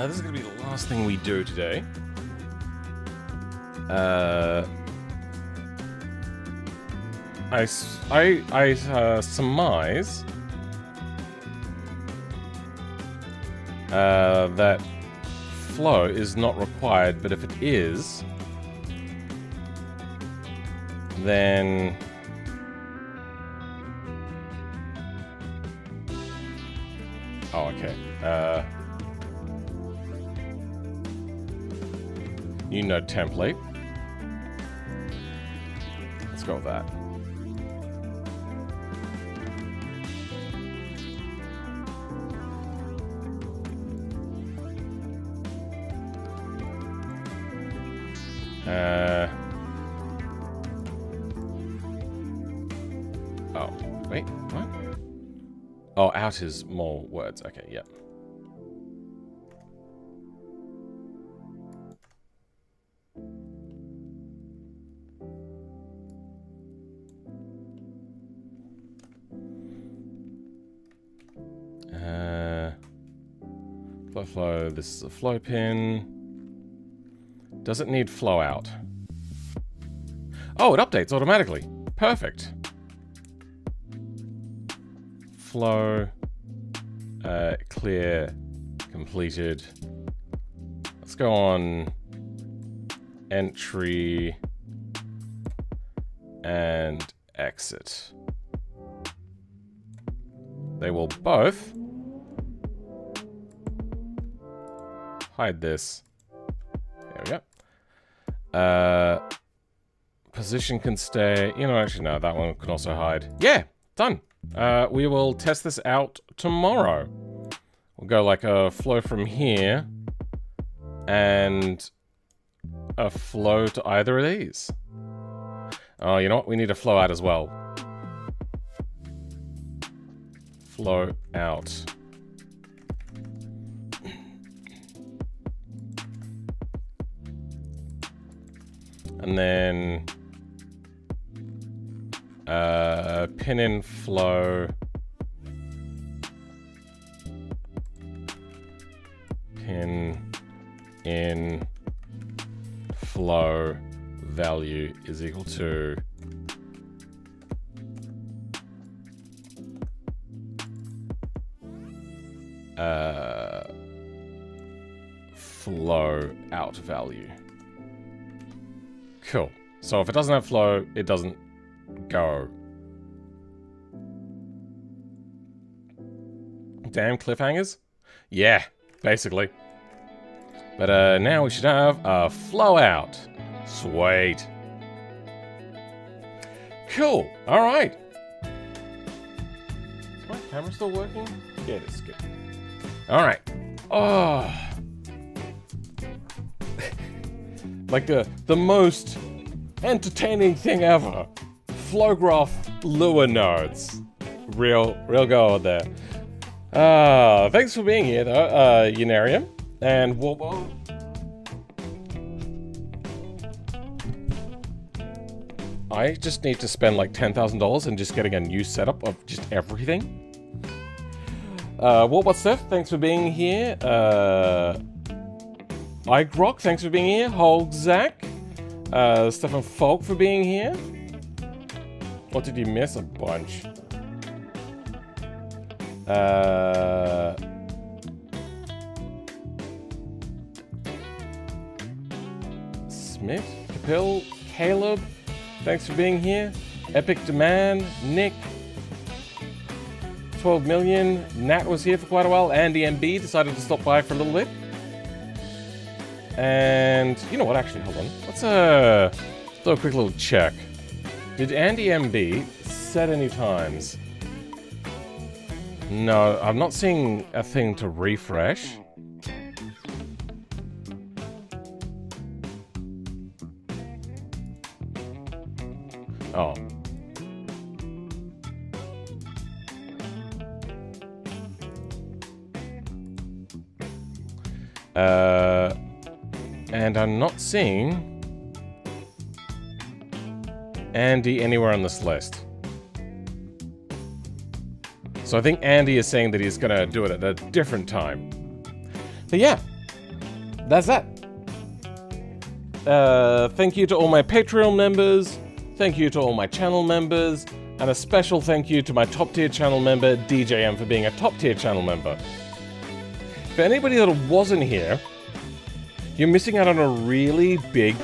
This is gonna be the last thing we do today. I surmise that flow is not required, but if it is, then oh, okay. New node template. Let's go with that. Oh, wait, what? Oh, out is more words. Okay, yep. flow. This is a flow pin. Does it need flow out? Oh, it updates automatically. Perfect. Flow. Clear. Completed. Let's go on entry and exit. They will both hide this. There we go. Position can stay. You know, actually, no, that one can also hide. Yeah, done. We will test this out tomorrow. We'll go like a flow from here and a flow to either of these. Oh, you know what? We need a flow out as well. Flow out. And then pin in flow. Pin in flow value is equal to flow out value. Cool. So if it doesn't have flow, it doesn't go. Damn cliffhangers? Yeah, basically. But now we should have a flow out. Sweet. Cool. All right. Is my camera still working? Yeah, it is. Good. All right. Oh. Like the most entertaining thing ever. Flow graph lure nodes. Real go there. Thanks for being here though, Unarium. And Warbo. I just need to spend like $10,000 and just getting a new setup of just everything. What's Steph? Thanks for being here. Igrok, thanks for being here. Hulk Zach. Stefan Falk for being here. What did you miss? A bunch. Smith, Capil, Caleb, thanks for being here. Epic Demand, Nick, 12 million. Nat was here for quite a while. Andy MB decided to stop by for a little bit. And you know what? Actually, hold on. Let's do a quick little check. Did Andy MB set any times? No, I'm not seeing a thing to refresh. Oh. And I'm not seeing Andy anywhere on this list. So I think Andy is saying that he's gonna do it at a different time. But yeah, that's that. Thank you to all my Patreon members. Thank you to all my channel members. And a special thank you to my top tier channel member, DJM, for being a top tier channel member. For anybody that wasn't here, you're missing out on a really big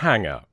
hangar.